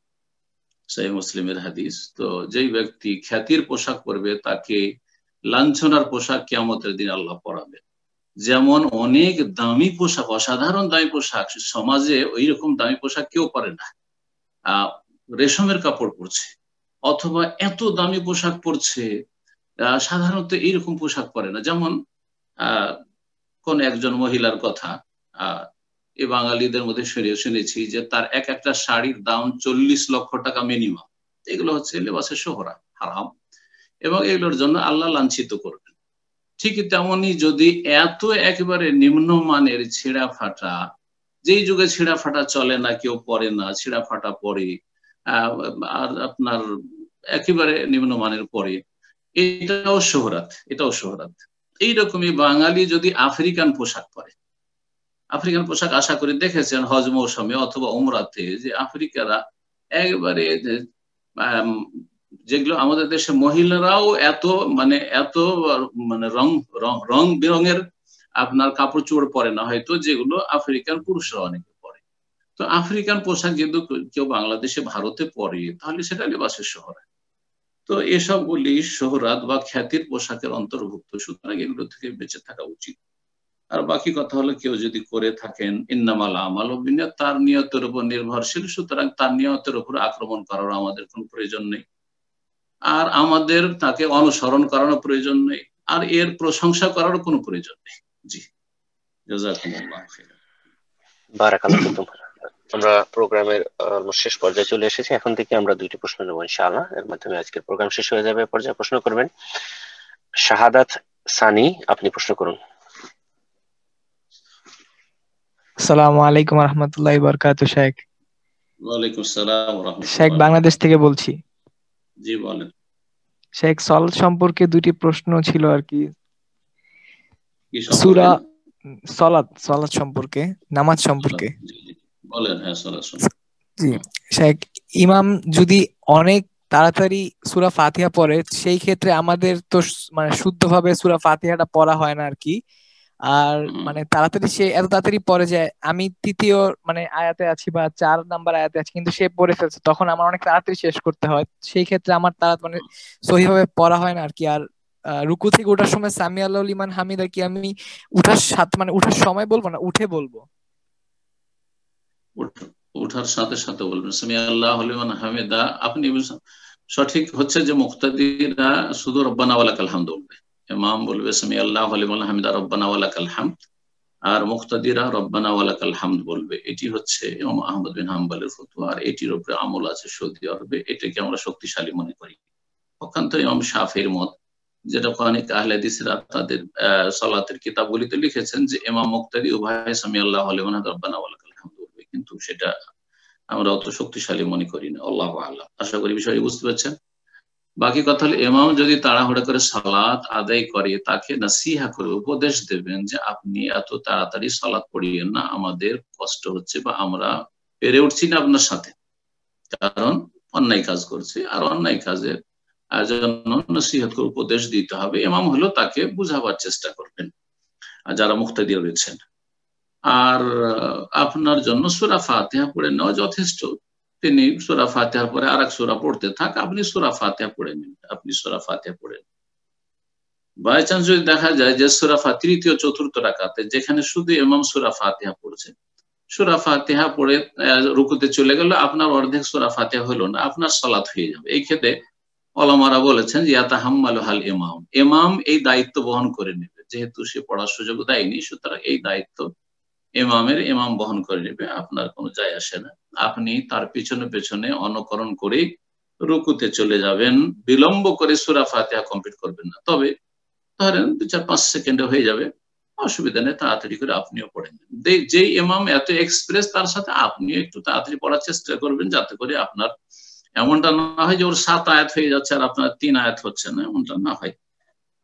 সহিহ মুসলিমের হাদিস। তো যেই ব্যক্তি খ্যাতির পোশাক পরবে তাকে লাঞ্ছনার পোশাক কিয়ামতের দিন আল্লাহ পরাবেন। যেমন অনেক দামি পোশাক, অসাধারণ দামি পোশাক, সমাজে ওই রকম দামি পোশাক কেউ পরে না, রেশমের কাপড় পরছে অথবা এত দামি পোশাক পরছে, সাধারণত এইরকম পোশাক পরে না। যেমন কোন একজন মহিলার কথা এই বাঙালিদের মধ্যে শুনেছি যে তার একটা শাড়ির দাম 40 লক্ষ টাকা মিনিমাম। এগুলো হচ্ছে লেবাসে শুহরা, হারাম, এবং এগুলোর জন্য আল্লাহ লাঞ্ছিত করবেন। ঠিক তেমনি যদি এত একেবারে নিম্নমানের ছেঁড়া ফাটা, যেই যুগে ছেঁড়া ফাটা চলে না, কেউ পরে না, ছেঁড়া ফাটা পরে, আর আপনার একেবারে নিম্নমানের পরে, এটাও শোহরাত, এটাও শোহরাত। এইরকমই বাঙালি যদি আফ্রিকান পোশাক পরে, আফ্রিকান পোশাক আশা করি দেখেছেন হজ মৌসুমে অথবা উমরাতে, যে আফ্রিকারা একেবারে যেগুলো আমাদের দেশে মহিলারাও এত রং বেরঙের আপনার কাপড় চোপড় পরে না হয়তো, যেগুলো আফ্রিকান পুরুষরা অনেকে পরে। তো আফ্রিকান পোশাক যেহেতু কেউ বাংলাদেশে ভারতে পরে, তাহলে সেটা লেবাসের শোহরাত। তো এসবগুলি শোহরাত বা খ্যাতির পোশাকের অন্তর্ভুক্ত, সুতরাং এগুলো থেকে বেঁচে থাকা উচিত। আর বাকি কথা হলো কেউ যদি করে থাকেন ইন্নামাল আমালু বিনিয়াত, তার নিয়তের উপর নির্ভরশীল, সুতরাং তার নিয়তের উপর আক্রমণ করার আমাদের কোনো প্রয়োজন নেই, আর আমাদের তাকে অনুসরণ করানোর প্রয়োজন নেই, আর এর প্রশংসা করারও কোনো প্রয়োজন নেই। জি, জাযাকুমুল্লাহু খাইরান। বারাকাল্লাহু ফিকুম। আমরা প্রোগ্রামের শেষ পর্যায়ে চলে এসেছি। এখন থেকে আমরা 2টি প্রশ্ন নেব ইনশাআল্লাহ, এর মাধ্যমে আজকের প্রোগ্রাম শেষ হয়ে যাবে। পর্যায়ে প্রশ্ন করবেন শাহাদাত সানি, আপনি প্রশ্ন করুন। আসসালামু আলাইকুম রহমতুল্লাহি বারাকাতুহু। শেখ ওয়ালাইকুম আসসালাম ওয়া রাহমাতুল্লাহ। শেখ বাংলাদেশ থেকে বলছি। জি বলেন। শেখ সালাত সম্পর্কে 2টি প্রশ্ন ছিল আর কি। কি সম্পর্কে? সূরা সালাত সম্পর্কে, নামাজ সম্পর্কে বলেন। হ্যাঁ, সালাত সম্পর্কে। জি শেখ, ইমাম যদি অনেক তাড়াতাড়ি সূরা ফাতিহা পড়ে, সেই ক্ষেত্রে আমাদের তো মানে শুদ্ধভাবে সূরা ফাতিহাটা পড়া হয় না আর কি। আর মানে তাড়াতাড়ি সে এত তাড়াতাড়ি পড়ে যায়, আমি তৃতীয় মানে আয়াতে আছি বা 4 নাম্বার আয়াতে আছি, কিন্তু সে পড়ে ফেলছে, তখন আমার অনেক তাড়াতাড়ি শেষ করতে হয়। সেই ক্ষেত্রে আমার মানে সহিভাবে পড়া হয় না আর কি। আর রুকু থেকে ওঠার সময় সামি আল্লাহু লিমান হামিদা কি আমি উঠার সাথে মানে উঠার সময় বলবো না উঠে বলবো? উঠার সাথে সাথে বলবেন সামি আল্লাহু লিমান হামিদা। আপনি সঠিক হচ্ছে যে মুক্তাদিরা শুধু রব্বানা ওয়া লাকাল হামদ বলবে, ইমাম বলবে সামি আল্লাহু লিমান হামিদা রব্বানা ওয়া লাকাল হামদ, আর মুক্তাদিরা রব্বানা ওয়া লাকাল হামদ বলবে। এটি হচ্ছে ইমাম আহমদ বিন হাম্বলের ফতোয়া, আর এটির উপরে আমল আছে সৌদি আরবে। এটাকে আমরা শক্তিশালী মনে করি। পক্ষান্তরে ইমাম শাফিঈর মত, যেটা অনেক আহলে হাদিসরা তাদের সালাতের কিতাবগুলিতে লিখেছেন যে ইমাম মুক্তাদি উভয় সামি আল্লাহু লিমান হামিদা রব্বানা ওয়া লাকাল হামদ বলবে, কিন্তু সেটা আমরা অত শক্তিশালী মনে করি না। আল্লাহু আ'লাম। আশা করি বিষয়টি বুঝতে পারছেন। বাকি কথা হলো ইমাম যদি তাড়াহুড়া করে সালাত আদায় করে, তাকে নাসিহা করে উপদেশ দেবেন যে আপনি এত তাড়াতাড়ি সালাত পড়িয়েন না, আমাদের কষ্ট হচ্ছে বা আমরা পেরে উঠছি না আপনার সাথে, কারণ অন্যায় কাজ করছে, আর অন্যায় কাজের জন্য নসিহত করে উপদেশ দিতে হবে। ইমাম হলো তাকে বুঝাবার চেষ্টা করবেন যারা মুক্তাদি রয়েছেন। আর আপনার জন্য সূরা ফাতিহা পড়ে নেওয়া যথেষ্ট। তিনি সূরা ফাতিহার পরে আরেক সূরা পড়তে থাক, আপনি সূরা ফাতিহা পড়ে নিন, আপনি সূরা ফাতিহা পড়ে নিন। বাই চান্স যদি দেখা যায় যে সূরা ফাতিহা তৃতীয় চতুর্থ রাকাতে যেখানে শুধু ইমাম সূরা ফাতিহা পড়ছে, সূরা ফাতিহা পড়ে রুকুতে চলে গেল, আপনার অর্ধেক সূরা ফাতিহা হলো না, আপনার সালাত হয়ে যাবে। এই ক্ষেত্রে ওলামারা বলেছেন যে ইয়াতাহাম্মালু হাল ইমাম, ইমাম এই দায়িত্ব বহন করে নেবে, যেহেতু সে পড়ার সুযোগ দেয়নি, সুতরাং এই দায়িত্ব ইমাম বহন করে নেবে, আপনার কোনো যায় আসে না। আপনি তার পিছনে পেছনে অনুকরণ করে রুকুতে চলে যাবেন, বিলম্ব করে সূরা ফাতিহা কমপ্লিট করবেন না। তবে ধরেন 2-4-5 সেকেন্ডে হয়ে যাবে, অসুবিধা নেই, তাড়াতাড়ি করে আপনিও পড়েন। যে ইমাম এত এক্সপ্রেস, তার সাথে আপনিও একটু তাড়াতাড়ি পড়ার চেষ্টা করবেন, যাতে করে আপনার এমনটা না হয় যে ওর 7 আয়াত হয়ে যাচ্ছে আর আপনার 3 আয়াত হচ্ছে না, এমনটা না হয়।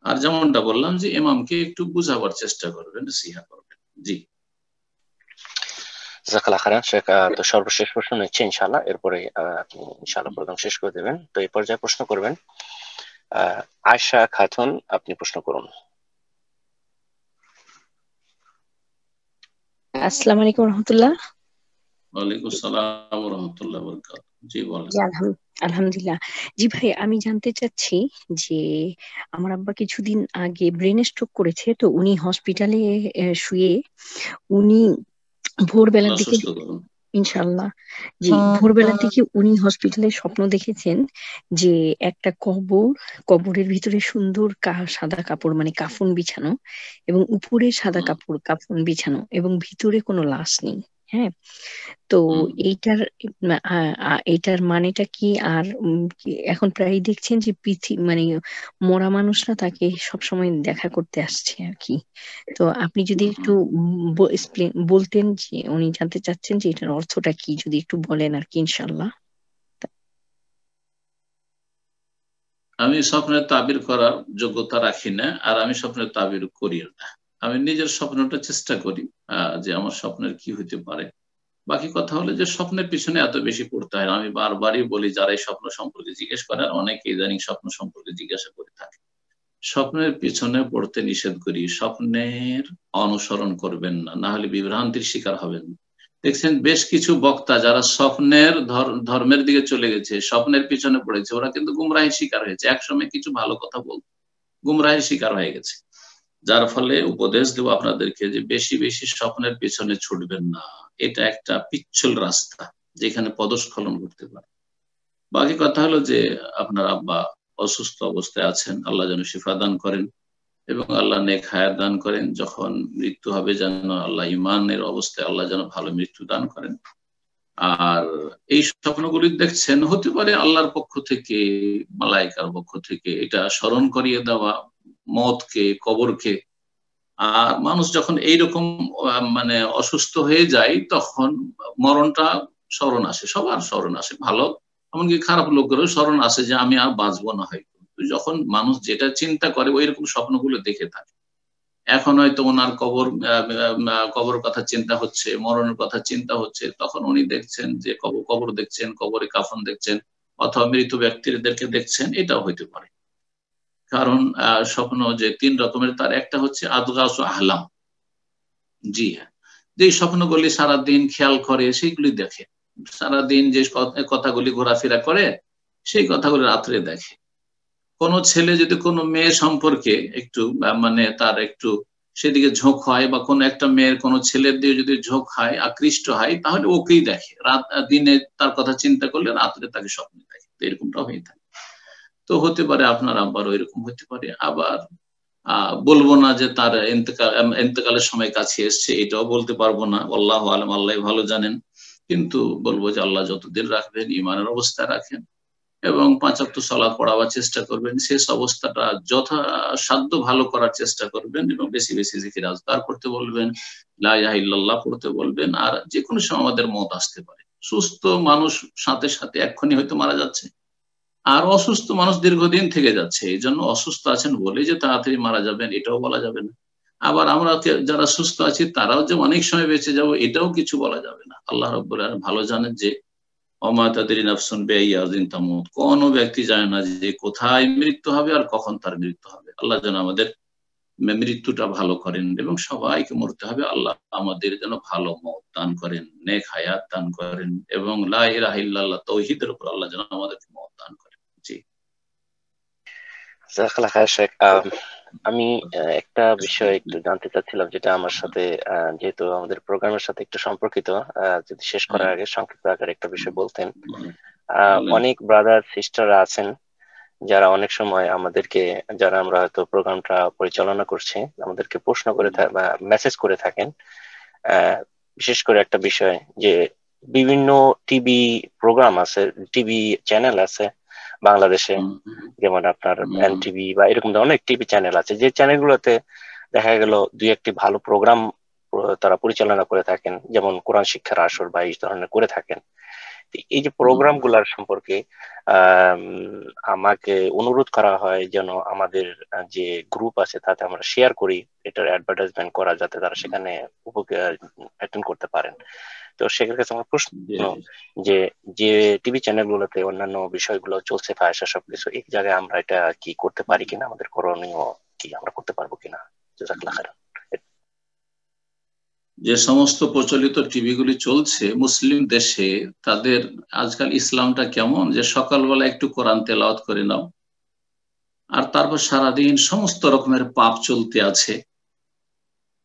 আর যেমনটা বললাম যে ইমামকে একটু বুঝাবার চেষ্টা করবেন, নসিহত করবেন। জি, জাযাকাল্লাহু খাইরান। শেখ, তো সর্বশেষ প্রশ্ন নিচ্ছে ইনশাআল্লাহ, এরপরে আপনি ইনশাআল্লাহ প্রোগ্রাম শেষ করে দেবেন। তো এই পর্যায়ে প্রশ্ন করবেন আয়েশা খাতুন, আপনি প্রশ্ন করুন। আসসালামু আলাইকুম রহমতুল্লাহ। ওয়ালাইকুম আসসালাম ওয়া রাহমাতুল্লাহি ওয়া বারাকাতুহু। জি বলেন। আলহামদুলিল্লাহ। জি ভাই, আমি জানতে চাচ্ছি যে আমার আব্বা কিছুদিন আগে ব্রেন স্ট্রোক করেছে, তো উনি হসপিটালে শুয়ে উনি ভোরবেলার দিকে ইনশাআল্লাহ জি ভোরবেলার দিকে উনি হসপিটালে স্বপ্ন দেখেছেন যে একটা কবরের ভিতরে সুন্দর সাদা কাপড় মানে কাফন বিছানো, এবং উপরে সাদা কাফন বিছানো, এবং ভিতরে কোনো লাশ নেই। হ্যাঁ, তো এইটার মানেটা কি? আর এখন প্রায় দেখছেন যে মানে মরা মানুষরা তাকে সবসময় দেখা করতে আসছে আর কি। তো আপনি যদি একটু বলতেন যে উনি জানতে চাচ্ছেন যে এটার অর্থটা কি, যদি একটু বলেন আর কি ইনশাআল্লাহ। আমি স্বপ্নের তাবির করার যোগ্যতা রাখি না, আর আমি স্বপ্নের তাবির করি না। আমি নিজের স্বপ্নটা চেষ্টা করি যে আমার স্বপ্নের কি হতে পারে। বাকি কথা হলো যে স্বপ্নের পিছনে এত বেশি পড়তে হয়। আমি বারবারই বলি, যারা এই স্বপ্ন সম্পর্কে জিজ্ঞেস করে, অনেকে ইদানিং স্বপ্ন সম্পর্কে জিজ্ঞাসা করে থাকে, স্বপ্নের পিছনে পড়তে নিষেধ করি। স্বপ্নের অনুসরণ করবেন না, না হলে বিভ্রান্তির শিকার হবেন। দেখছেন বেশ কিছু বক্তা যারা স্বপ্নের ধর্মের দিকে চলে গেছে, স্বপ্নের পিছনে পড়েছে, ওরা কিন্তু গুমরাহির শিকার হয়েছে। একসময় কিছু ভালো কথা বলতো, গুমরাহির শিকার হয়ে গেছে। যার ফলে উপদেশ দেব আপনাদেরকে যে বেশি বেশি স্বপ্নের পিছনে ছুটবেন না, এটা একটা পিচ্ছল রাস্তা যেখানে পদস্খলন করতে পারে। বাকি কথা হলো যে আপনার আব্বা অসুস্থ অবস্থায় আছেন, আল্লাহ যেন শিফা দান করেন এবং আল্লাহ নেক হায়াত দান করেন। যখন মৃত্যু হবে যেন আল্লাহ ইমানের অবস্থায় আল্লাহ যেন ভালো মৃত্যু দান করেন। আর এই স্বপ্নগুলি দেখছেন হতে পারে আল্লাহর পক্ষ থেকে, মালাইকার পক্ষ থেকে, এটা স্মরণ করিয়ে দেওয়া মওতকে, কবরকে। আর মানুষ যখন এইরকম মানে অসুস্থ হয়ে যায় তখন মরণটা স্মরণ আসে, সবার স্মরণ আসে, ভালো এমনকি খারাপ লোকেরও স্মরণ আসে যে আমি আর বাঁচবো না হয়তো। যখন মানুষ যেটা চিন্তা করে ওই রকম স্বপ্নগুলো দেখে থাকে। এখন হয়তো ওনার কবর কথা চিন্তা হচ্ছে, মরণের কথা চিন্তা হচ্ছে, তখন উনি দেখছেন যে কবর দেখছেন, কবরে কাফন দেখছেন, অথবা মৃত ব্যক্তিদেরকে দেখছেন, এটাও হইতে পারে। কারণ স্বপ্ন যে 3 রকমের, তার একটা হচ্ছে আদগাস আহলাম, জি হ্যাঁ, যে স্বপ্নগুলি সারাদিন খেয়াল করে সেইগুলি দেখে, সারাদিন যে কথাগুলি ঘোরাফেরা করে সেই কথাগুলি রাত্রে দেখে। কোনো ছেলে যদি কোনো মেয়ে সম্পর্কে একটু মানে তার একটু সেদিকে ঝোঁক হয়, বা কোনো একটা মেয়ের কোনো ছেলের দিকে যদি ঝোঁক হয়, আকৃষ্ট হয়, তাহলে ওকেই দেখে। দিনে তার কথা চিন্তা করলে রাত্রে তাকে স্বপ্ন দেখে, এরকমটা হয়ে থাকে। তো হতে পারে আপনার আব্বার এরকম হতে পারে। আবার বলবো না যে তার ইন্তেকালের সময় কাছে এসছে, এটাও বলতে পারবো না, আল্লাহু আলাম, আল্লাহ ভালো জানেন। কিন্তু বলবো যে আল্লাহ যতদিন রাখবেন ইমানের অবস্থায় রাখেন এবং 5 ওয়াক্ত সালাত পড়াবার চেষ্টা করবেন, শেষ অবস্থাটা যথাসাধ্য ভালো করার চেষ্টা করবেন এবং বেশি বেশি জিকির আজকার করতে বলবেন, লা ইলাহা ইল্লাল্লাহ পড়তে বলবেন। আর যে কোনো সময় আমাদের মওত আসতে পারে। সুস্থ মানুষ সাথে সাথে এক্ষুনি হয়তো মারা যাচ্ছে, আর অসুস্থ মানুষ দীর্ঘদিন থেকে যাচ্ছে। এই জন্য অসুস্থ আছেন বলে যে তাড়াতাড়ি মারা যাবেন এটাও বলা যাবে না। আবার আমরা যারা সুস্থ আছি তারাও যে অনেক সময় বেঁচে যাব এটাও কিছু বলা যাবে না। আল্লাহ রাব্বুল আলামিন ভালো জানেন যে ওমা তাদরি নাফসুন বিআইয়িন তামুত, কোন ব্যক্তি জানে না যে কোথায় মৃত্যু হবে আর কখন তার মৃত্যু হবে। আল্লাহ যেন আমাদের মৃত্যুটা ভালো করেন এবং সবাইকে মরতে হবে। আল্লাহ আমাদের যেন ভালো মওত দান করেন, নেক হায়াত দান করেন এবং লা ইলাহা ইল্লাল্লাহ তাওহীদের উপর আল্লাহ যেন আমাদেরকে মওত দান করেন। জি, জাযাকাল্লাহ খায়ের শেখ। আমি একটা বিষয় একটু জানতে চাচ্ছিলাম, যেটা আমার সাথে যেহেতু আমাদের প্রোগ্রামের সাথে একটু সম্পর্কিত, যদি শেষ করার আগে সংক্ষিপ্ত আকারে একটা বিষয় বলতেন। অনেক ব্রাদার সিস্টাররা আছেন যারা অনেক সময় আমাদেরকে, যারা আমরা হয়তো প্রোগ্রামটা পরিচালনা করছি, আমাদেরকে প্রশ্ন করে বা মেসেজ করে থাকেন। বিশেষ করে একটা বিষয় যে বিভিন্ন টিভি প্রোগ্রাম আছে, টিভি চ্যানেল আছে বাংলাদেশে, যেমন আপনার এনটিভি বা এরকম অনেক টিভি চ্যানেল আছে, যে চ্যানেলগুলোতে দেখা গেল 2-1টি ভালো প্রোগ্রাম তারা পরিচালনা করে থাকেন, যেমন কোরআন শিক্ষার আসর বা এই ধরনের করে থাকেন। এই যে প্রোগ্রাম গুলার সম্পর্কে আমাকে অনুরোধ করা হয় যেন আমাদের যে গ্রুপ আছে তাতে আমরা শেয়ার করি, এটার অ্যাডভার্টাইজমেন্ট করা, যাতে তারা সেখানে অ্যাটেন্ড করতে পারেন। তো সেখানে কাছে আমার প্রশ্ন যে যে টিভি চ্যানেল গুলোতে অন্যান্য বিষয়গুলো চলছে, ফায়সা সবকিছু, এই জায়গায় আমরা এটা কি করতে পারি কিনা, আমাদের করণীয় কি, আমরা করতে পারবো কিনা? জাযাকাল্লাহ খাইরান। যে সমস্ত প্রচলিত টিভিগুলি চলছে মুসলিম দেশে, তাদের আজকাল ইসলামটা কেমন যে সকালবেলা একটু কোরআন তেলাওয়াত করে নাও, আর তারপর সারাদিন সমস্ত রকমের পাপ চলতে আছে,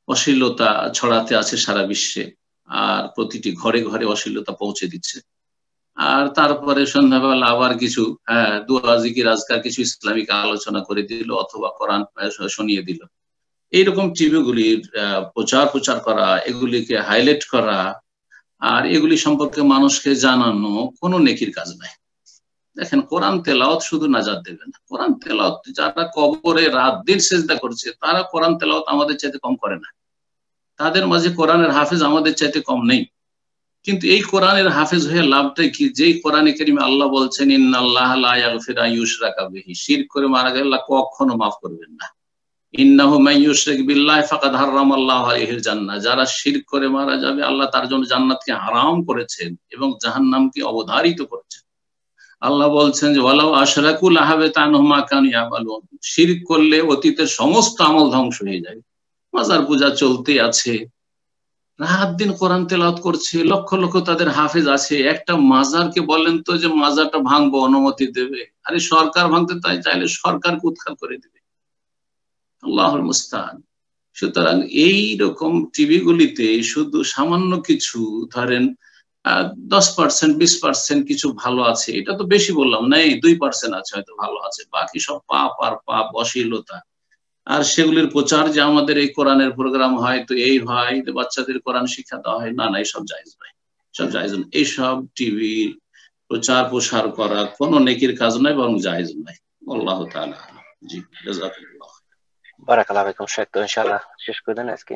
অশ্লীলতা ছড়াতে আছে সারা বিশ্বে, আর প্রতিটি ঘরে ঘরে অশ্লীলতা পৌঁছে দিচ্ছে। আর তারপরে সন্ধ্যাবেলা আবার কিছু দুআ জিকির আজকার কিছু ইসলামিক আলোচনা করে দিল অথবা কোরআন শুনিয়ে দিল। এইরকম টিভিগুলির প্রচার করা, এগুলিকে হাইলাইট করা আর এগুলি সম্পর্কে মানুষকে জানানো কোনো নেকির কাজ নাই। দেখেন, কোরআন তেলাওয়াত শুধু নাজাত দেবে না, কোরআন তেলাওয়াত যারা কবরে রাত দিন সেজদা করছে তারা কোরআন তেলাওয়াত আমাদের চাইতে কম করে না। তাদের মাঝে কোরআনের হাফেজ আমাদের চাইতে কম নেই। কিন্তু এই কোরআনের হাফেজ হয়ে লাভটাই কি? যেই কোরআনে কারিমে আল্লাহ বলছেন ইন্নাল্লাহা লা ইয়াগফিরু আন ইউশরাকা বিহি, শিরক করে মারা গেলে আল্লাহ কখনো মাফ করবেন না। ইন্নাহু মান ইউশরিক বিল্লাহি ফাকাদ হারামাল্লাহু আলাইহিল জান্নাহ, যারা শিরক করে মারা যাবে আল্লাহ তার জন্য জান্নাতকে হারাম করেছেন এবং জাহান্নামকে অবধারিত করেছেন। আল্লাহ বলছেন যে ওয়ালাউ আশরাকু লাহাবিতা আনহুম মা কানু ইয়ামালুন, শিরক করলে অতীতের সমস্ত আমল ধ্বংস হয়ে যায়। মাজার পূজা চলতে আছে, রাত দিন কোরআন তেলাওয়াত করছে, লক্ষ লক্ষ তাদের হাফেজ আছে। একটা মাজারকে বলেন তো যে মাজারটা ভাঙবো, অনুমতি দেবে? আরে সরকার ভাঙতে চাইলে সরকারকে উৎখাত করে দেবে। আল্লাহুল মুস্তাআন। সুতরাং এই রকম টিভি গুলিতে শুধু সামান্য কিছু ধরেন 10% 20% কিছু ভালো আছে, এটা তো বেশি বললাম না, এই 2% আছে হয়তো ভালো আছে, বাকি সব পাপ আর পাপ, অশ্লীলতা। আর সেগুলির প্রচার যে আমাদের এই কোরআনের প্রোগ্রাম হয় তো এই হয়, বাচ্চাদের কোরআন শিক্ষা দেওয়া হয়, না না এইসব জায়েজ নয়, সব জায়েজ নয়। এইসব টিভি প্রচার প্রসার করা কোনো নেকির কাজ নয়, বরং জায়েজ নয়। আল্লাহ তাআলা। জি, জাযাকাল্লাহ। বারাকাল্লাহু ফিকুম শেখ। তো ইনশাআল্লাহ শেষ করে দেন আজকে।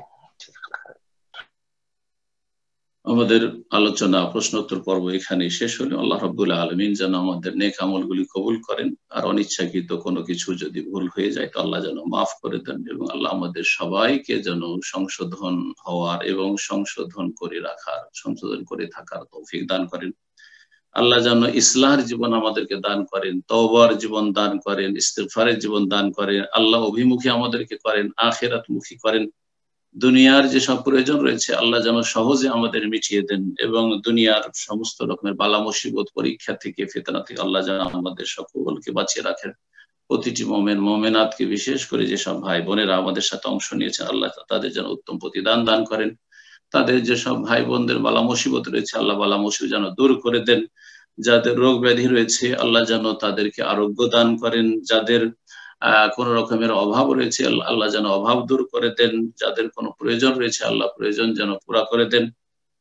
আমাদের আলোচনা প্রশ্নোত্তর পর্ব এখানে শেষ হলো। আল্লাহ রাব্বুল আলামিন যেন আমাদের নেক আমলগুলি কবুল করেন, আর অনিচ্ছাকৃত কোনো কিছু যদি ভুল হয়ে যায় তো আল্লাহ যেন মাফ করে দেন, এবং আল্লাহ আমাদের সবাইকে যেন সংশোধন হওয়ার এবং সংশোধন করে রাখার, সংশোধন করে থাকার তৌফিক দান করেন। আল্লাহ যেন ইসলাহের জীবন আমাদেরকে দান করেন, তওবার জীবন দান করেন, ইস্তিগফারের জীবন দান করেন, আল্লাহ অভিমুখী আমাদেরকে করেন, আখিরাতমুখী করেন। দুনিয়ার যে সব প্রয়োজন রয়েছে আল্লাহ যেন সহজে আমাদের মিটিয়ে দেন, এবং দুনিয়ার সমস্ত রকমের বালা মুসিবত, পরীক্ষা থেকে, ফিতনা থেকে আল্লাহ যেন আমাদের সকলকে বাঁচিয়ে রাখেন। প্রতিটি মুমিন মুমিনাতকে, বিশেষ করে যেসব ভাই বোনেরা আমাদের সাথে অংশ নিয়েছেন, আল্লাহ তাদের যেন উত্তম প্রতিদান দান করেন। তাদের যেসব ভাই বোনদের বালা মুসিবত রয়েছে আল্লাহ বালা মুসিবত যেন দূর করে দেন। যাদের রোগ ব্যাধি রয়েছে আল্লাহ যেন তাদেরকে আরোগ্য দান করেন। যাদের কোন রকমের অভাব রয়েছে আল্লাহ যেন অভাব দূর করে দেন। যাদের কোনো প্রয়োজন রয়েছে আল্লাহ প্রয়োজন যেন পুরা করে দেন,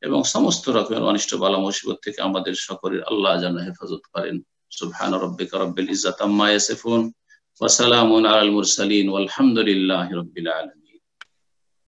এবং সমস্ত রকমের অনিষ্ট বালা মুসিবত থেকে আমাদের সকলের আল্লাহ যেন হেফাজত করেন। সুবহান রাব্বিকা রাব্বিল ইজ্জাতি আম্মা ইয়াসিফুন ওয়া সালামুন আলাল মুরসালিন ওয়ালহামদুলিল্লাহি রাব্বিল আলামিন।